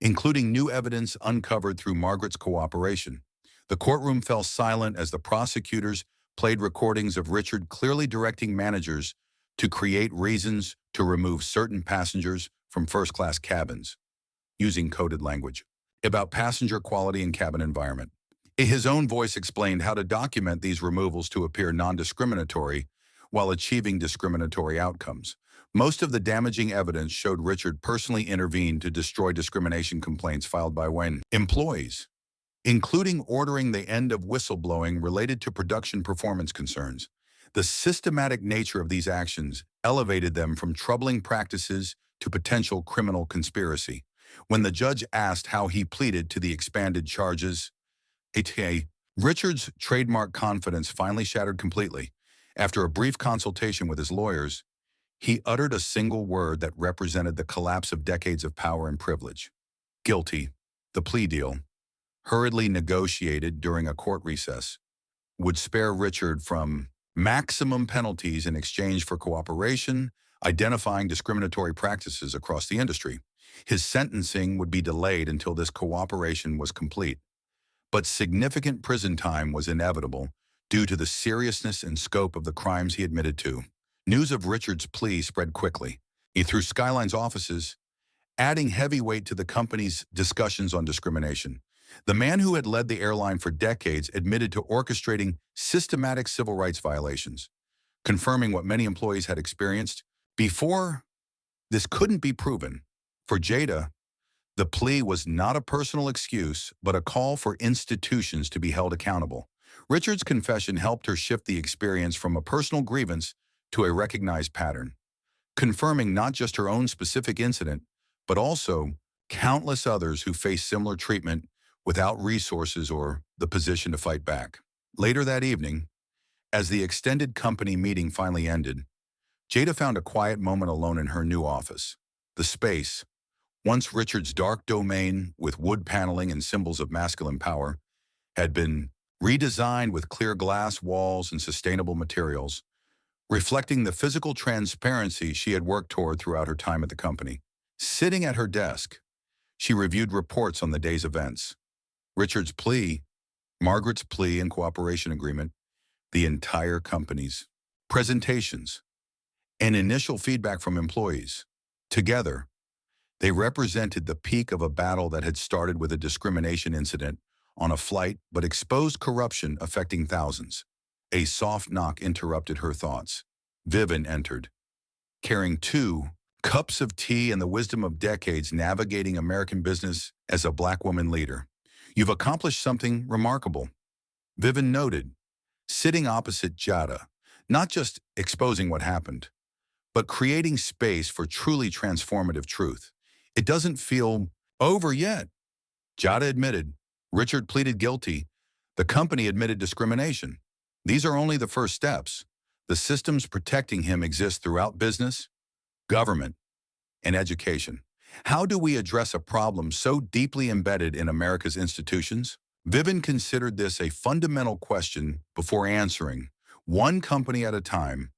including new evidence uncovered through Margaret's cooperation. The courtroom fell silent as the prosecutors played recordings of Richard clearly directing managers to create reasons to remove certain passengers from first-class cabins, using coded language about passenger quality and cabin environment. His own voice explained how to document these removals to appear non-discriminatory while achieving discriminatory outcomes. Most of the damaging evidence showed Richard personally intervened to destroy discrimination complaints filed by Wayne employees, including ordering the end of whistleblowing related to production performance concerns. The systematic nature of these actions elevated them from troubling practices to potential criminal conspiracy. When the judge asked how he pleaded to the expanded charges, Richard's trademark confidence finally shattered completely. After a brief consultation with his lawyers, he uttered a single word that represented the collapse of decades of power and privilege. Guilty. The plea deal, hurriedly negotiated during a court recess, would spare Richard from maximum penalties in exchange for cooperation, identifying discriminatory practices across the industry. His sentencing would be delayed until this cooperation was complete, but significant prison time was inevitable due to the seriousness and scope of the crimes he admitted to. News of Richard's plea spread quickly through Skyline's offices, adding heavy weight to the company's discussions on discrimination. The man who had led the airline for decades admitted to orchestrating systematic civil rights violations, confirming what many employees had experienced before. This couldn't be proven. For Jada, the plea was not a personal excuse, but a call for institutions to be held accountable. Richard's confession helped her shift the experience from a personal grievance to a recognized pattern, confirming not just her own specific incident, but also countless others who face similar treatment without resources or the position to fight back. Later that evening, as the extended company meeting finally ended, Jada found a quiet moment alone in her new office. The space, once Richard's dark domain with wood paneling and symbols of masculine power, had been redesigned with clear glass walls and sustainable materials, reflecting the physical transparency she had worked toward throughout her time at the company. Sitting at her desk, she reviewed reports on the day's events, Richard's plea, Margaret's plea and cooperation agreement, the entire company's presentations, and initial feedback from employees. Together, they represented the peak of a battle that had started with a discrimination incident on a flight but exposed corruption affecting thousands. A soft knock interrupted her thoughts. Vivian entered, carrying 2 cups of tea and the wisdom of decades navigating American business as a Black woman leader. You've accomplished something remarkable, Vivian noted, sitting opposite Jada, not just exposing what happened, but creating space for truly transformative truth. It doesn't feel over yet, Jada admitted. Richard pleaded guilty. The company admitted discrimination. These are only the first steps. The systems protecting him exist throughout business, government, and education. How do we address a problem so deeply embedded in America's institutions? Vivian considered this a fundamental question before answering. One company at a time,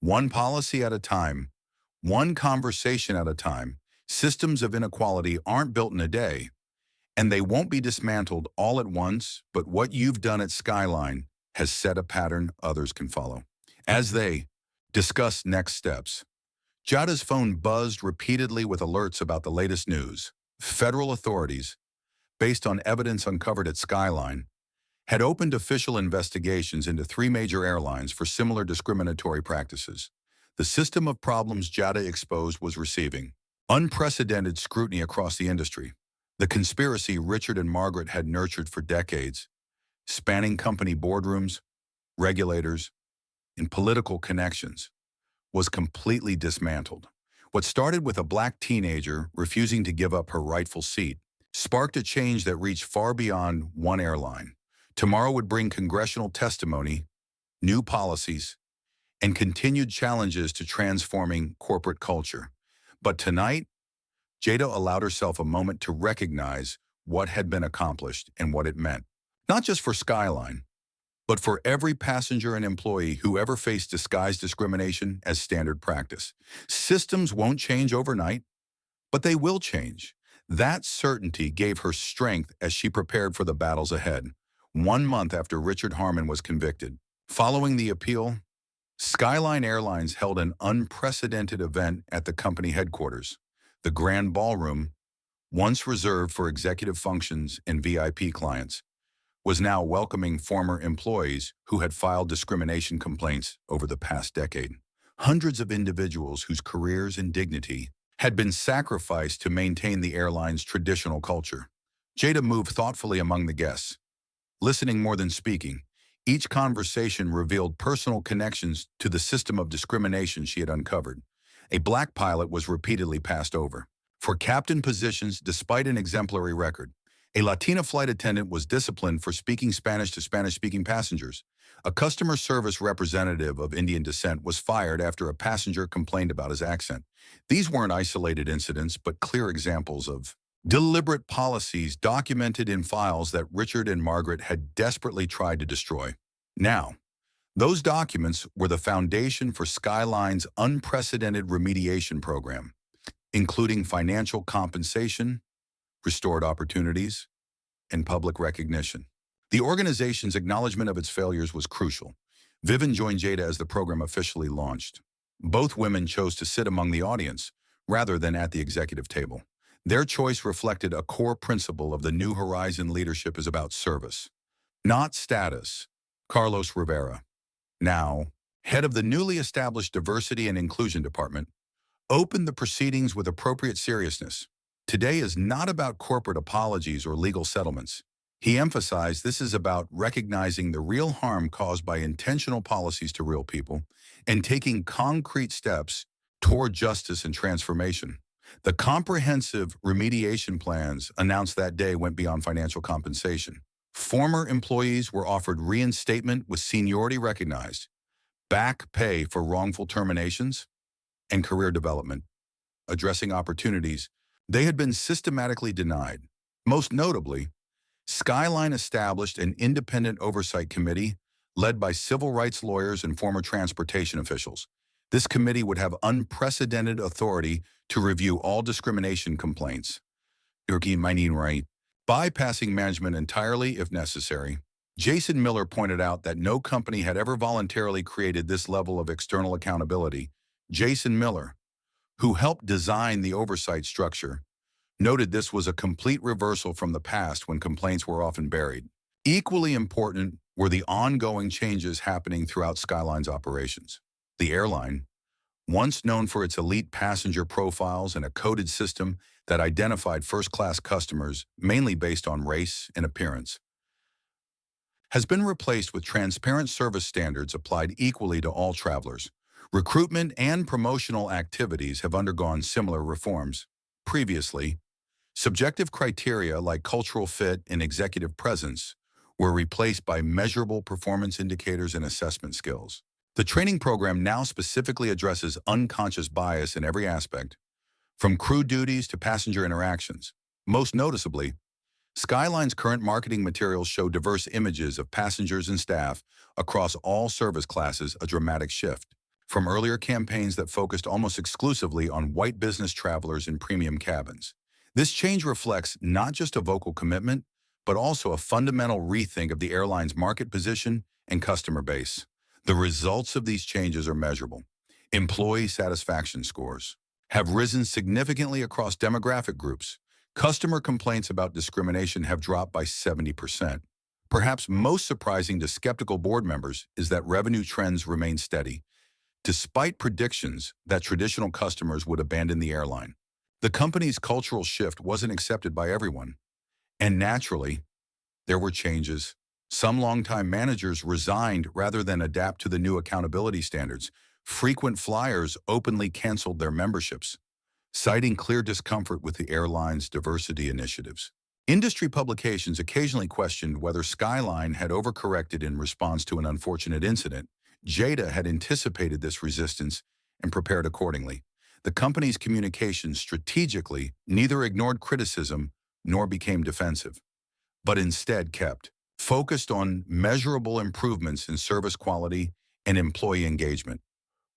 one policy at a time, one conversation at a time. Systems of inequality aren't built in a day, and they won't be dismantled all at once, but what you've done at Skyline has set a pattern others can follow. As they discussed next steps, Jada's phone buzzed repeatedly with alerts about the latest news. Federal authorities, based on evidence uncovered at Skyline, had opened official investigations into 3 major airlines for similar discriminatory practices. The system of problems Jada exposed was receiving unprecedented scrutiny across the industry. The conspiracy Richard and Margaret had nurtured for decades, spanning company boardrooms, regulators, and political connections, was completely dismantled. What started with a Black teenager refusing to give up her rightful seat sparked a change that reached far beyond one airline. Tomorrow would bring congressional testimony, new policies, and continued challenges to transforming corporate culture. But tonight, Jada allowed herself a moment to recognize what had been accomplished and what it meant, not just for Skyline, but for every passenger and employee who ever faced disguised discrimination as standard practice. Systems won't change overnight, but they will change. That certainty gave her strength as she prepared for the battles ahead. 1 month after Richard Harmon was convicted, following the appeal, Skyline Airlines held an unprecedented event at the company headquarters. The Grand Ballroom, once reserved for executive functions and VIP clients, was now welcoming former employees who had filed discrimination complaints over the past decade. Hundreds of individuals whose careers and dignity had been sacrificed to maintain the airline's traditional culture. Jada moved thoughtfully among the guests, listening more than speaking. Each conversation revealed personal connections to the system of discrimination she had uncovered. A black pilot was repeatedly passed over for captain positions despite an exemplary record. A Latina flight attendant was disciplined for speaking Spanish to Spanish-speaking passengers. A customer service representative of Indian descent was fired after a passenger complained about his accent. These weren't isolated incidents, but clear examples of deliberate policies documented in files that Richard and Margaret had desperately tried to destroy. Now, those documents were the foundation for Skyline's unprecedented remediation program, including financial compensation, restored opportunities, and public recognition. The organization's acknowledgement of its failures was crucial. Vivian joined Jada as the program officially launched. Both women chose to sit among the audience rather than at the executive table. Their choice reflected a core principle of the New Horizon leadership is about service, not status. Carlos Rivera, now head of the newly established Diversity and Inclusion Department, opened the proceedings with appropriate seriousness. Today is not about corporate apologies or legal settlements. He emphasized this is about recognizing the real harm caused by intentional policies to real people and taking concrete steps toward justice and transformation. The comprehensive remediation plans announced that day went beyond financial compensation. Former employees were offered reinstatement with seniority recognized, back pay for wrongful terminations, and career development, addressing opportunities they had been systematically denied. Most notably, Skyline established an independent oversight committee led by civil rights lawyers and former transportation officials. This committee would have unprecedented authority to review all discrimination complaints, bypassing management entirely if necessary. Jason Miller pointed out that no company had ever voluntarily created this level of external accountability. Jason Miller, who helped design the oversight structure, noted this was a complete reversal from the past when complaints were often buried. Equally important were the ongoing changes happening throughout Skyline's operations. The airline, once known for its elite passenger profiles and a coded system that identified first-class customers mainly based on race and appearance, has been replaced with transparent service standards applied equally to all travelers. Recruitment and promotional activities have undergone similar reforms. Previously, subjective criteria like cultural fit and executive presence were replaced by measurable performance indicators and assessment skills. The training program now specifically addresses unconscious bias in every aspect, from crew duties to passenger interactions. Most noticeably, Skyline's current marketing materials show diverse images of passengers and staff across all service classes, a dramatic shift from earlier campaigns that focused almost exclusively on white business travelers in premium cabins. This change reflects not just a vocal commitment, but also a fundamental rethink of the airline's market position and customer base. The results of these changes are measurable. Employee satisfaction scores have risen significantly across demographic groups. Customer complaints about discrimination have dropped by 70%. Perhaps most surprising to skeptical board members is that revenue trends remain steady, despite predictions that traditional customers would abandon the airline. The company's cultural shift wasn't accepted by everyone, and naturally, there were changes. Some longtime managers resigned rather than adapt to the new accountability standards. Frequent flyers openly canceled their memberships, citing clear discomfort with the airline's diversity initiatives. Industry publications occasionally questioned whether Skyline had overcorrected in response to an unfortunate incident. Jada had anticipated this resistance and prepared accordingly. The company's communications strategically neither ignored criticism nor became defensive, but instead kept focused on measurable improvements in service quality and employee engagement,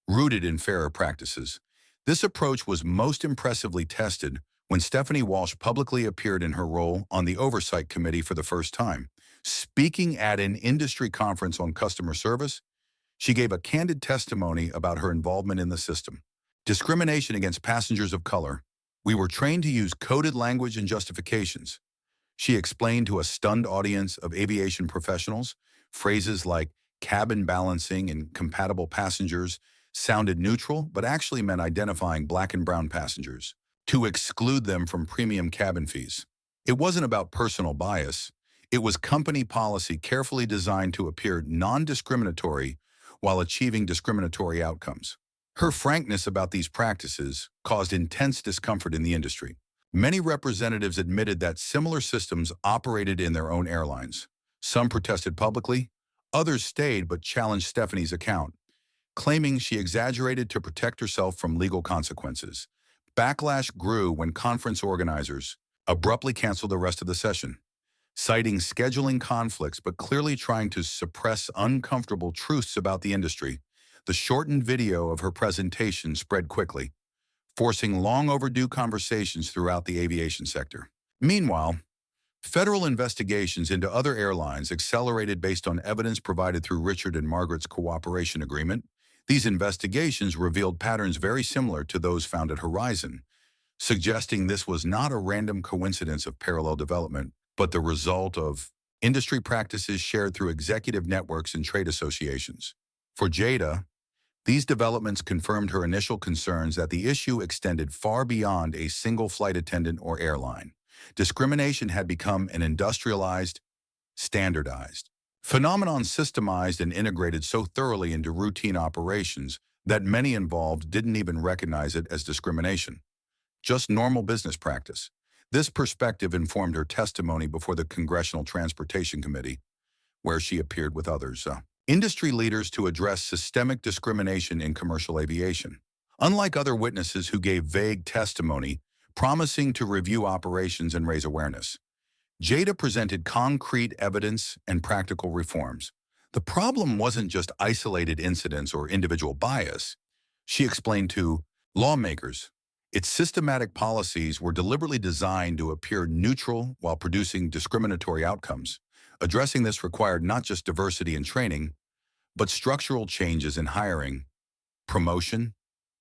rooted in fairer practices. This approach was most impressively tested when Stephanie Walsh publicly appeared in her role on the Oversight Committee for the first time. Speaking at an industry conference on customer service, she gave a candid testimony about her involvement in the system. Discrimination against passengers of color. We were trained to use coded language and justifications. She explained to a stunned audience of aviation professionals. Phrases like cabin balancing and compatible passengers sounded neutral, but actually meant identifying black and brown passengers to exclude them from premium cabin fees. It wasn't about personal bias. It was company policy carefully designed to appear non-discriminatory while achieving discriminatory outcomes. Her frankness about these practices caused intense discomfort in the industry. Many representatives admitted that similar systems operated in their own airlines. Some protested publicly, others stayed but challenged Stephanie's account, claiming she exaggerated to protect herself from legal consequences. Backlash grew when conference organizers abruptly canceled the rest of the session, citing scheduling conflicts but clearly trying to suppress uncomfortable truths about the industry. The shortened video of her presentation spread quickly, forcing long overdue conversations throughout the aviation sector. Meanwhile, federal investigations into other airlines accelerated based on evidence provided through Richard and Margaret's cooperation agreement. These investigations revealed patterns very similar to those found at Horizon, suggesting this was not a random coincidence of parallel development, but the result of industry practices shared through executive networks and trade associations. For Jada, these developments confirmed her initial concerns that the issue extended far beyond a single flight attendant or airline. Discrimination had become an industrialized, standardized phenomenon, systemized and integrated so thoroughly into routine operations that many involved didn't even recognize it as discrimination, just normal business practice. This perspective informed her testimony before the Congressional Transportation Committee, where she appeared with others. Industry leaders to address systemic discrimination in commercial aviation. Unlike other witnesses who gave vague testimony, promising to review operations and raise awareness, Jada presented concrete evidence and practical reforms. The problem wasn't just isolated incidents or individual bias. She explained to lawmakers, its systematic policies were deliberately designed to appear neutral while producing discriminatory outcomes. Addressing this required not just diversity in training, but structural changes in hiring, promotion,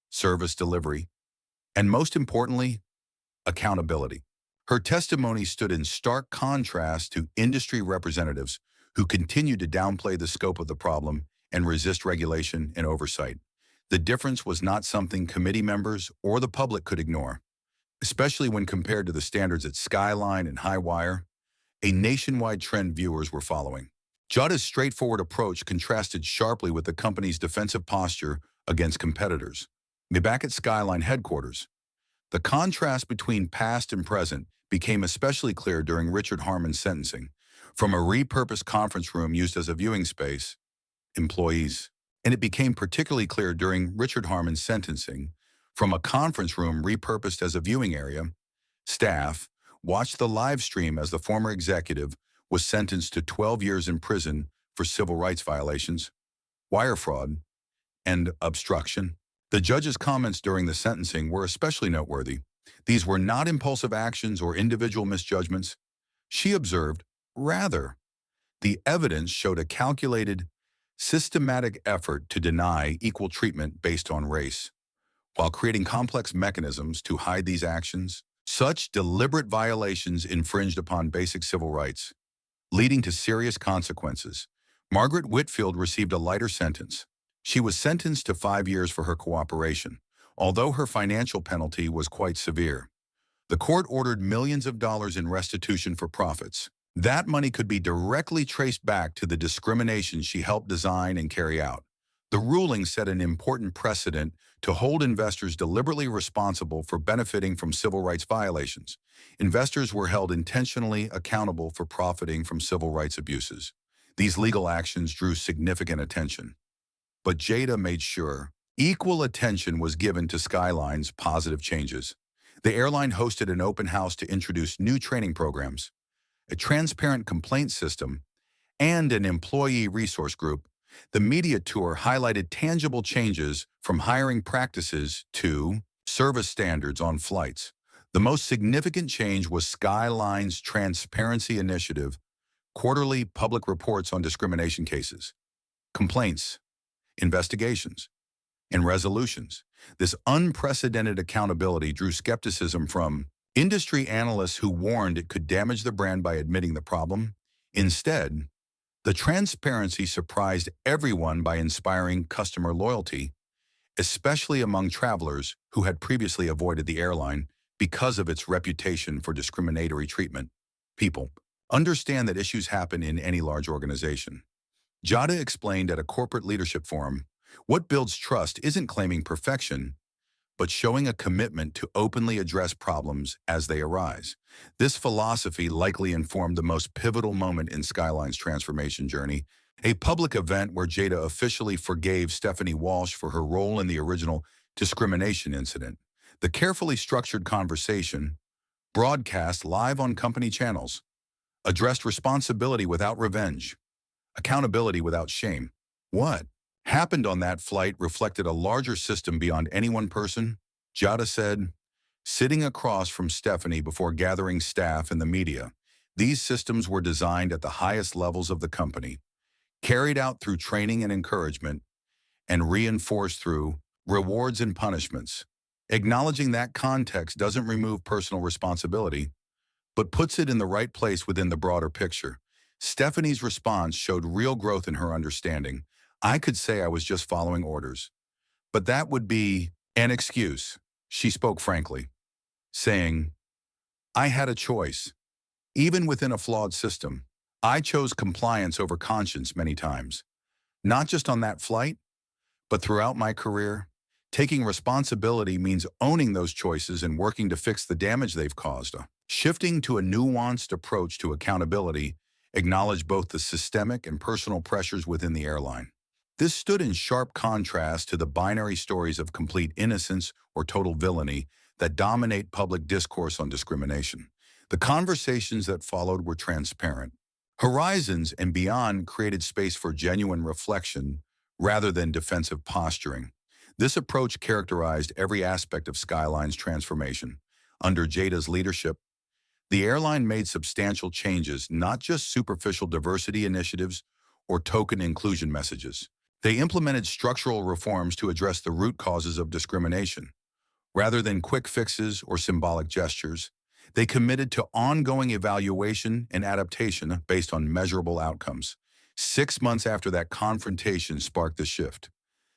service delivery, and most importantly, accountability. Her testimony stood in stark contrast to industry representatives who continued to downplay the scope of the problem and resist regulation and oversight. The difference was not something committee members or the public could ignore, especially when compared to the standards at Skyline and Highwire, a nationwide trend viewers were following. Jada's straightforward approach contrasted sharply with the company's defensive posture against competitors. Back at Skyline headquarters, the contrast between past and present became especially clear during Richard Harmon's sentencing. From a repurposed conference room used as a viewing space, employees, and it became particularly clear during Richard Harmon's sentencing, from a conference room repurposed as a viewing area, staff watched the live stream as the former executive was sentenced to 12 years in prison for civil rights violations, wire fraud, and obstruction. The judge's comments during the sentencing were especially noteworthy. These were not impulsive actions or individual misjudgments. She observed, rather, the evidence showed a calculated, systematic effort to deny equal treatment based on race, while creating complex mechanisms to hide these actions. Such deliberate violations infringed upon basic civil rights, leading to serious consequences. Margaret Whitfield received a lighter sentence. She was sentenced to 5 years for her cooperation, although her financial penalty was quite severe. The court ordered millions of dollars in restitution for profits. That money could be directly traced back to the discrimination she helped design and carry out. The ruling set an important precedent to hold investors deliberately responsible for benefiting from civil rights violations. Investors were held intentionally accountable for profiting from civil rights abuses. These legal actions drew significant attention. But Jada made sure equal attention was given to Skyline's positive changes. The airline hosted an open house to introduce new training programs, a transparent complaint system, and an employee resource group. The media tour highlighted tangible changes from hiring practices to service standards on flights. The most significant change was Skyline's Transparency Initiative, quarterly public reports on discrimination cases, complaints, investigations, and resolutions. This unprecedented accountability drew skepticism from industry analysts who warned it could damage the brand by admitting the problem. Instead, the transparency surprised everyone by inspiring customer loyalty, especially among travelers who had previously avoided the airline because of its reputation for discriminatory treatment. People understand that issues happen in any large organization. Jada explained at a corporate leadership forum, what builds trust isn't claiming perfection, but showing a commitment to openly address problems as they arise. This philosophy likely informed the most pivotal moment in Skyline's transformation journey, a public event where Jada officially forgave Stephanie Walsh for her role in the original discrimination incident. The carefully structured conversation, broadcast live on company channels, addressed responsibility without revenge, accountability without shame. What happened on that flight reflected a larger system beyond any one person, Jada said, sitting across from Stephanie before gathering staff and the media. These systems were designed at the highest levels of the company, carried out through training and encouragement, and reinforced through rewards and punishments. Acknowledging that context doesn't remove personal responsibility, but puts it in the right place within the broader picture. Stephanie's response showed real growth in her understanding. I could say I was just following orders, but that would be an excuse. She spoke frankly, saying, I had a choice. Even within a flawed system, I chose compliance over conscience many times. Not just on that flight, but throughout my career. Taking responsibility means owning those choices and working to fix the damage they've caused. Shifting to a nuanced approach to accountability acknowledged both the systemic and personal pressures within the airline. This stood in sharp contrast to the binary stories of complete innocence or total villainy that dominate public discourse on discrimination. The conversations that followed were transparent. Horizons and Beyond created space for genuine reflection rather than defensive posturing. This approach characterized every aspect of Skyline's transformation. Under Jada's leadership, the airline made substantial changes, not just superficial diversity initiatives or token inclusion messages. They implemented structural reforms to address the root causes of discrimination. Rather than quick fixes or symbolic gestures, they committed to ongoing evaluation and adaptation based on measurable outcomes. 6 months after that confrontation sparked the shift,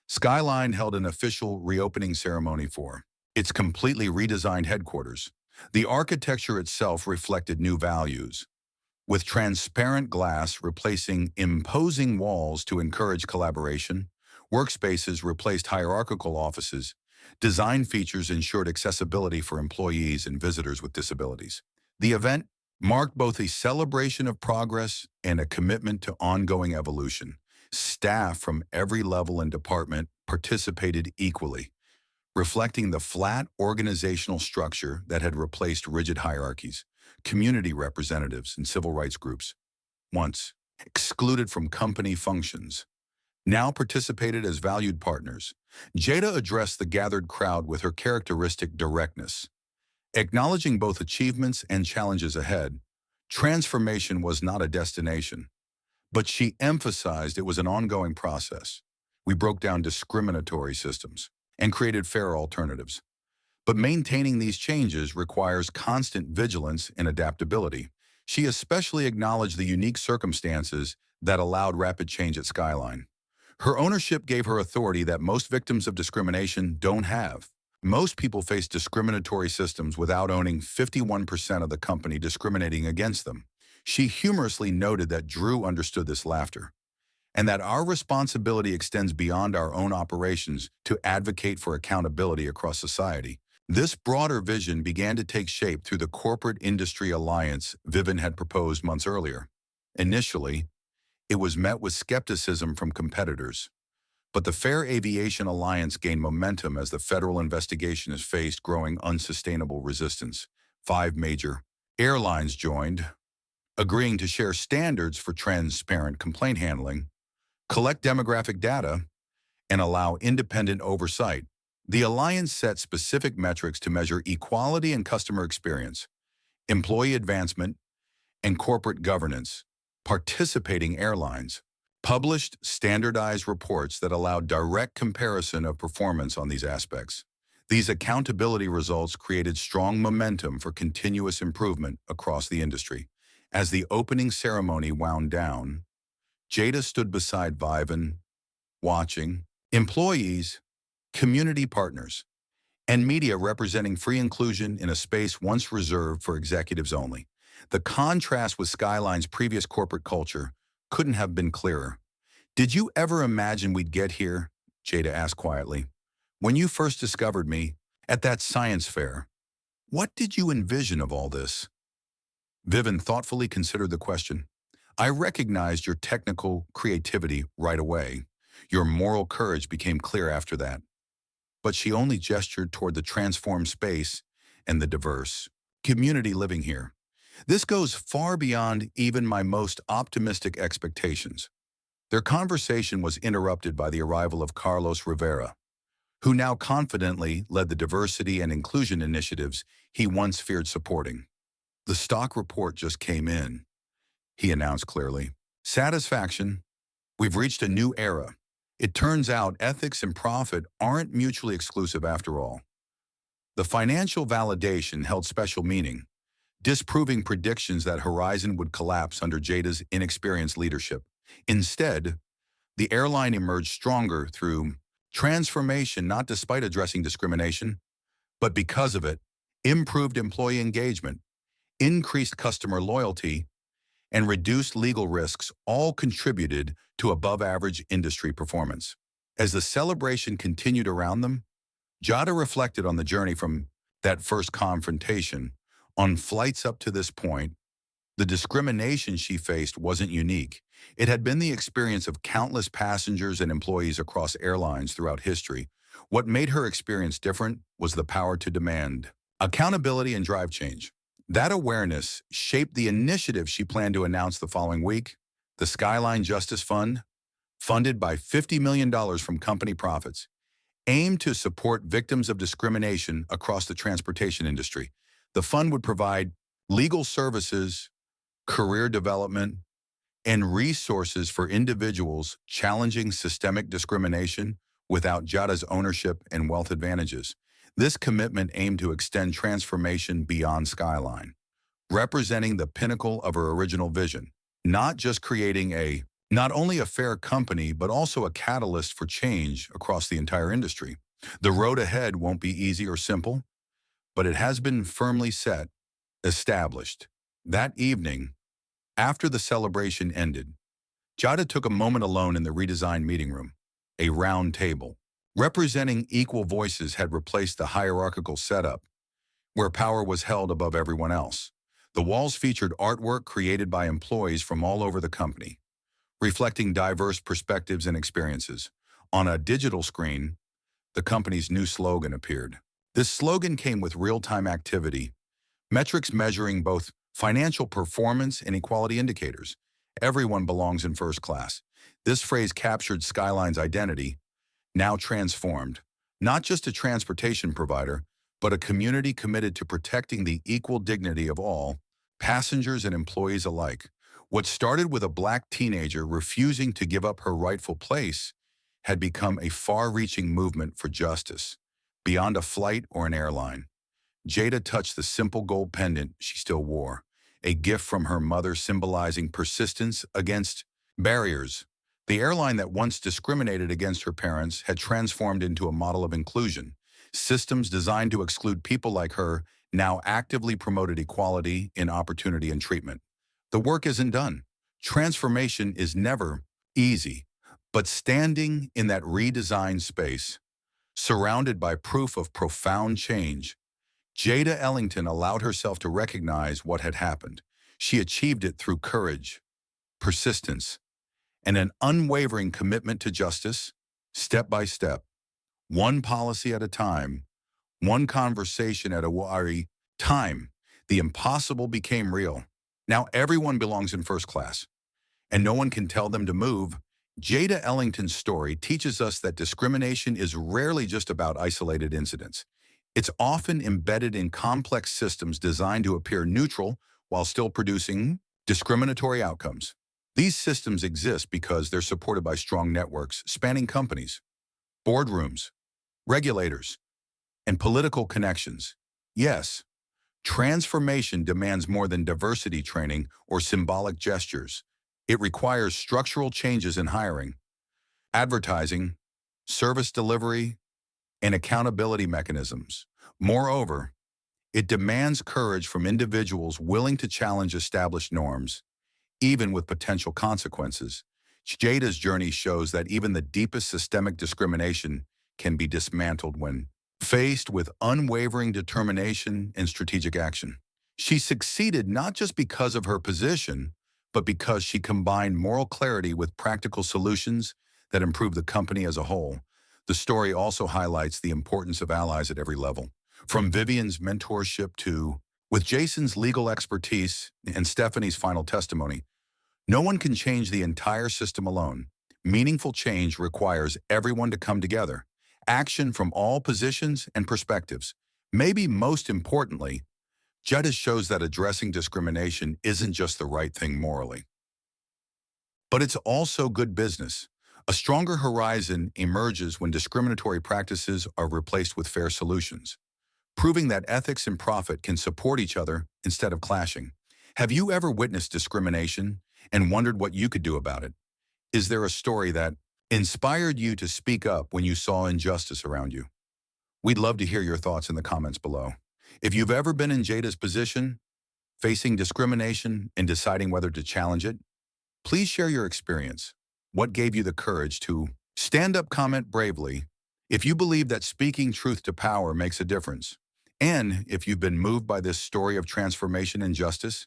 Skyline held an official reopening ceremony for its completely redesigned headquarters. The architecture itself reflected new values, with transparent glass replacing imposing walls to encourage collaboration. Workspaces replaced hierarchical offices. Design features ensured accessibility for employees and visitors with disabilities. The event marked both a celebration of progress and a commitment to ongoing evolution. Staff from every level and department participated equally, reflecting the flat organizational structure that had replaced rigid hierarchies. Community representatives and civil rights groups, once excluded from company functions, now participated as valued partners. Jada addressed the gathered crowd with her characteristic directness. Acknowledging both achievements and challenges ahead, transformation was not a destination, but she emphasized it was an ongoing process. We broke down discriminatory systems and created fair alternatives. But maintaining these changes requires constant vigilance and adaptability. She especially acknowledged the unique circumstances that allowed rapid change at Skyline. Her ownership gave her authority that most victims of discrimination don't have. Most people face discriminatory systems without owning 51% of the company discriminating against them. She humorously noted that Drew understood this laughter, and that our responsibility extends beyond our own operations to advocate for accountability across society. This broader vision began to take shape through the corporate industry alliance Vivint had proposed months earlier. Initially, it was met with skepticism from competitors, but the Fair Aviation Alliance gained momentum as the federal investigation has faced growing unsustainable resistance. 5 major airlines joined, agreeing to share standards for transparent complaint handling, collect demographic data, and allow independent oversight. The alliance set specific metrics to measure equality and customer experience, employee advancement, and corporate governance. Participating airlines published standardized reports that allowed direct comparison of performance on these aspects. These accountability results created strong momentum for continuous improvement across the industry. As the opening ceremony wound down, Jada stood beside Vivan, watching employees, community partners, and media representing free inclusion in a space once reserved for executives only. The contrast with Skyline's previous corporate culture couldn't have been clearer. "Did you ever imagine we'd get here?" Jada asked quietly. "When you first discovered me at that science fair, what did you envision of all this?" Vivan thoughtfully considered the question. "I recognized your technical creativity right away. Your moral courage became clear after that." But she only gestured toward the transformed space and the diverse community living here. "This goes far beyond even my most optimistic expectations." Their conversation was interrupted by the arrival of Carlos Rivera, who now confidently led the diversity and inclusion initiatives he once feared supporting. "The stock report just came in," he announced clearly. "Satisfaction. We've reached a new era. It turns out ethics and profit aren't mutually exclusive after all." The financial validation held special meaning, disproving predictions that Horizon would collapse under Jada's inexperienced leadership. Instead, the airline emerged stronger through transformation, not despite addressing discrimination, but because of it. Improved employee engagement, increased customer loyalty, and reduced legal risks all contributed to above-average industry performance. As the celebration continued around them, Jada reflected on the journey from that first confrontation. On flights up to this point, the discrimination she faced wasn't unique. It had been the experience of countless passengers and employees across airlines throughout history. What made her experience different was the power to demand accountability and drive change. That awareness shaped the initiative she planned to announce the following week: the Skyline Justice Fund, funded by $50 million from company profits, aimed to support victims of discrimination across the transportation industry. The fund would provide legal services, career development, and resources for individuals challenging systemic discrimination without Jada's ownership and wealth advantages. This commitment aimed to extend transformation beyond Skyline, representing the pinnacle of her original vision, not just creating not only a fair company, but also a catalyst for change across the entire industry. The road ahead won't be easy or simple, but it has been firmly established. That evening, after the celebration ended, Jada took a moment alone in the redesigned meeting room. A round table, representing equal voices, had replaced the hierarchical setup, where power was held above everyone else. The walls featured artwork created by employees from all over the company, reflecting diverse perspectives and experiences. On a digital screen, the company's new slogan appeared. This slogan came with real-time activity, metrics measuring both financial performance and equality indicators. "Everyone belongs in first class." This phrase captured Skyline's identity, now transformed, not just a transportation provider, but a community committed to protecting the equal dignity of all, passengers and employees alike. What started with a black teenager refusing to give up her rightful place had become a far-reaching movement for justice, beyond a flight or an airline. Jada touched the simple gold pendant she still wore, a gift from her mother symbolizing persistence against barriers. The airline that once discriminated against her parents had transformed into a model of inclusion. Systems designed to exclude people like her now actively promoted equality in opportunity and treatment. The work isn't done. Transformation is never easy, but standing in that redesigned space, surrounded by proof of profound change, Jada Ellington allowed herself to recognize what had happened. She achieved it through courage, persistence, and an unwavering commitment to justice, step by step, one policy at a time, one conversation at a time. The impossible became real. Now everyone belongs in first class, and no one can tell them to move. Jada Ellington's story teaches us that discrimination is rarely just about isolated incidents. It's often embedded in complex systems designed to appear neutral while still producing discriminatory outcomes. These systems exist because they're supported by strong networks spanning companies, boardrooms, regulators, and political connections. Yes, transformation demands more than diversity training or symbolic gestures. It requires structural changes in hiring, advertising, service delivery, and accountability mechanisms. Moreover, it demands courage from individuals willing to challenge established norms, even with potential consequences. Jada's journey shows that even the deepest systemic discrimination can be dismantled when faced with unwavering determination and strategic action. She succeeded not just because of her position, but because she combined moral clarity with practical solutions that improve the company as a whole. The story also highlights the importance of allies at every level, from Vivian's mentorship to, with Jason's legal expertise and Stephanie's final testimony, no one can change the entire system alone. Meaningful change requires everyone to come together. Action from all positions and perspectives. Maybe most importantly, Jada shows that addressing discrimination isn't just the right thing morally, but it's also good business. A stronger horizon emerges when discriminatory practices are replaced with fair solutions, proving that ethics and profit can support each other instead of clashing. Have you ever witnessed discrimination and wondered what you could do about it? Is there a story that inspired you to speak up when you saw injustice around you? We'd love to hear your thoughts in the comments below. If you've ever been in Jada's position, facing discrimination and deciding whether to challenge it, please share your experience. What gave you the courage to stand up, comment bravely? If you believe that speaking truth to power makes a difference, and if you've been moved by this story of transformation and justice,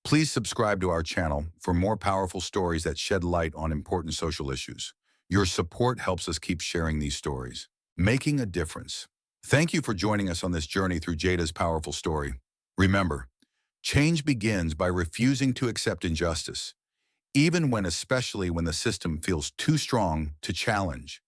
please subscribe to our channel for more powerful stories that shed light on important social issues. Your support helps us keep sharing these stories, making a difference. Thank you for joining us on this journey through Jada's powerful story. Remember, change begins by refusing to accept injustice, especially when the system feels too strong to challenge.